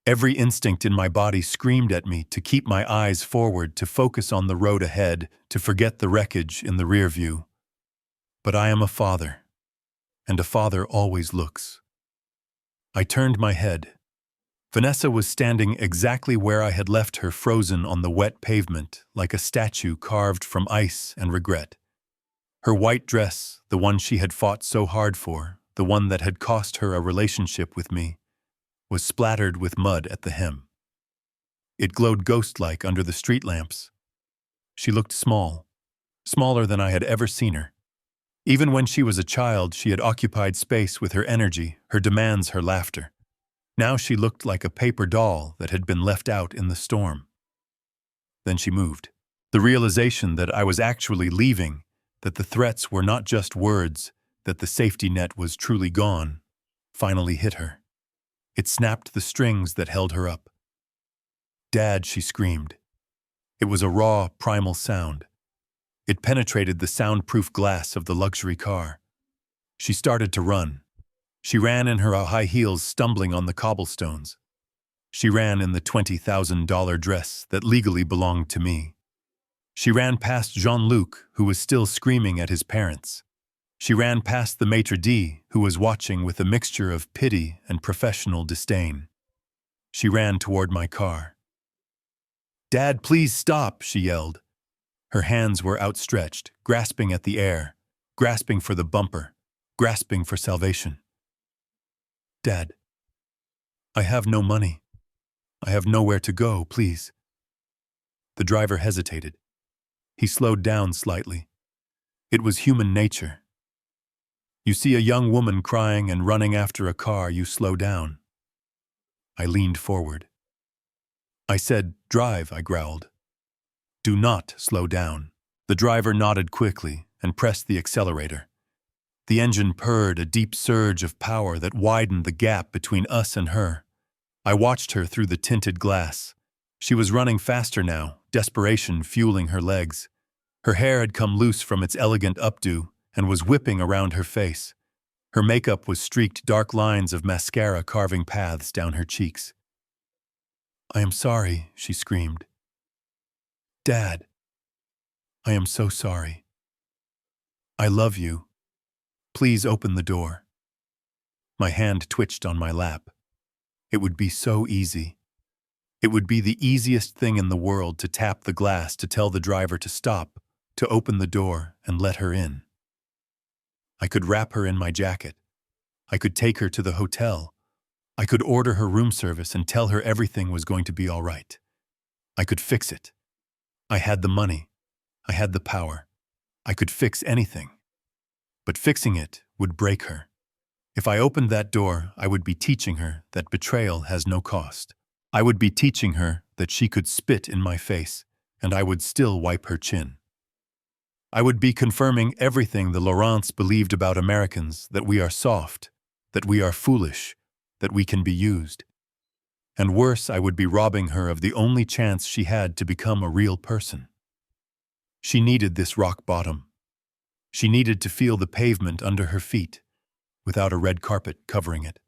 Every instinct in my body screamed at me to keep my eyes forward, to focus on the road ahead, to forget the wreckage in the rear view. But I am a father, and a father always looks. I turned my head. Vanessa was standing exactly where I had left her, frozen on the wet pavement, like a statue carved from ice and regret. Her white dress, the one she had fought so hard for, the one that had cost her a relationship with me, was splattered with mud at the hem. It glowed ghost-like under the street lamps. She looked small, smaller than I had ever seen her. Even when she was a child, she had occupied space with her energy, her demands, her laughter. Now she looked like a paper doll that had been left out in the storm. Then she moved. The realization that I was actually leaving, that the threats were not just words, that the safety net was truly gone, finally hit her. It snapped the strings that held her up. "Dad," she screamed. It was a raw, primal sound. It penetrated the soundproof glass of the luxury car. She started to run. She ran in her high heels, stumbling on the cobblestones. She ran in the $20,000 dress that legally belonged to me. She ran past Jean-Luc, who was still screaming at his parents. She ran past the maitre d', who was watching with a mixture of pity and professional disdain. She ran toward my car. "Dad, please stop," she yelled. Her hands were outstretched, grasping at the air, grasping for the bumper, grasping for salvation. "Dad, I have no money. I have nowhere to go, please." The driver hesitated. He slowed down slightly. It was human nature. You see a young woman crying and running after a car, you slow down. I leaned forward. I said, "Drive," I growled. "Do not slow down." The driver nodded quickly and pressed the accelerator. The engine purred, a deep surge of power that widened the gap between us and her. I watched her through the tinted glass. She was running faster now, desperation fueling her legs. Her hair had come loose from its elegant updo and was whipping around her face. Her makeup was streaked, dark lines of mascara carving paths down her cheeks. "I am sorry," she screamed. "Dad, I am so sorry. I love you. Please open the door." My hand twitched on my lap. It would be so easy. It would be the easiest thing in the world to tap the glass to tell the driver to stop, to open the door and let her in. I could wrap her in my jacket. I could take her to the hotel. I could order her room service and tell her everything was going to be all right. I could fix it. I had the money. I had the power. I could fix anything. But fixing it would break her. If I opened that door, I would be teaching her that betrayal has no cost. I would be teaching her that she could spit in my face, and I would still wipe her chin. I would be confirming everything the Laurents believed about Americans, that we are soft, that we are foolish, that we can be used. And worse, I would be robbing her of the only chance she had to become a real person. She needed this rock bottom. She needed to feel the pavement under her feet, without a red carpet covering it.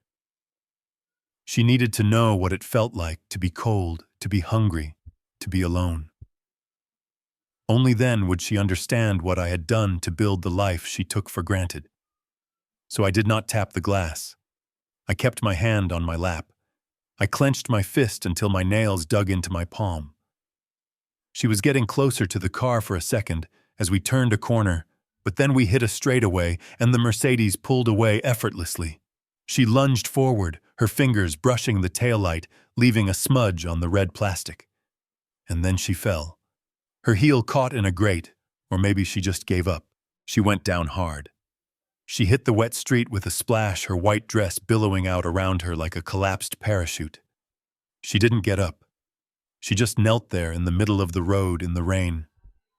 She needed to know what it felt like to be cold, to be hungry, to be alone. Only then would she understand what I had done to build the life she took for granted. So I did not tap the glass. I kept my hand on my lap. I clenched my fist until my nails dug into my palm. She was getting closer to the car for a second as we turned a corner, but then we hit a straightaway and the Mercedes pulled away effortlessly. She lunged forward, her fingers brushing the taillight, leaving a smudge on the red plastic. And then she fell. Her heel caught in a grate, or maybe she just gave up. She went down hard. She hit the wet street with a splash, her white dress billowing out around her like a collapsed parachute. She didn't get up. She just knelt there in the middle of the road in the rain,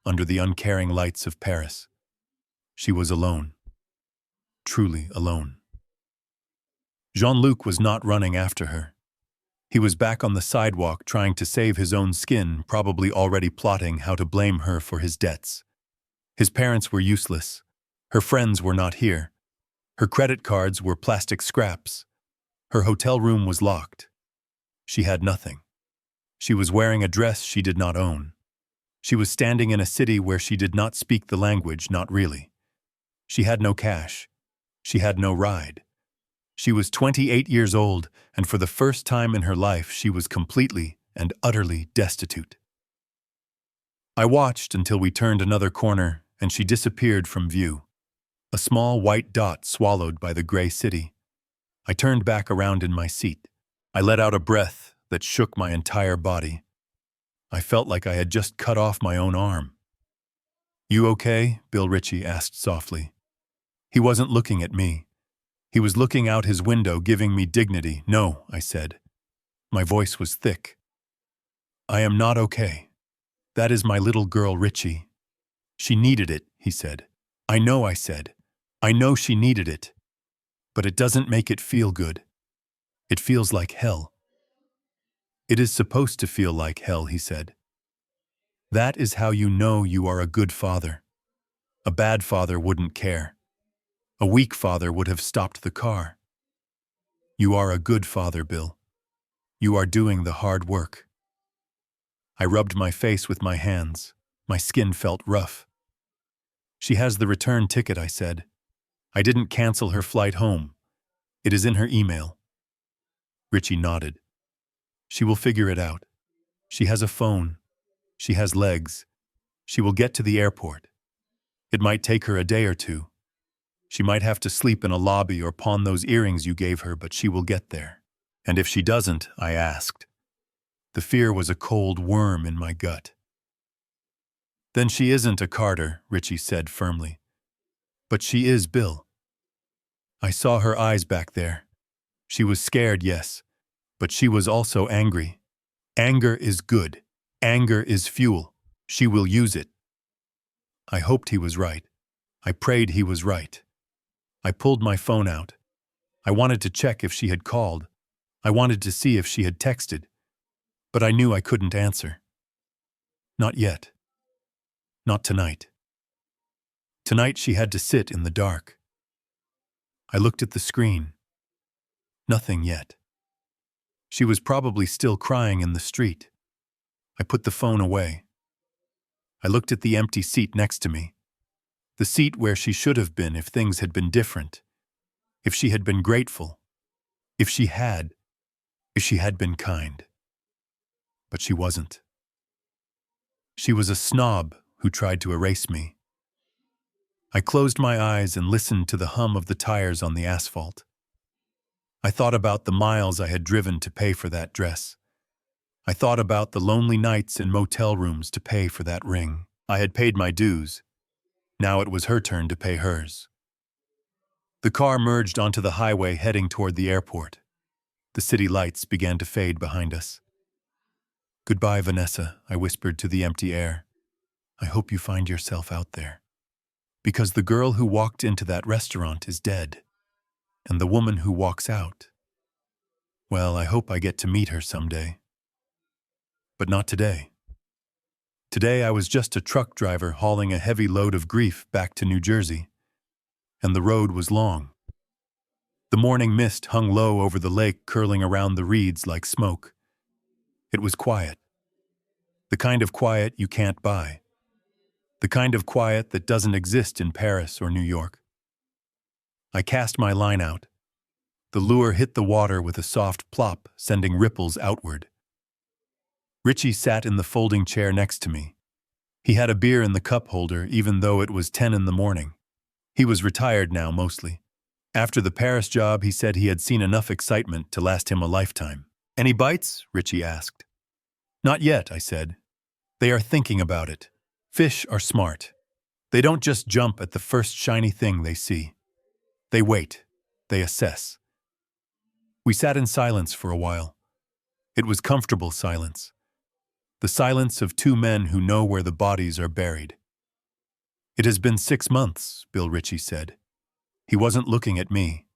under the uncaring lights of Paris. She was alone. Truly alone. Jean-Luc was not running after her. He was back on the sidewalk trying to save his own skin, probably already plotting how to blame her for his debts. His parents were useless. Her friends were not here. Her credit cards were plastic scraps. Her hotel room was locked. She had nothing. She was wearing a dress she did not own. She was standing in a city where she did not speak the language, not really. She had no cash. She had no ride. She was 28 years old, and for the first time in her life she was completely and utterly destitute. I watched until we turned another corner and she disappeared from view. A small white dot swallowed by the gray city. I turned back around in my seat. I let out a breath that shook my entire body. I felt like I had just cut off my own arm. "You okay?" Bill Ritchie asked softly. He wasn't looking at me. He was looking out his window, giving me dignity. "No," I said. My voice was thick. "I am not okay. That is my little girl, Ritchie. She needed it," he said. "I know," I said. "I know she needed it. But it doesn't make it feel good. It feels like hell." "It is supposed to feel like hell," he said. "That is how you know you are a good father. A bad father wouldn't care. A weak father would have stopped the car. You are a good father, Bill. You are doing the hard work." I rubbed my face with my hands. My skin felt rough. "She has the return ticket," I said. "I didn't cancel her flight home. It is in her email." Ritchie nodded. "She will figure it out. She has a phone. She has legs. She will get to the airport. It might take her a day or two. She might have to sleep in a lobby or pawn those earrings you gave her, but she will get there." "And if she doesn't?" I asked. The fear was a cold worm in my gut. "Then she isn't a Carter," Ritchie said firmly. "But she is Bill." I saw her eyes back there. She was scared, yes, but she was also angry. Anger is good. Anger is fuel. She will use it. I hoped he was right. I prayed he was right. I pulled my phone out. I wanted to check if she had called. I wanted to see if she had texted. But I knew I couldn't answer. Not yet. Not tonight. Tonight she had to sit in the dark. I looked at the screen. Nothing yet. She was probably still crying in the street. I put the phone away. I looked at the empty seat next to me. The seat where she should have been if things had been different. If she had been grateful. If she had been kind. But she wasn't. She was a snob who tried to erase me. I closed my eyes and listened to the hum of the tires on the asphalt. I thought about the miles I had driven to pay for that dress. I thought about the lonely nights in motel rooms to pay for that ring. I had paid my dues. Now it was her turn to pay hers. The car merged onto the highway heading toward the airport. The city lights began to fade behind us. "Goodbye, Vanessa," I whispered to the empty air. "I hope you find yourself out there. Because the girl who walked into that restaurant is dead. And the woman who walks out, well, I hope I get to meet her someday. But not today. Today I was just a truck driver hauling a heavy load of grief back to New Jersey. And the road was long. The morning mist hung low over the lake, curling around the reeds like smoke. It was quiet. The kind of quiet you can't buy. The kind of quiet that doesn't exist in Paris or New York. I cast my line out. The lure hit the water with a soft plop, sending ripples outward. Richie sat in the folding chair next to me. He had a beer in the cup holder, even though it was 10 in the morning. He was retired now, mostly. After the Paris job, he said he had seen enough excitement to last him a lifetime. "Any bites?" Richie asked. "Not yet," I said. "They are thinking about it. Fish are smart. They don't just jump at the first shiny thing they see. They wait. They assess." We sat in silence for a while. It was comfortable silence. The silence of two men who know where the bodies are buried. "It has been 6 months," Bill Ritchie said. He wasn't looking at me.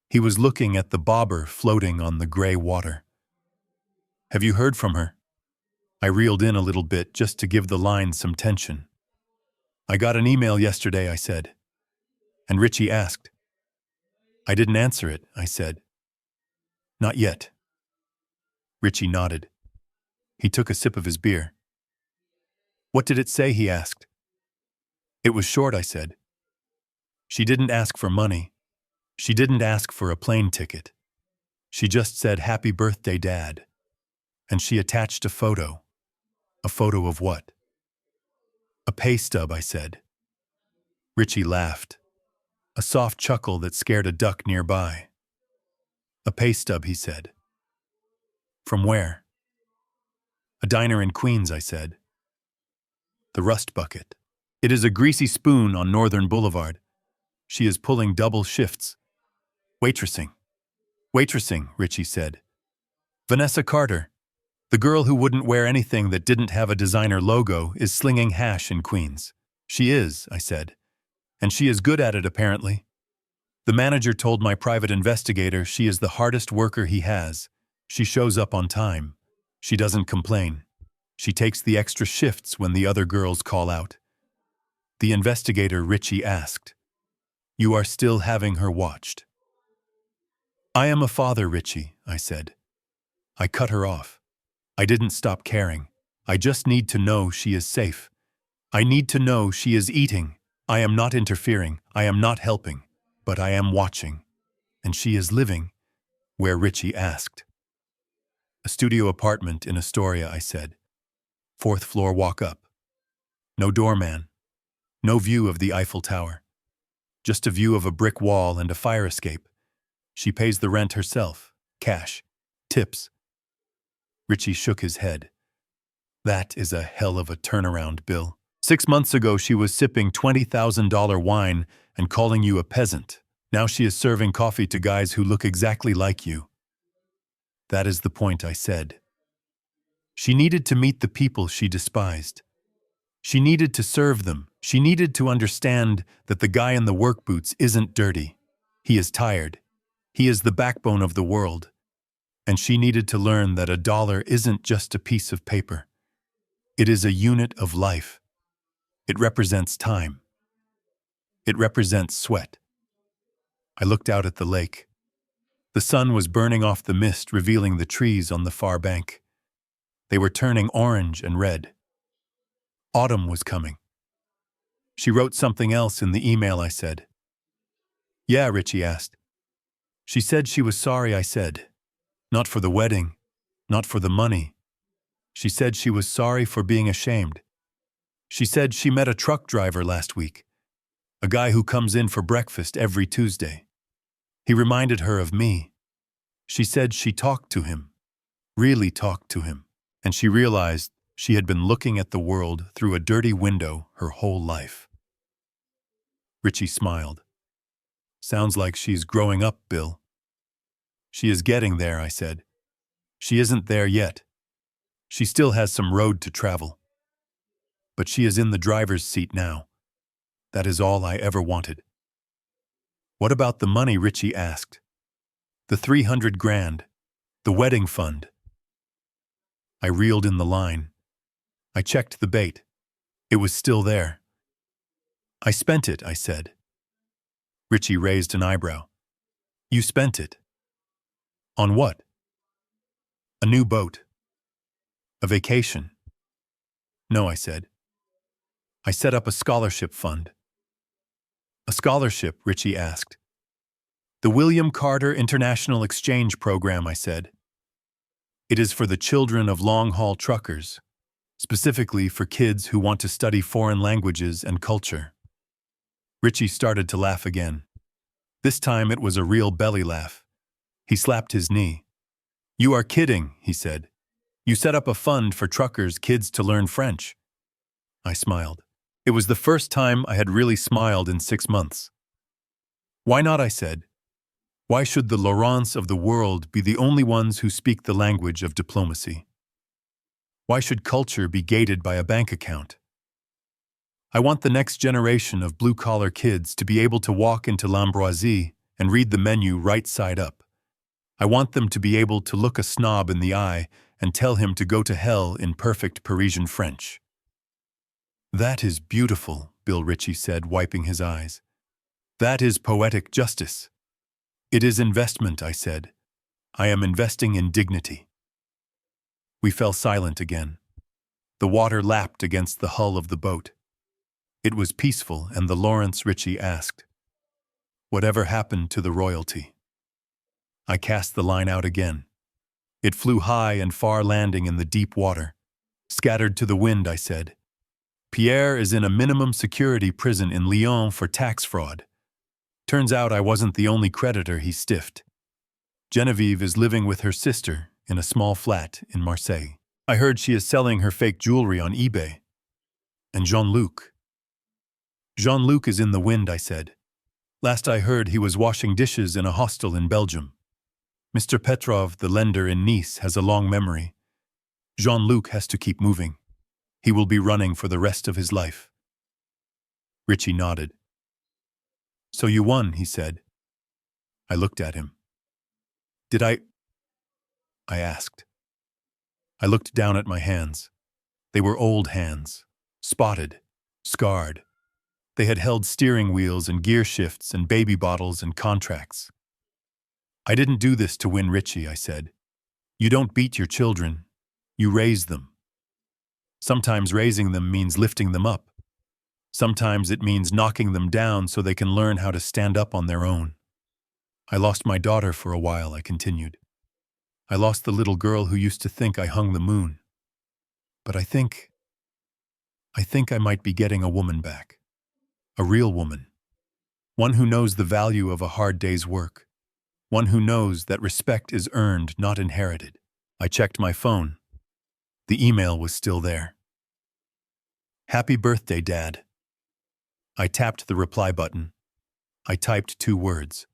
He was looking at the bobber floating on the gray water. "Have you heard from her?" I reeled in a little bit just to give the line some tension. "I got an email yesterday," I said. And Richie asked. I didn't answer it, I said. "Not yet." Richie nodded. He took a sip of his beer. "What did it say?" he asked. "It was short," I said. "She didn't ask for money. She didn't ask for a plane ticket. She just said, 'Happy birthday, Dad.' And she attached a photo. A photo of what?" "A pay stub," I said. Richie laughed. A soft chuckle that scared a duck nearby. "A pay stub," he said. "From where?" "A diner in Queens," I said. "The Rust Bucket. It is a greasy spoon on Northern Boulevard. She is pulling double shifts. Waitressing." "Waitressing," Richie said. "Vanessa Carter, the girl who wouldn't wear anything that didn't have a designer logo, is slinging hash in Queens." "She is," I said. "And she is good at it, apparently. The manager told my private investigator she is the hardest worker he has. She shows up on time. She doesn't complain. She takes the extra shifts when the other girls call out." The investigator, Richie asked, "You are still having her watched?" "I am a father, Richie," I said. I cut her off. I didn't stop caring. I just need to know she is safe. I need to know she is eating. I am not interfering. I am not helping. But I am watching. And she is living where Richie asked. "A studio apartment in Astoria," I said. "4th floor walk up. No doorman. No view of the Eiffel Tower. Just a view of a brick wall and a fire escape. She pays the rent herself. Cash. Tips." Richie shook his head. "That is a hell of a turnaround, Bill. 6 months ago she was sipping $20,000 wine and calling you a peasant. Now she is serving coffee to guys who look exactly like you." "That is the point," I said. She needed to meet the people she despised. She needed to serve them. She needed to understand that the guy in the work boots isn't dirty. He is tired. He is the backbone of the world. And she needed to learn that a dollar isn't just a piece of paper. It is a unit of life. It represents time. It represents sweat. I looked out at the lake. The sun was burning off the mist, revealing the trees on the far bank. They were turning orange and red. Autumn was coming. "She wrote something else in the email," I said. "Yeah," Richie asked. "She said she was sorry," I said. "Not for the wedding, not for the money. She said she was sorry for being ashamed. She said she met a truck driver last week, a guy who comes in for breakfast every Tuesday. He reminded her of me. She said she talked to him, really talked to him, and she realized she had been looking at the world through a dirty window her whole life. Richie smiled. Sounds like she's growing up, Bill. She is getting there, I said. She isn't there yet. She still has some road to travel. But she is in the driver's seat now. That is all I ever wanted. What about the money? Richie asked. The 300 grand, the wedding fund. I reeled in the line. I checked the bait. It was still there. I spent it, I said. Richie raised an eyebrow. You spent it. On what? A new boat. A vacation. No, I said. I set up a scholarship fund. A scholarship? Richie asked. The William Carter International Exchange Program, I said. It is for the children of long-haul truckers, specifically for kids who want to study foreign languages and culture. Richie started to laugh again. This time it was a real belly laugh. He slapped his knee. You are kidding, he said. You set up a fund for truckers' kids to learn French. I smiled. It was the first time I had really smiled in 6 months. Why not, I said. Why should the Laurents of the world be the only ones who speak the language of diplomacy? Why should culture be gated by a bank account? I want the next generation of blue-collar kids to be able to walk into L'Ambroisie and read the menu right side up. I want them to be able to look a snob in the eye and tell him to go to hell in perfect Parisian French. That is beautiful, Bill Richie said, wiping his eyes. That is poetic justice. It is investment, I said. I am investing in dignity. We fell silent again. The water lapped against the hull of the boat. It was peaceful, and the Lawrence Richie asked, Whatever happened to the royalty? I cast the line out again. It flew high and far, landing in the deep water. Scattered to the wind, I said. Pierre is in a minimum security prison in Lyon for tax fraud. Turns out I wasn't the only creditor he stiffed. Genevieve is living with her sister in a small flat in Marseille. I heard she is selling her fake jewelry on eBay. And Jean-Luc? Jean-Luc is in the wind, I said. Last I heard, he was washing dishes in a hostel in Belgium. Mr. Petrov, the lender in Nice, has a long memory. Jean-Luc has to keep moving. He will be running for the rest of his life. Richie nodded. So you won, he said. I looked at him. Did I asked. I looked down at my hands. They were old hands, spotted, scarred. They had held steering wheels and gear shifts and baby bottles and contracts. I didn't do this to win, Richie, I said. You don't beat your children. You raise them. Sometimes raising them means lifting them up. Sometimes it means knocking them down so they can learn how to stand up on their own. I lost my daughter for a while, I continued. I lost the little girl who used to think I hung the moon. But I think I might be getting a woman back. A real woman. One who knows the value of a hard day's work. One who knows that respect is earned, not inherited. I checked my phone. The email was still there. Happy birthday, Dad. I tapped the reply button. I typed 2 words.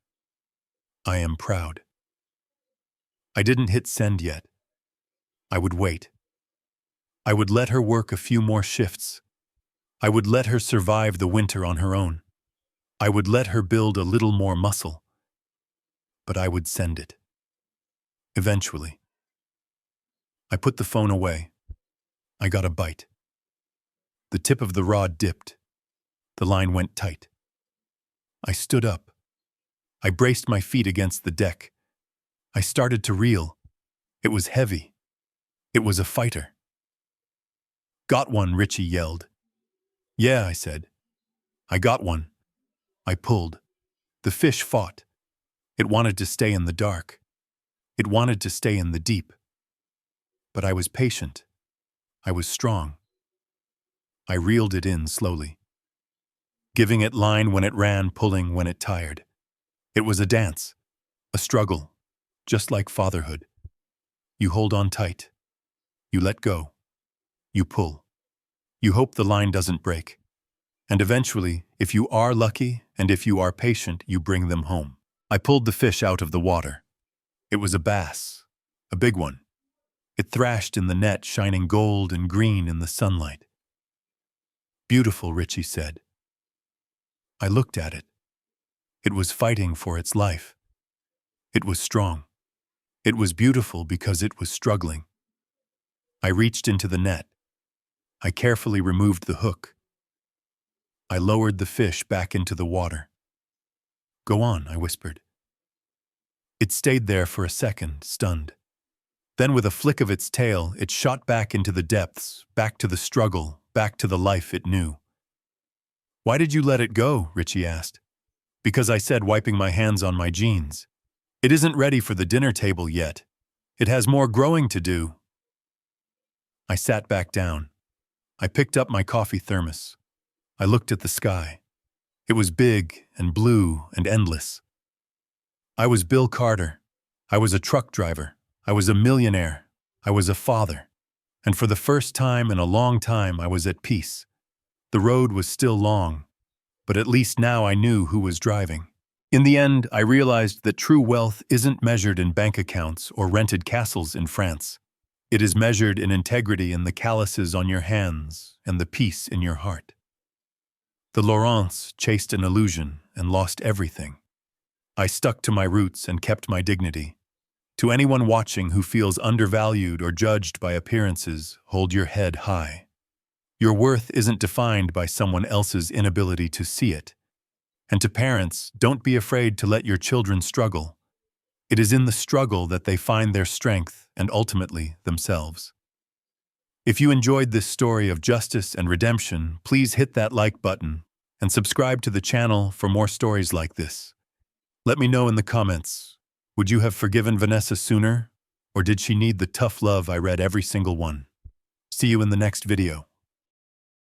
I am proud. I didn't hit send yet. I would wait. I would let her work a few more shifts. I would let her survive the winter on her own. I would let her build a little more muscle. But I would send it. Eventually. I put the phone away. I got a bite. The tip of the rod dipped. The line went tight. I stood up. I braced my feet against the deck. I started to reel. It was heavy. It was a fighter. Got one, Richie yelled. Yeah, I said. I got one. I pulled. The fish fought. It wanted to stay in the dark. It wanted to stay in the deep. But I was patient. I was strong. I reeled it in slowly, giving it line when it ran, pulling when it tired. It was a dance, a struggle, just like fatherhood. You hold on tight. You let go. You pull. You hope the line doesn't break. And eventually, if you are lucky and if you are patient, you bring them home. I pulled the fish out of the water. It was a bass, a big one. It thrashed in the net, shining gold and green in the sunlight. Beautiful, Richie said. I looked at it. It was fighting for its life. It was strong. It was beautiful because it was struggling. I reached into the net. I carefully removed the hook. I lowered the fish back into the water. Go on, I whispered. It stayed there for a second, stunned. Then with a flick of its tail, it shot back into the depths, back to the struggle, back to the life it knew. Why did you let it go? Richie asked. Because I said, wiping my hands on my jeans. It isn't ready for the dinner table yet. It has more growing to do. I sat back down. I picked up my coffee thermos. I looked at the sky. It was big and blue and endless. I was Bill Carter. I was a truck driver. I was a millionaire. I was a father. And for the first time in a long time, I was at peace. The road was still long, but at least now I knew who was driving. In the end, I realized that true wealth isn't measured in bank accounts or rented castles in France. It is measured in integrity and the calluses on your hands and the peace in your heart. The Laurents chased an illusion and lost everything. I stuck to my roots and kept my dignity. To anyone watching who feels undervalued or judged by appearances, hold your head high. Your worth isn't defined by someone else's inability to see it. And to parents, don't be afraid to let your children struggle. It is in the struggle that they find their strength and ultimately themselves. If you enjoyed this story of justice and redemption, please hit that like button and subscribe to the channel for more stories like this. Let me know in the comments, would you have forgiven Vanessa sooner, or did she need the tough love I read every single one? See you in the next video.